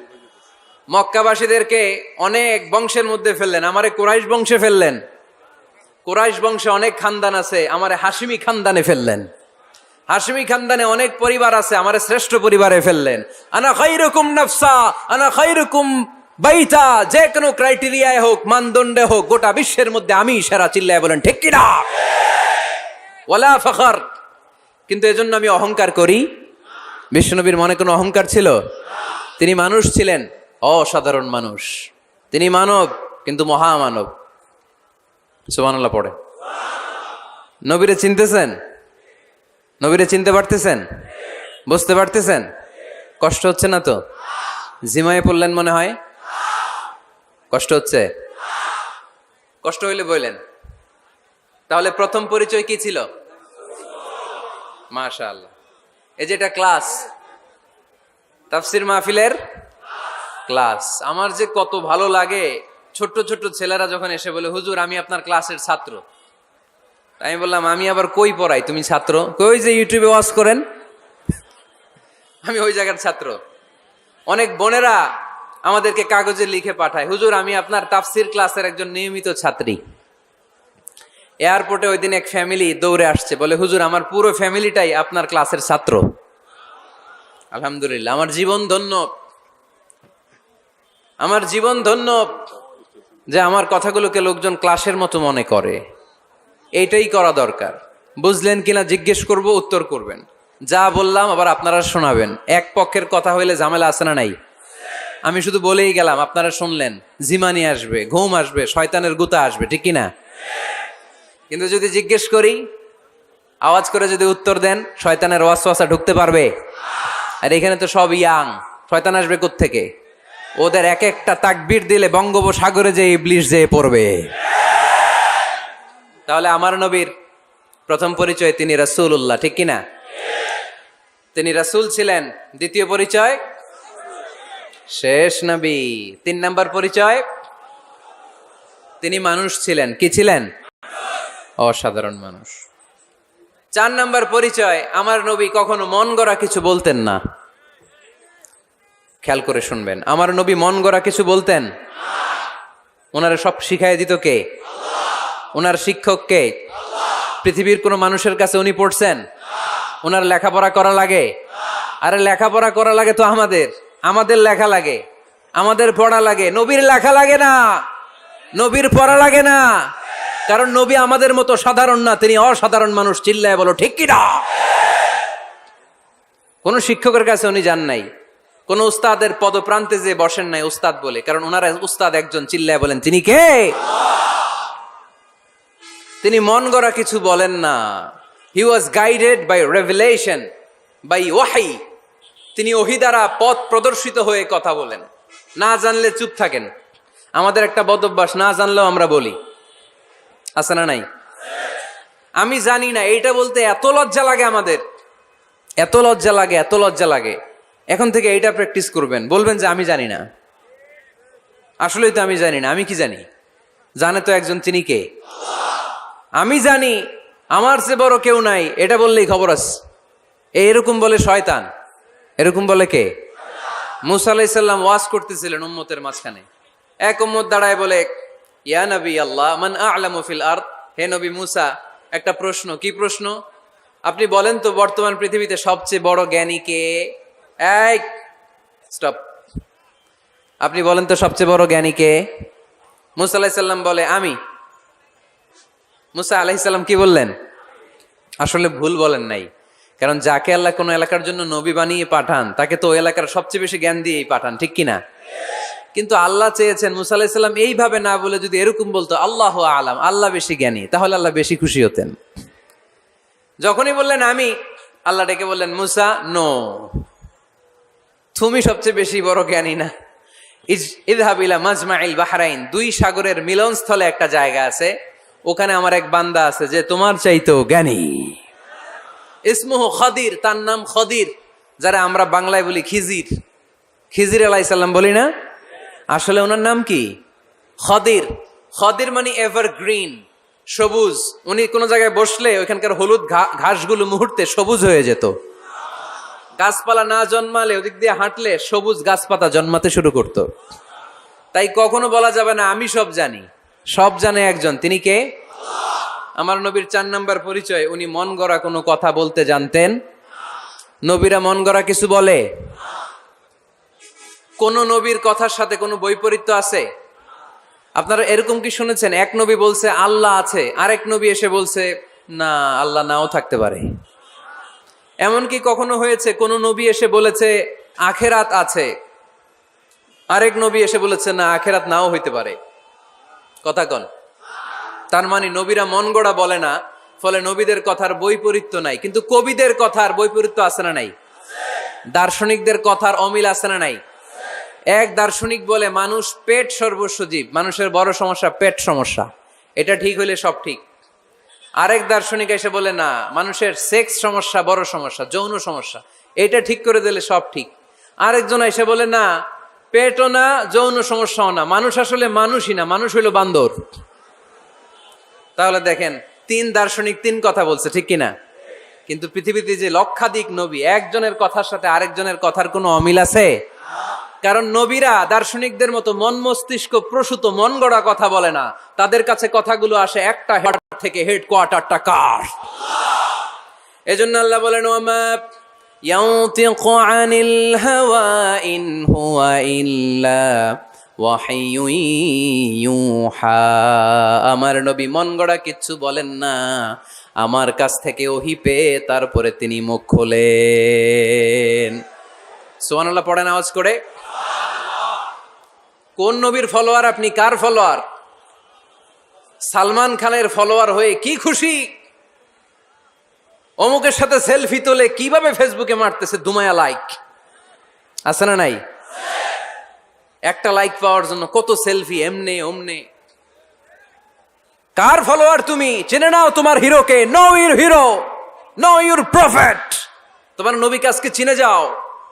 মক্কাবাসীদেরকে অনেক বংশের মধ্যে ফেললেন, আমারে কুরাইশ বংশে ফেললেন। কুরাইশ বংশে অনেক খানদান আছে, আমারে হাশিমি খানদানে ফেললেন। হাশিমি খানদানে অনেক পরিবার আছে, আমারে শ্রেষ্ঠ পরিবারে ফেললেন। আনা খায়রুকুম নাফসা আনা খায়রুকুম বাইতা, যে কোনো ক্রাইটেরিয়ায় হোক, মানদণ্ডে হোক, গোটা বিশ্বের মধ্যে আমি সেরা। চিল্লায় বলেন ঠিক কিনা? ওয়ালা ফখর। কিন্তু এজন্য আমি অহংকার করি? বিশ্বনবীর মনে কোনো অহংকার ছিল? তিনি মানুষ ছিলেন, অসাধারণ মানুষ। তিনি মানব, কিন্তু মহামানব। সুবহানাল্লাহ পড়ে। নবীরে চিনতেছেন? নবীরে চিনতে পারতেছেন? বুঝতে পারতেছেন? কষ্ট হচ্ছে না তো? জিমায়ে পড়লেন মনে হয়? কষ্ট হচ্ছে? কষ্ট হইলে বললেন। তাহলে প্রথম পরিচয় কি ছিল? মাশাআল্লাহ। এই যে এটা ক্লাস, তাফসীর মাহফিলের ক্লাস। আমার যে কত ভালো লাগে ছোট্ট ছোট্ট ছেলেরা যখন এসে বলে, হুজুর আমি আপনার ক্লাসের ছাত্র। আমি বললাম আমি আবার কই পড়াই, তুমি ছাত্র? কই যে ইউটিউবে ওয়াজ করেন, আমি ওই জায়গার ছাত্র। অনেক বোনেরা আমাদেরকে কাগজে লিখে পাঠায়, হুজুর আমি আপনার তাফসির ক্লাসের একজন নিয়মিত ছাত্রী। এয়ারপোর্টে ওই দিন এক ফ্যামিলি দৌড়ে আসছে, বলে হুজুর আমার পুরো ফ্যামিলিটাই আপনার ক্লাসের ছাত্র। আলহামদুলিল্লাহ, আমার জীবন ধন্য, আমার জীবন ধন্য যে আমার কথাগুলোকে লোকজন ক্লাসের মতো মনে করে। এইটাই করা দরকার। বুঝলেন কিনা জিজ্ঞেস করব, উত্তর করবেন। যা বললাম আবার আপনারা শোনাবেন। এক পক্ষের কথা হইলে ঝামেলা আছে না নাই? আমি শুধু বলেই গেলাম, আপনারা শুনলেন, জিমানি আসবে, ঘুম আসবে, শয়তানের গুতা আসবে, ঠিক কিনা? কিন্তু যদি জিজ্ঞেস করি, আওয়াজ করে যদি উত্তর দেন, শয়তানের ওয়াসওয়াসা ঢুকতে পারবে? আর এখানে তো সব ইয়াং, শয়তান আসবে কোত্থেকে? ওদের এক একটা তাকবীর দিলে বঙ্গোপসাগরে যে ইবলিশ যেয়ে পড়বে। তাহলে আমার নবীর প্রথম পরিচয় তিনি রাসূলুল্লাহ, ঠিক কিনা? তিনি রাসূল ছিলেন। দ্বিতীয় পরিচয় শেষ নবী। 3 নাম্বার পরিচয় তিনি মানুষ ছিলেন। কি ছিলেন? অসাধারণ মানুষ। 4 নাম্বার পরিচয়, আমার নবী কখনো মন গড়া কিছু বলতেন না। খেয়াল করে শুনবেন, আমার নবী মন গড়া কিছু বলতেন? ওনারা সব শিখাই দিত কে? ওনার শিক্ষক কে? পৃথিবীর কোন মানুষের কাছে উনি পড়ছেন? ওনার লেখাপড়া করা লাগে? আরে লেখাপড়া করা লাগে তো আমাদের লেখা লাগে, আমাদের পড়া লাগে। নবীর লেখা লাগে না, নবীর পড়া লাগে না। কারণ নবী আমাদের মতো সাধারণ না, তিনি অসাধারণ মানুষ। চিল্লায় বলো ঠিক কিনা? কোন শিক্ষকের কাছে উনি যান নাই, কোন উস্তাদের পদপ্রান্তে যে বসেন নাই উস্তাদ বলে, কারণ ওনারা উস্তাদ একজন। চিল্লায় বলেন তিনি কে? তিনি মন গড়া কিছু বলেন না। He was guided by revelation, by ওয়াহি। তিনি ওহী দ্বারা পথ প্রদর্শিত হয়ে কথা বলেন। না জানলে চুপ থাকেন। আমাদের একটা বদ অভ্যাস, না জানলেও আমরা বলি, আছে না নাই? আমি জানি না, এইটা বলতে এত লজ্জা লাগে আমাদের, এত লজ্জা লাগে, এত লজ্জা লাগে। এখন থেকে এইটা প্র্যাকটিস করবেন, বলবেন যে আমি জানি না। আসলেই তো আমি জানি না। আমি কি জানি? জানে তো একজন, তিনি কে? আমি জানি, আমার চেয়ে বড় কেউ নাই, এটা বললেই খবর আছে। এরকম বলে শয়তান। এরকম বলে কে? মুসা আলাইহিস সালাম ওয়াজ করতেছিলেন উম্মতের মাঝখানে। এক উম্মত দাঁড়ায় বলে, ইয়া নবী আল্লাহ, মান আ'লামু ফিল আরদ। হে নবী মুসা, একটা প্রশ্ন। কি প্রশ্ন? আপনি বলেন তো বর্তমান পৃথিবীতে সবচেয়ে বড় জ্ঞানী কে? এই স্টপ। আপনি বলেন তো সবচেয়ে বড় জ্ঞানী কে? মুসা আলাইহিস সালাম বলে আমি। মুসা আলাইহিস সালাম কি বললেন? আসলে ভুল বলেন নাই, কারণ যাকে আল্লাহ কোনো এলাকার জন্য নবী বানিয়ে পাঠান, তাকে তো ওই এলাকার সবচেয়ে বেশি জ্ঞান দিয়েই পাঠান, ঠিক কিনা? কিন্তু আল্লাহ চেয়েছেন মুসা আলাইহিস সালাম এইভাবে না বলে যদি এরকম বলতো, আল্লাহু আ'লাম, আল্লাহ বেশি জ্ঞানী, তাহলে আল্লাহ বেশি খুশি হতেন। যখনই বললেন আমি, আল্লাহ ডেকে বললেন, মুসা নো, তুমি সবচেয়ে বেশি বড় জ্ঞানী না। ইযহাব ইলা মাজমাইল বাহরাইন, 2 সাগরের মিলনস্থলে একটা জায়গা আছে, ওখানে আমার এক বান্দা আছে যে তোমার চাইতেও জ্ঞানী। ইসমুহু খদির, তার নাম খদির, যারা আমরা বাংলায় বলি খিজির। খিজির আলাইহিস সালাম বলি না, আসলে ওনার নাম কি? খদির। খদির মানে এভারগ্রিন, সবুজ। উনি কোন জায়গায় বসলে ওইখানকার হলুদ ঘাসগুলো মুহূর্তে সবুজ হয়ে যেত। গাছপালা না জন্মালে ওদিক দিয়ে হাঁটলে সবুজ গাছপাতা জন্মাতে শুরু করত। তাই কখনো বলা যাবে না আমি সব জানি। সব জানে একজন, তিনি কে? আমার নবীর 4 নাম্বার পরিচয়, উনি মন গড়া কোনো কথা বলতে জানতেন। নবীরা মন গড়া কিছু বলে? কোন নবীর কথার সাথে কোনো বৈপরীত্য আছে? আপনারা এরকম কি শুনেছেন, এক নবী বলছে আল্লাহ আছে, আরেক নবী এসে বলছে না, আল্লাহ নাও থাকতে পারে? এমন কি কখনো হয়েছে কোন নবী এসে বলেছে আখেরাত আছে, আরেক নবী এসে বলেছে না, আখেরাত নাও হইতে পারে? কথা কন। তার মানে নবীরা মন গড়া বলে না, ফলে নবীদের কথার বৈপরীত্য নাই। কিন্তু কবিদের কথার বৈপরীত্য আছে না নাই? দার্শনিকদের কথার অমিল আছে না নাই? এক দার্শনিক বলে মানুষ পেট সর্বস্ব জীব, মানুষের বড় সমস্যা পেট সমস্যা, এটা ঠিক হইলে সব ঠিক। আরেক দার্শনিক এসে বলে না, মানুষের সেক্স সমস্যা বড় সমস্যা, যৌন সমস্যা, এটা ঠিক করে দিলে সব ঠিক। আরেকজন এসে বলে না, পেটও না যৌন সমস্যাও না, মানুষ আসলে মানুষই না, মানুষ হইল বান্দর। তাহলে দেখেন তিন দার্শনিক তিন কথা বলছে, ঠিক কিনা? কিন্তু পৃথিবীতে যে লক্ষাধিক নবী, একজনের কথার সাথে আরেকজনের কথার কোনো অমিল আছে? কারণ নবীরা দার্শনিকদের মতো মন মস্তিষ্ক প্রসূত মন গড়া কথা বলে না। তাদের কাছে কথাগুলো আসে একটা হেড থেকে, হেডকোয়ার্টারটা কার। এজন্য আল্লাহ বলেন, ওমা ইয়ানতিকু আনিল হাওয়া ইন হুয়া ইল্লা ওয়াহয়ুন ইউহা। আমার নবী মন গড়া কিচ্ছু বলেন না, আমার কাছ থেকে ওহী পেয়ে তারপরে তিনি মুখ খোলেন। সুবহানাল্লাহ পড়েন আওয়াজ করে। কোন নবীর ফলোয়ার আপনি? কার ফলোয়ার? সালমান খানের ফলোয়ার হয়ে কি খুশি? অমুকের সাথে সেলফি তোলে কিভাবে ফেসবুকে মারতেছে দুমায়া লাইক, আছে না নাই? একটা লাইক পাওয়ার জন্য কত সেলফি, এমনে ওমনে। কার ফলোয়ার তুমি? জেনে নাও তোমার হিরোকে। Know your hero, know your prophet. তোমার নবীকে আজকে চিনে যাও।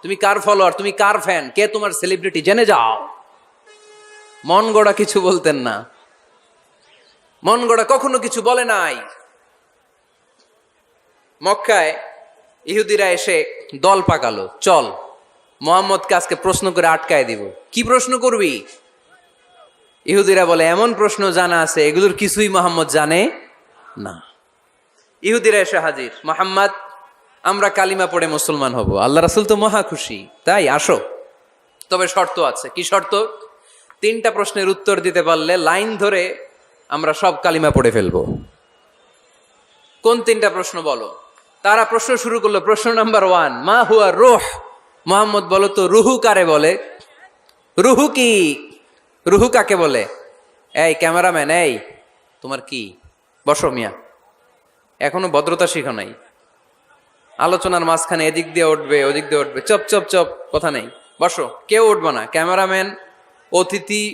তুমি কার ফলোয়ার, তুমি কার ফ্যান, কে তোমার সেলিব্রিটি, জেনে যাও। মন গড়া কিছু বলতেন না, মন গড়া কখনো কিছু বলে নাই। মক্কায় ইহুদিরা এসে দল পাকালো, চল মোহাম্মদকে আজকে প্রশ্ন করে আটকায় দিব। কি প্রশ্ন করবি? ইহুদিরা বলে, এমন প্রশ্ন জানা আছে এগুলোর কিছুই মোহাম্মদ জানে না। ইহুদিরা এসে হাজির, মোহাম্মদ আমরা কালিমা পড়ে মুসলমান হব। আল্লাহ রাসূল তো মহা খুশি, তাই আসো, তবে শর্ত আছে। কি শর্ত? 3টা প্রশ্নের উত্তর দিতে পারলে লাইন ধরে আমরা সব কালিমা পড়ে ফেলবো। কোন 3টা প্রশ্ন বলো? তারা প্রশ্ন শুরু করলো। প্রশ্ন নাম্বার 1, মা হুয়া রূহ। মোহাম্মদ বলো তো রুহু কারে বলে? রুহু কি? রুহু কাকে বলে? এই ক্যামেরাম্যান, এই তোমার কি? বসো মিয়া, এখনো ভদ্রতা শিখো নাই। আলোচনার মাঝখানে এদিক দিয়ে উঠবে ওদিক দিয়ে উঠবে, চপ চপ চপ, কথা নেই, বসো। কেউ উঠবে না, ক্যামেরাম্যান, অতিথি,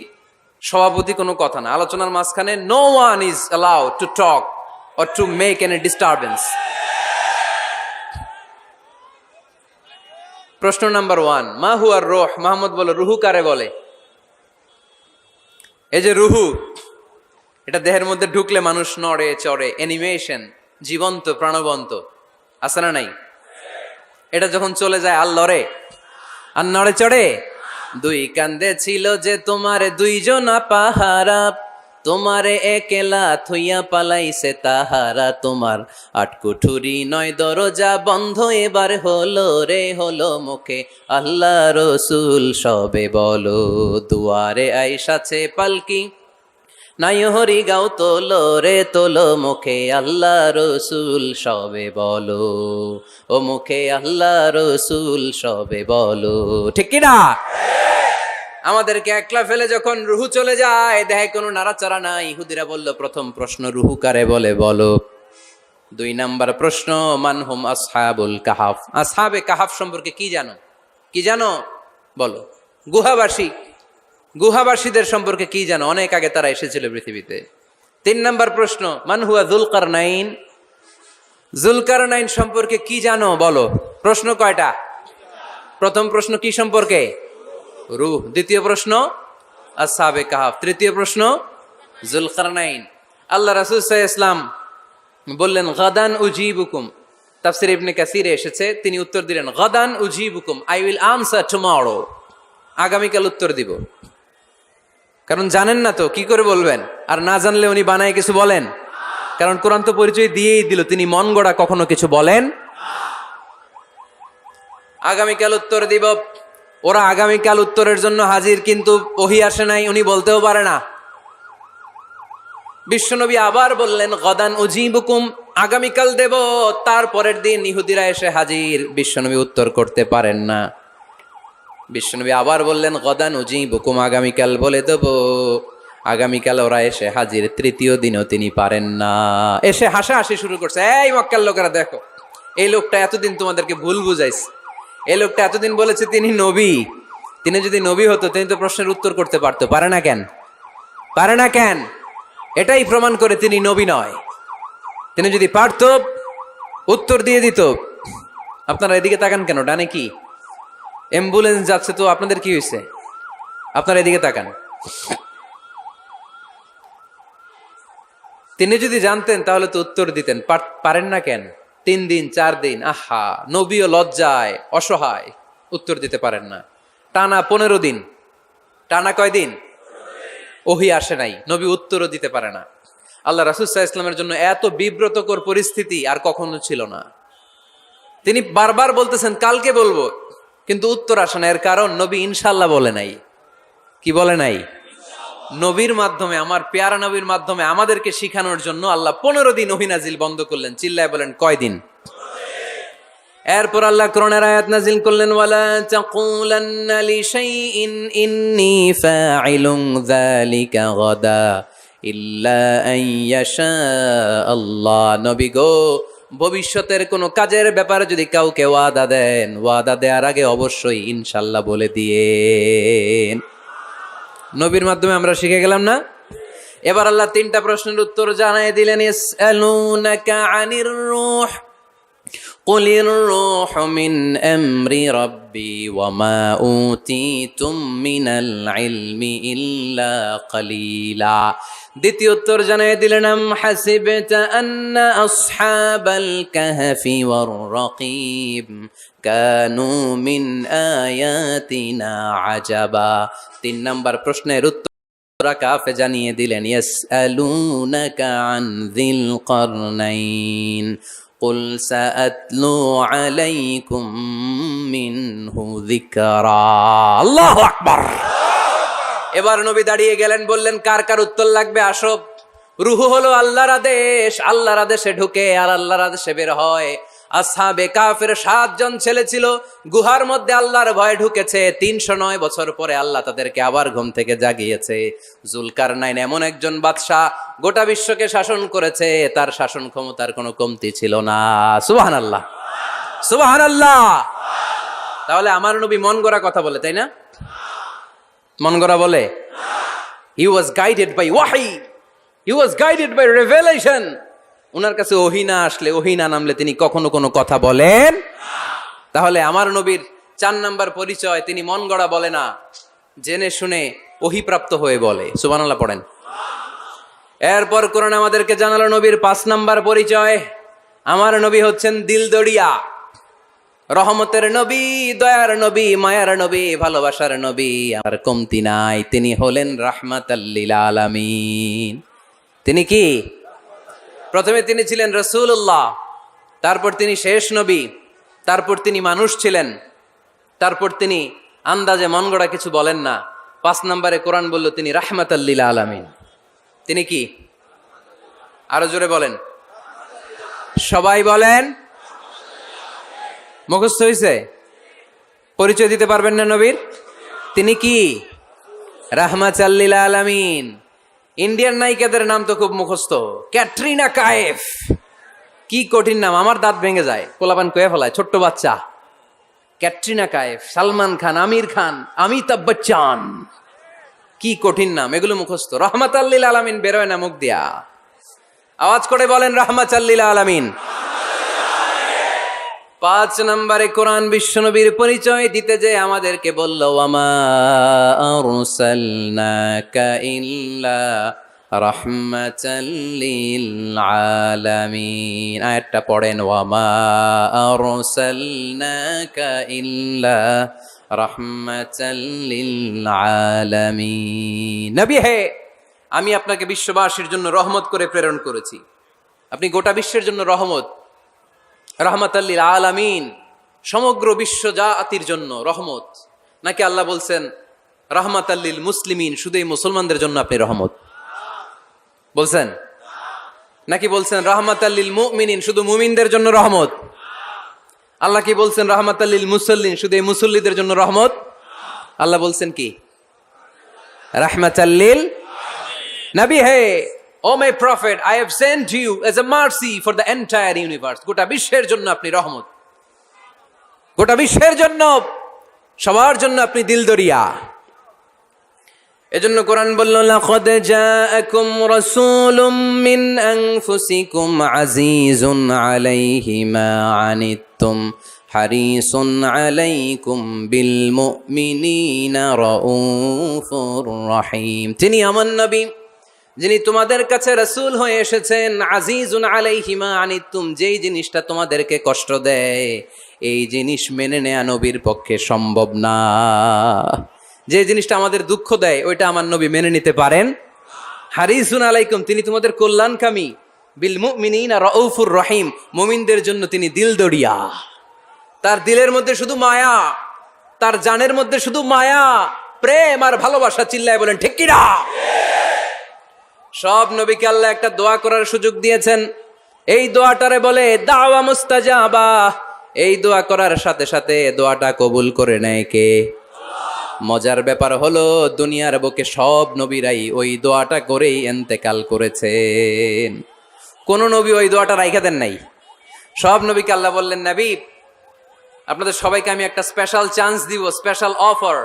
সভাপতি, কোনো কথা না। আলোচনার মাঝখানে no one is allowed to talk or to make any disturbance. প্রশ্ন নাম্বার 1, মা হুয়া রূহ। মোহাম্মদ বলো রুহু কারে বলে? এই যে রুহু, এটা দেহের মধ্যে ঢুকলে মানুষ নড়ে চড়ে, অ্যানিমেশন, জীবন্ত প্রাণবন্ত, আছে না নাই? এটা যখন চলে যায় আর লড়ে আর নড়ে চড়ে। 2 কান্দে ছিল যে তোমারে 2 জনা পাহারা, তোমারে একেলা থইয়া পালাইছে তাহারা। তোমার 8 কুঠুরি 9 দরজা বন্ধ এবার হলো রে, হলো মুখে আল্লাহ রসুল সবে বলো। দুয়ারে আইসাছে পালকি, নাই হরি গাও তোলো রে তোলো, মুখে আল্লাহ রসুল সবে বলো। ও মুখে আল্লাহ রসুল সবে বলো, ঠিক কিনা? আমাদেরকে একলা ফেলে যখন রুহু চলে যায়, দেহে কোনো নাড়াচাড়া নাই। ইহুদিরা বলল, প্রথম প্রশ্ন রুহু কারে বলে বলো। 2 নাম্বার প্রশ্ন, মানহুম আসহাবুল কাহাফ। আসহাবে কাহাফ সম্পর্কে কি জানো? কি জানো বলো। গুহাবাসী, গুহাবাসীদের সম্পর্কে কি জানো? অনেক আগে তারা এসেছিল পৃথিবীতে। 3 নাম্বার প্রশ্ন, মান হুয়া যুলকারনাইন। যুলকারনাইন সম্পর্কে কি জানো বলো। প্রশ্ন কয়টা? প্রথম প্রশ্ন কি সম্পর্কে? রূহ। দ্বিতীয় প্রশ্ন আসহাবে কাহাফ। তৃতীয় প্রশ্ন যুলকারনাইন। আল্লাহ রাসূল সাল্লাল্লাহু আলাইহি ওয়াসাল্লাম বললেন, গাদান উজিবুকুম। তাফসীর ইবনে কাসিরে এসেছে, তিনি উত্তর দিলেন, গাদান উজিবুকুম, আই উইল আনসার টুমরো। আগামীকাল উত্তর দিব। কারণ জানেন না তো কি করে বলবেন, আর না জানলে উনি বানায় কিছু বলেন? কারণ কোরআন তো পরিচয় দিয়েই দিল, তিনি মন গড়া কখনো কিছু বলেন। আগামীকাল উত্তর দিব। ওরা আগামীকাল উত্তরের জন্য হাজির, কিন্তু ওহী আসে নাই, উনি বলতেও পারে না। বিশ্বনবী আবার বললেন, গদান উজিবুকুম, আগামীকাল দেব। তারপরের দিন ইহুদিরা এসে হাজির, বিশ্বনবী উত্তর করতে পারেন না। বিশ্বনবী আবার বললেন, গদান উজিবুকুম, আগামীকাল বলে দেব। আগামীকাল ওরা এসে হাজির, তৃতীয় দিনও তিনি পারেন না। এসে হাসাহাসি শুরু করছে, এই মক্কার লোকেরা দেখো, এই লোকটা এতদিন তোমাদেরকে ভুল বুঝাইছে। এই লোকটা এতদিন বলেছে তিনি নবী। তিনি যদি নবী হতো তিনি তো প্রশ্নের উত্তর করতে পারতো, পারে না কেন? পারে না কেন? এটাই প্রমাণ করে তিনি নবী নয়। তিনি যদি পারত উত্তর দিয়ে দিত। আপনারা এদিকে তাকান কেন? ডানে কি অ্যাম্বুলেন্স যাচ্ছে, তো আপনাদের কি হয়েছে? আপনারা এদিকে তাকান। তিনি যদি জানতেন তাহলে তো উত্তর দিতেন, পারেন না কেন? 3 দিন 4 দিন, আহা, নবীও লজ্জায় অসহায়, উত্তর দিতে পারেন না। টানা 15 দিন, টানা কয় দিন ওহী আসে নাই, নবী উত্তরও দিতে পারে না। আল্লাহ রাসূল সাল্লাল্লাহু আলাইহি ওয়াসাল্লামের জন্য এত বিব্রতকর পরিস্থিতি আর কখনো ছিল না। তিনি বারবার বলতেছেন কালকে বলবো, কিন্তু উত্তর আসে না। এর কারণ নবী ইনশাআল্লাহ বলে নাই। কি বলে নাই? নবীর মাধ্যমে, আমার পেয়ারা নবীর মাধ্যমে আমাদেরকে শিখানোর জন্য আল্লাহ 15 দিন ওহী নাজিল বন্ধ করলেন। চিল্লায় বলেন কয় দিন? এরপর আল্লাহ কোরআনের আয়াত নাজিল করলেন, ওয়ালা তাকুলান্না লিশাইইন ইন্নী ফাইলুন যালিকা গাদা ইল্লা আন ইয়াশা আল্লাহ। নবী গো, ভবিষ্যতের কোনো কাজের ব্যাপারে যদি কাউকে ওয়াদা দেন, ওয়াদা দেওয়ার আগে অবশ্যই ইনশাআল্লাহ বলে দিয়েন। নবীর মাধ্যমে আমরা শিখে গেলাম না? এবার আল্লাহ 3টা প্রশ্নের উত্তর জানাই দিলেন। ইয়াসআলুনাকা আনির রূহ قل الروح من أمر ربي وما أوتيتم من العلم إلا قليلا। দ্বিতীয় উত্তর জানাই দিলেন, আম হাসিবতা আন্না আসহাবাল কাহফি ওয়ার রাকিব কানু মিন আয়াতিনা আজাবা। 3 নাম্বার প্রশ্নের উত্তর সূরা কাফে জানিয়ে দিলেন, ইয়াসআলুনাকা আন যিল কারনাইন قل سأتلو عليكم منه ذكرا। আল্লাহু আকবার। এবার নবী দাঁড়িয়ে গেলেন, বললেন কার কার উত্তর লাগবে আসো। রূহ হলো আল্লাহর আদেশ, আল্লাহর আদেশে ঢুকে আর আল্লাহর আদেশে বের হয়। আসহাবে কাফের 7 জন ছেলে ছিল, গুহার মধ্যে আল্লাহর ভয়ে ঢুকেছে। 309 বছর পরে আল্লাহ তাদেরকে আবার ঘুম থেকে জাগিয়েছে। জুলকারনাইন এমন একজন বাদশা, গোটা বিশ্বকে শাসন করেছে, তার শাসন ক্ষমতার কোনো কমতি ছিল না। সুবহানাল্লাহ, সুবহানাল্লাহ। তাহলে আমার নবী মন গড়া কথা বলে, তাই না? মন গড়া বলে? হি ওয়াজ গাইডেড বাই ওয়াহি, হি ওয়াজ গাইডেড বাই রেভেলেশন। ওনার কাছে ওহী না আসলে, ওহী না নামলে তিনি কখনো কোনো কথা বলেন। তাহলে আমার নবীর 4 নাম্বার পরিচয়, তিনি মন গড়া বলে না, জেনে শুনে ওহীপ্রাপ্ত হয়ে বলে। সুবহানাল্লাহ পড়েন। এরপর কোরআন আমাদেরকে জানালো নবীর 5 নাম্বার পরিচয়, আমার নবী হচ্ছেন দিলদরিয়া, রহমতের নবী, দয়ার নবী, মায়ার নবী, ভালোবাসার নবী, আর কমতি নাই। তিনি হলেন রাহমাতাল লিল আলামিন। তিনি কি? প্রথমে তিনি ছিলেন রাসূলুল্লাহ, তারপর তিনি শেষ নবী, তারপর তিনি মানুষ ছিলেন, তারপর তিনি আন্দাজে মন গড়া কিছু বলেন না। 5 নম্বরে কোরআন বলল তিনি রাহমাতাল লিল আলামিন। তিনি কি? আরো জোরে বলেন, সবাই বলেন। মুখস্থ হয়েছে? পরিচয় দিতে পারবেন না নবীর? তিনি কি? রাহমাতাল লিল আলামিন। ইন্ডিয়ান নায়িকাদের নাম তো খুব মুখস্থ। ক্যাটরিনা কাইফ, কি কঠিন নাম, আমার দাঁত ভেঙে যায়, পোলাপান কয়ে ফেলায়, ছোট্ট বাচ্চা। ক্যাটরিনা কাইফ, সালমান খান, আমির খান, অমিতাভ বচ্চন, কি কঠিন নাম, এগুলো মুখস্থ। রাহমাতাল লিল আলামিন বেরোয় না মুখ দিয়া। আওয়াজ করে বলেন রাহমাতাল লিল আলামিন। 5 নম্বরে কোরআন বিশ্বনবীর পরিচয় দিতে যে আমাদেরকে বলল, ওয়ামা আরসালনাকা ইল্লা রাহমাতাল লিল আলামিন। আয়াতটা পড়েন, ওয়ামা আরসালনাকা ইল্লা রাহমাতাল লিল আলামিন। নবী হে, আমি আপনাকে বিশ্ববাসীর জন্য রহমত করে প্রেরণ করেছি। আপনি গোটা বিশ্বের জন্য রহমত, রাহমাতাল লিল আলামিন, সমগ্র বিশ্ব জাতির জন্য রহমত। নাকি আল্লাহ বলছেন রাহমাতাল লিল মুসলিমিন, শুধু এই মুসলমানদের জন্য আপনি রহমত বলছেন? নাকি বলছেন রাহমাতাল লিল মুমিনিন, শুধু মুমিনদের জন্য রহমত? আল্লাহ কি বলছেন রাহমাতাল লিল মুসাল্লিন, শুধু এই মুসল্লিদের জন্য রহমত? আল্লাহ বলছেন কি? রাহমাতাল লিল নবী হে, O my prophet, I have sent you as a mercy for the entire universe. গোটা বিশ্বের জন্য আপনি রহমত, গোটা বিশ্বের জন্য, সবার জন্য আপনি দিলদরিয়া। এজন্য কোরআন বলল, লাকাদ জাআকুম রাসূলুম মিন আনফুসিকুম আজিজুন আলাইহি মা আনিতুম হারিসুন আলাইকুম বিল মুমিনিনা রাউফুর রহিম। তিনি আমার নবী, যিনি তোমাদের কাছে রাসূল হয়ে এসেছেন, আজিজুন আলাইহি মা আনিতুম, যেই জিনিসটা তোমাদেরকে কষ্ট দেয় এই জিনিস মেনে নেয়া নবীর পক্ষে সম্ভব না। যে জিনিসটা আমাদের দুঃখ দেয় ওইটা আমার নবী মেনে নিতে পারেন। হারিসুন আলাইকুম, তিনি তোমাদের কল্যাণকামী। বিল মুমিনিনা রাউফুর রহিম, মুমিনদের জন্য তিনি দিলদরিয়া। তার দিলের মধ্যে শুধু মায়া, তার জানের মধ্যে শুধু মায়া, প্রেম আর ভালোবাসা। চিল্লায় বলেন ঠিক কিনা? সব নবীকে আল্লাহ একটা দোয়া করার সুযোগ দিয়েছেন। এই দোয়াটারে বলে দাওয়া মুস্তাজাবা। এই দোয়া করার সাথে সাথে দোয়াটা কবুল করে নেয় কে? মজার ব্যাপার হলো দুনিয়ার বুকে সব নবীরাই ওই দোয়াটা করেই ইন্তেকাল করেছেন। কোন নবী ওই দোয়াটা রাইখা দেন নাই। সব নবীকে আল্লাহ বললেন, নবী আপনাদের সবাইকে আমি একটা স্পেশাল চান্স দিব, স্পেশাল অফার,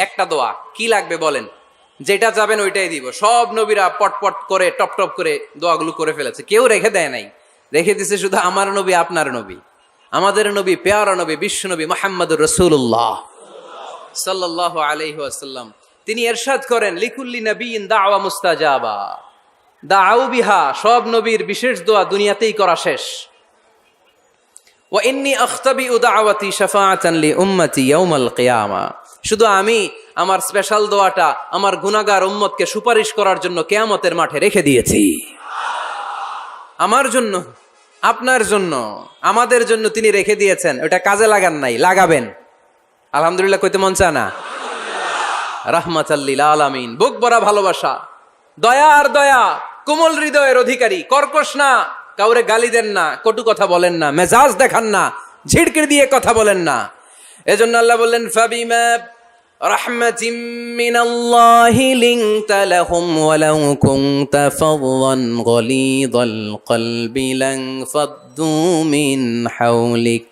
একটা দোয়া। কি লাগবে বলেন, যেটা যাবেন ওইটাই দিব। সব নবীরা পটপট করে টপ টপ করে দোয়াগুলো করে ফেলেছে, কেউ রেখে দেয় নাই। রেখে দিছে শুধু আমার নবী, আপনার নবী, আমাদের নবী, পেয়ারা নবী, বিশ্ব নবী মুহাম্মদুর রাসূলুল্লাহ সাল্লাল্লাহু আলাইহি ওয়াসাল্লাম। তিনি ইরশাদ করেন, লিকুল্লি নবিয়্যিন দাওয়া মুস্তাজাবা দাউ বিহা। সব নবীর বিশেষ দোয়া দুনিয়াতেই করা শেষ। ওয়া ইন্নী আখতাবিউ দাওয়াতি শাফাআতান লি উম্মতি ইয়াউমাল কিয়ামা। শুধু আমি আমার স্পেশাল দোয়াটা আমার গুনাহগার উম্মতকে সুপারিশ করার জন্য কিয়ামতের মাঠে রেখে দিয়েছি। আমার জন্য, আপনার জন্য, আমাদের জন্য তিনি রেখে দিয়েছেন। ওটা কাজে লাগান নাই, লাগাবেন। আলহামদুলিল্লাহ কইতে মন চায় না? রাহমাতাল লিল আলামিন, বুক ভরা ভালোবাসা, দয়া আর দয়া, কোমল হৃদয়ের অধিকারী, কর্কশ না, কাউরে গালি দেন না, কটু কথা বলেন না, মেজাজ দেখান না, ঝিড়কির দিয়ে কথা বলেন না। এজন্য আল্লাহ বললেন, ফাবিমা রাহমাতিম মিনাল্লাহি লিনতা লাহুম ওয়ালাউ কুনতা ফাদদান গলিযাল কলবি লান ফাদ্দু মিন হাওলিক।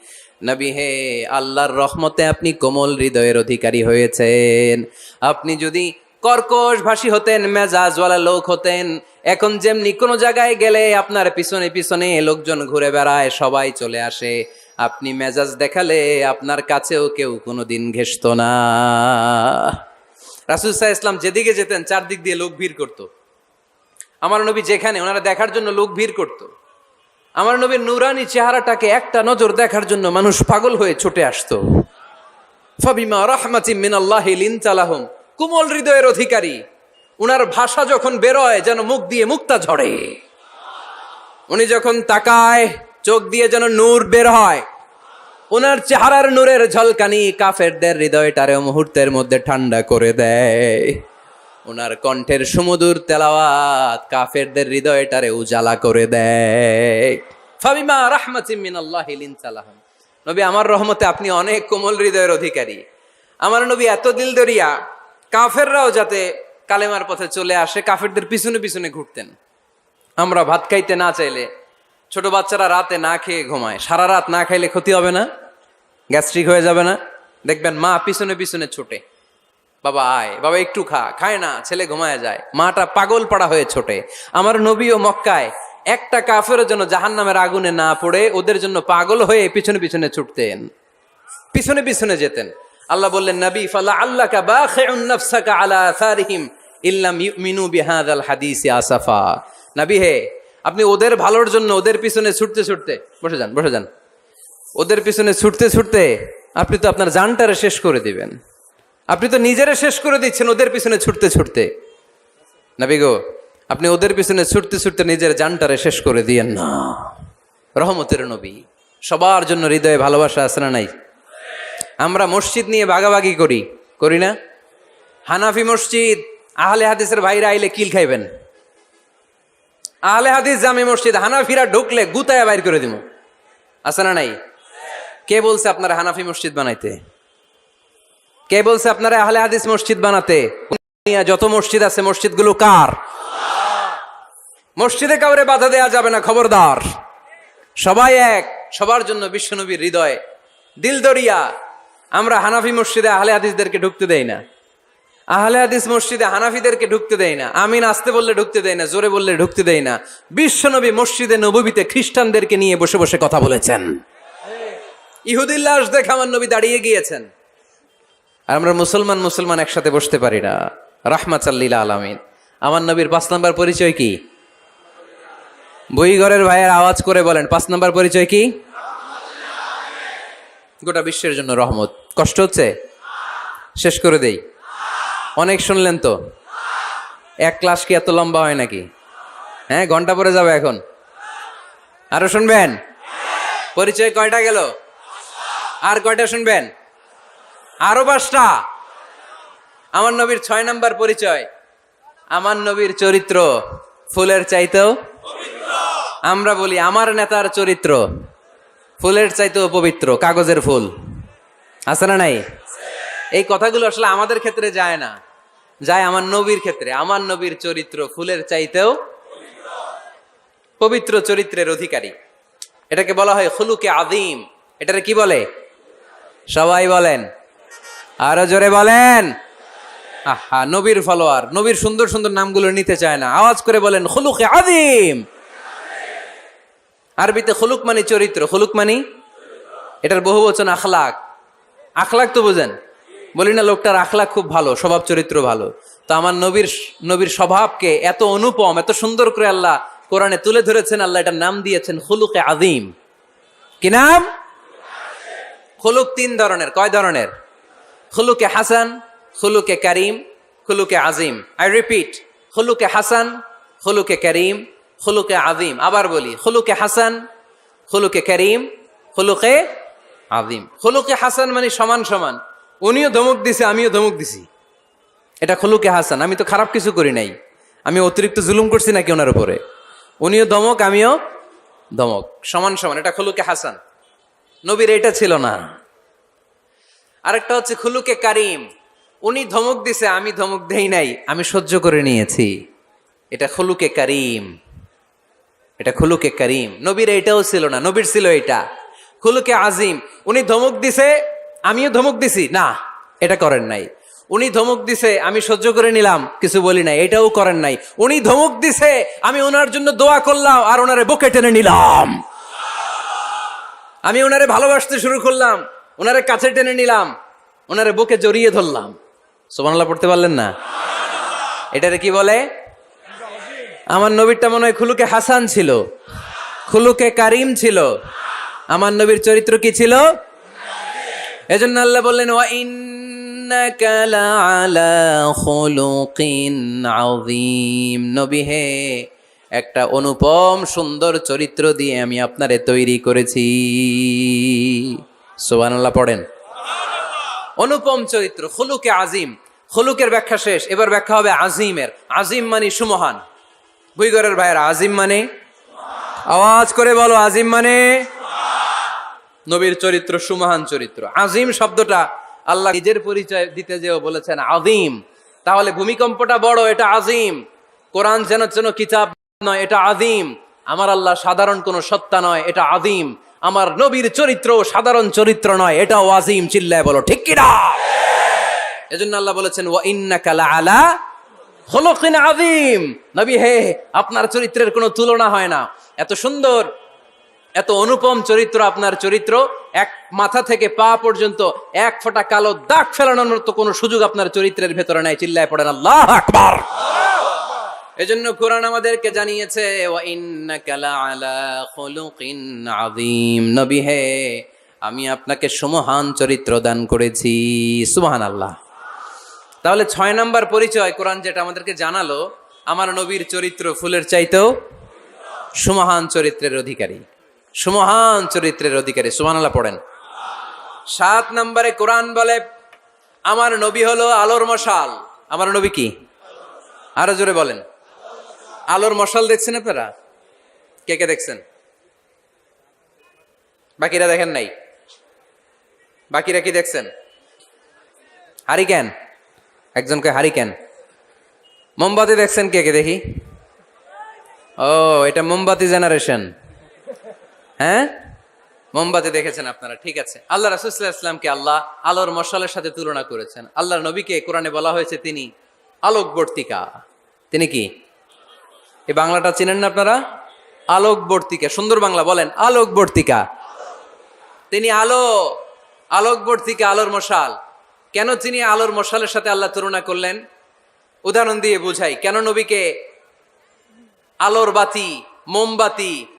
নবী হে, আল্লাহর রহমতে আপনি কোমল হৃদয়ের অধিকারী হয়েছেন। আপনি যদি কর্কশ ভাষী হতেন, মেজাজওয়ালা লোক হতেন, এখন যেমনি কোনো জায়গায় গেলে আপনার পিছনে পিছনে লোকজন ঘুরে বেড়ায়, সবাই চলে আসে, আপনি মেজাজ দেখালে আপনার কাছেও কেউ কোনোদিন ঘেষত না। রাসূল সাল্লাল্লাহু আলাইহি ওয়াসাল্লাম যেদিকে যেতেন চারদিক দিয়ে লোক ভিড় করত। আমার নবী যেখানে, ওনারা দেখার জন্য লোক ভিড় করত। আমার নবীর নূরানি চেহারাটাকে একটা নজর দেখার জন্য মানুষ পাগল হয়ে ছুটে আসতো। ফাবিমা রাহমাতিম মিনাল্লাহি লিনতা লাহুম, কোমল হৃদয়ের অধিকারী। উনার ভাষা যখন বেরোয় যেন মুখ দিয়ে মুক্তা ঝরে। উনি যখন তাকায় চোখ দিয়ে যেন নূর বের হয়। উনার চেহারার নূরের ঝলকানি কাফেরদের হৃদয়টারে মুহূর্তের মধ্যে ঠান্ডা করে দেয়। উনার কণ্ঠের সুমধুর তেলাওয়াত কাফেরদের হৃদয়টারে উজালা করে দেয়। ফাবিমা রাহমাতিম মিনাল্লাহি লিনতা লাহুম, নবী আমার রহমতে আপনি অনেক কোমল হৃদয়ের অধিকারী। আমার নবী এত দিলদরিয়া, কাফেররাও যাতে কালেমার পথে চলে আসে কাফেরদের পিছনে পিছনে ঘুরতেন। আমরা ভাত খাইতে না চাইলে, ছোট বাচ্চারা রাতে না খেয়ে ঘুমায়, সারা রাত না খাইলে ক্ষতি হবে না? গ্যাস্ট্রিক হয়ে যাবে না? দেখবেন মা পিছনে পিছনে ছোটে, বাবা আয়, বাবা একটু খা, খায় না, ছেলে ঘুমায় যায়, মাটা পাগল পাড়া হয়ে ছোটে। আমার নবী ও মক্কায় একটা কাফেরের জন্য জাহান্নামের আগুনে না পড়ে ওদের জন্য পাগল হয়ে পিছনে পিছনে ছুটতেন, পিছনে পিছনে যেতেন। আল্লাহ বললেন, নবী ফালা আল্লাকা বাখিউন নাফসাকা আলা আসারিহিম ইল্লাম ইউমিনু বিহাযাল হাদিসি আসাফা। নবী হে, আপনি ওদের ভালোর জন্য ওদের পিছনে ছুটতে ছুটতে, বসে যান বসে যান, ওদের পিছনে ছুটতে ছুটতে আপনি তো আপনার জানটারে শেষ করে দিবেন। আপনি তো নিজেরে শেষ করে দিচ্ছেন ওদের পিছনে ছুটতে ছুটতে। নবী গো, আপনি ওদের পিছনে ছুটতে ছুটতে নিজের জানটারে শেষ করে দিয়েন না। রহমতের নবী, সবার জন্য হৃদয়ে ভালোবাসা আছে না নাই? আমরা মসজিদ নিয়ে ভাগাভাগি করি, করি না? হানাফি মসজিদ, আহলে হাদিসের ভাইরা আইলে কিল খাইবেন। আহলে হাদিস জামে মসজিদ, হানাফিরা ঢুকলে গুতায়া বাইর করে দিব, আছে না নাই? কে বলছে আপনারা হানাফি মসজিদ বানাইতে? কে বলছে আপনারা আহলে হাদিস মসজিদ বানাতে? যত মসজিদ আছে মসজিদগুলো কার? মসজিদে কাউরে বাধা দেয়া যাবে না, খবরদার। সবাই এক, সবার জন্য বিশ্বনবীর হৃদয় দিলদরিয়া। আমরা হানাফি মসজিদে আহলে হাদিসদেরকে ঢুকতে দেই না, আহলে হাদিস মসজিদে হানাফিদেরকে ঢুকতে দেই না। আমিন আসতে বললে ঢুকতে দেই না, জোরে বললে ঢুকতে দেই না। বিশ্বনবী মসজিদে নববীতে খ্রিস্টানদেরকে নিয়ে বসে বসে কথা বলেছেন। ইহুদির লাশ দেখে আমার নবী দাঁড়িয়ে গিয়েছেন। আর আমরা মুসলমান একসাথে বসতে পারি না। রাহমাতাল লিল আলামিন। আমার নবীর 5 নাম্বার পরিচয় কি? বইঘরের ভাইয়ের আওয়াজ করে বলেন, 5 নাম্বার পরিচয় কি? গোটা বিশ্বের জন্য রহমত। কষ্ট হচ্ছে? শেষ করে দেই। অনেক শুনলেন তো। এক ক্লাস কি এত লম্বা হয় নাকি? হ্যাঁ, ঘন্টা পরে যাবে এখন। আরো শুনবেন? পরিচয় কয়টা গেল? আর কয়টা শুনবেন? আরো 5টা। আমার নবীর 6 নাম্বার পরিচয়, আমার নবীর চরিত্র ফুলের চাইতেও। আমরা বলি আমার নেতার চরিত্র ফুলের চাইতেও পবিত্র, কাগজের ফুল। আছে না নাই? এই কথাগুলো আসলে আমাদের ক্ষেত্রে যায় না, যায় আমার নবীর ক্ষেত্রে। আমার নবীর চরিত্র ফুলের চাইতেও পবিত্র চরিত্রের অধিকারী। এটাকে বলা হয় খুলুকে আযীম। এটারে কি বলে? সবাই বলেন, আরো জোরে বলেন। আহা, নবীর ফলোয়ার নবীর সুন্দর সুন্দর নামগুলো নিতে চায় না, আওয়াজ করে বলেন খুলুকে আযীম। আরবিতে খুলুক মানে চরিত্র, খুলুক মানে এটার বহু বচন আখলাক। আখলাক তো বোঝেন, বলি না লোকটার আখলাক খুব ভালো, স্বভাব চরিত্র ভালো। তো আমার নবীর স্বভাবকে এত অনুপম, এত সুন্দর করে আল্লাহ কোরআনে তুলে ধরেছেন। আল্লাহ এটার নাম দিয়েছেন খুলুকে আযীম। কি নাম? খুলুক 3 ধরনের। কয় ধরনের? খুলুকে হাসান, খুলুকে কারিম, খুলুকে আযীম। আই রিপিট, খুলুকে হাসান, খুলুকে কারিম, খুলুকে আযীম। আবার বলি, খুলুকে হাসান, খুলুকে কারিম, খুলুকে আযীম। খুলুকে হাসান মানে সমান সমান, উনিও ধমক দিছে আমিও ধমক দিছি, এটা খুলুকে হাসান। আমি তো খারাপ কিছু করি নাই, আমি অতিরিক্ত জুলুম করছি নাকি ওনার উপরে? উনিও ধমক আমিও ধমক, সমান সমান, এটা খুলুকে হাসান। নবীর এটা ছিল না। আরেকটা হচ্ছে খুলুকে কারিম, উনি ধমক দিছে আমি ধমক দেই নাই, আমি সহ্য করে নিয়েছি, এটা খুলুকে কারিম। এটা খুলুকে কারিম। নবীর এটাও ছিল না, নবীর ছিল এটা খুলুকে আযীম। উনি ধমক দিছে আমিও ধমক দিছি, না এটা করেন নাই। উনি ধমক দিছে আমি সহ্য করে নিলাম, কিছু বলি নাই, এটাও করেন নাই। উনি ধমক দিছে আমি ওনার জন্য দোয়া করলাম আর ওনারে বুকে টেনে নিলাম, আমি ওনারে ভালোবাসতে শুরু করলাম, ওনারে কাছে টেনে নিলাম, ওনারে বুকে জড়িয়ে ধরলাম। সুবহানাল্লাহ পড়তে পারলেন না? এটারে কি বলে? আমার নবীরটা মনে হয় খুলুকে হাসান ছিল, খুলুকে কারিম ছিল। আমার নবীর চরিত্র কি ছিল? এজন্য আল্লাহ বললেন ওয়া ইন্নাকা লাআলা খুলুকিন আযীম। নবী হে, একটা অনুপম সুন্দর চরিত্র দিয়ে আমি আপনারে তৈরি করেছি। সুবহানাল্লাহ পড়েন। অনুপম চরিত্র, খুলুকে আযীম। খুলুকের ব্যাখ্যা শেষ, এবার ব্যাখ্যা হবে আযীমের। আযীম মানে সুমহান। বুইগরের ভাইয়েরা, আযীম মানে? আওয়াজ করে বলো, আযীম মানে? নবীর চরিত্র সুমহান চরিত্র। আযীম শব্দটা আল্লাহ নিজের পরিচয় দিতে যেও বলেছেন আযীম। তাহলে ভূমিকম্পটা বড়, এটা আযীম। কোরআন যেন যেন কিতাব নয়, এটা আযীম। আমার আল্লাহ সাধারণ কোনো সত্তা নয়, এটা আযীম। আমার নবীর চরিত্র সাধারণ চরিত্র নয়, এটাও আযীম। চিল্লায় বলো ঠিক কি না? এজন্য আল্লাহ বলেছেন ওয়া ইন্নাকা লাআলা খুলুকিন আযীম। নবী হে, আপনার চরিত্রের কোনো তুলনা হয় না। এত সুন্দর, এত অনুপম চরিত্র আপনার চরিত্র। এক মাথা থেকে পা পর্যন্ত এক ফোঁটা কালো দাগ ফেলানোর মতো কোনো সুযোগ আপনার চরিত্রের ভেতরে নাই। চিল্লায় পড়েন আল্লাহু আকবার। এজন্য কোরআন আমাদেরকে জানিয়েছে ওয়া ইন্নাকা লাআলা খুলুকিন আযীম। নবী হে, আমি আপনাকে সুমহান চরিত্র দান করেছি। সুবহানাল্লাহ। তাহলে 6 নাম্বার পরিচয় কোরআন যেটা আমাদেরকে জানালো, আমার নবীর চরিত্র ফুলের চাইতেও সুমহান চরিত্রের অধিকারী, সুমহান চরিত্রের অধিকারী। সুবহানাল্লাহ পড়েন। 7 নম্বরে কোরআন বলে আমার নবী হলো আলোর মশাল। আমার নবী কি? আরো জোরে বলেন। আলোর মশাল দেখছেন আপনারা? কে কে দেখছেন? বাকিরা দেখেন নাই? বাকিরা কি দেখছেন? হারিকেন, একজনকে হারিকেন। মোমবাতি দেখছেন কে কে দেখি? ও, এটা মোমবাতি জেনারেশন। হ্যাঁ, মোমবাতি দেখেছেন আপনারা, ঠিক আছে। আল্লাহ রাসূল সাল্লাল্লাহু আলাইহি ওয়াসাল্লামকে আল্লাহ আলোর মশালের সাথে তুলনা করেছেন। আল্লাহর নবীকে কোরআনে বলা হয়েছে তিনি আলোকবর্তিকা। তিনি কি? এই বাংলাটা চিনেন না আপনারা? আলোকবর্তিকা, সুন্দর বাংলা বলেন, আলোকবর্তিকা। তিনি আলো, আলোকবর্তিকা, আলোর মশাল। কেন তিনি আলোর মশালের সাথে আল্লাহ তুলনা করলেন? উদাহরণ দিয়ে বুঝাই কেন নবীকে আলোর বাতি, মোমবাতি,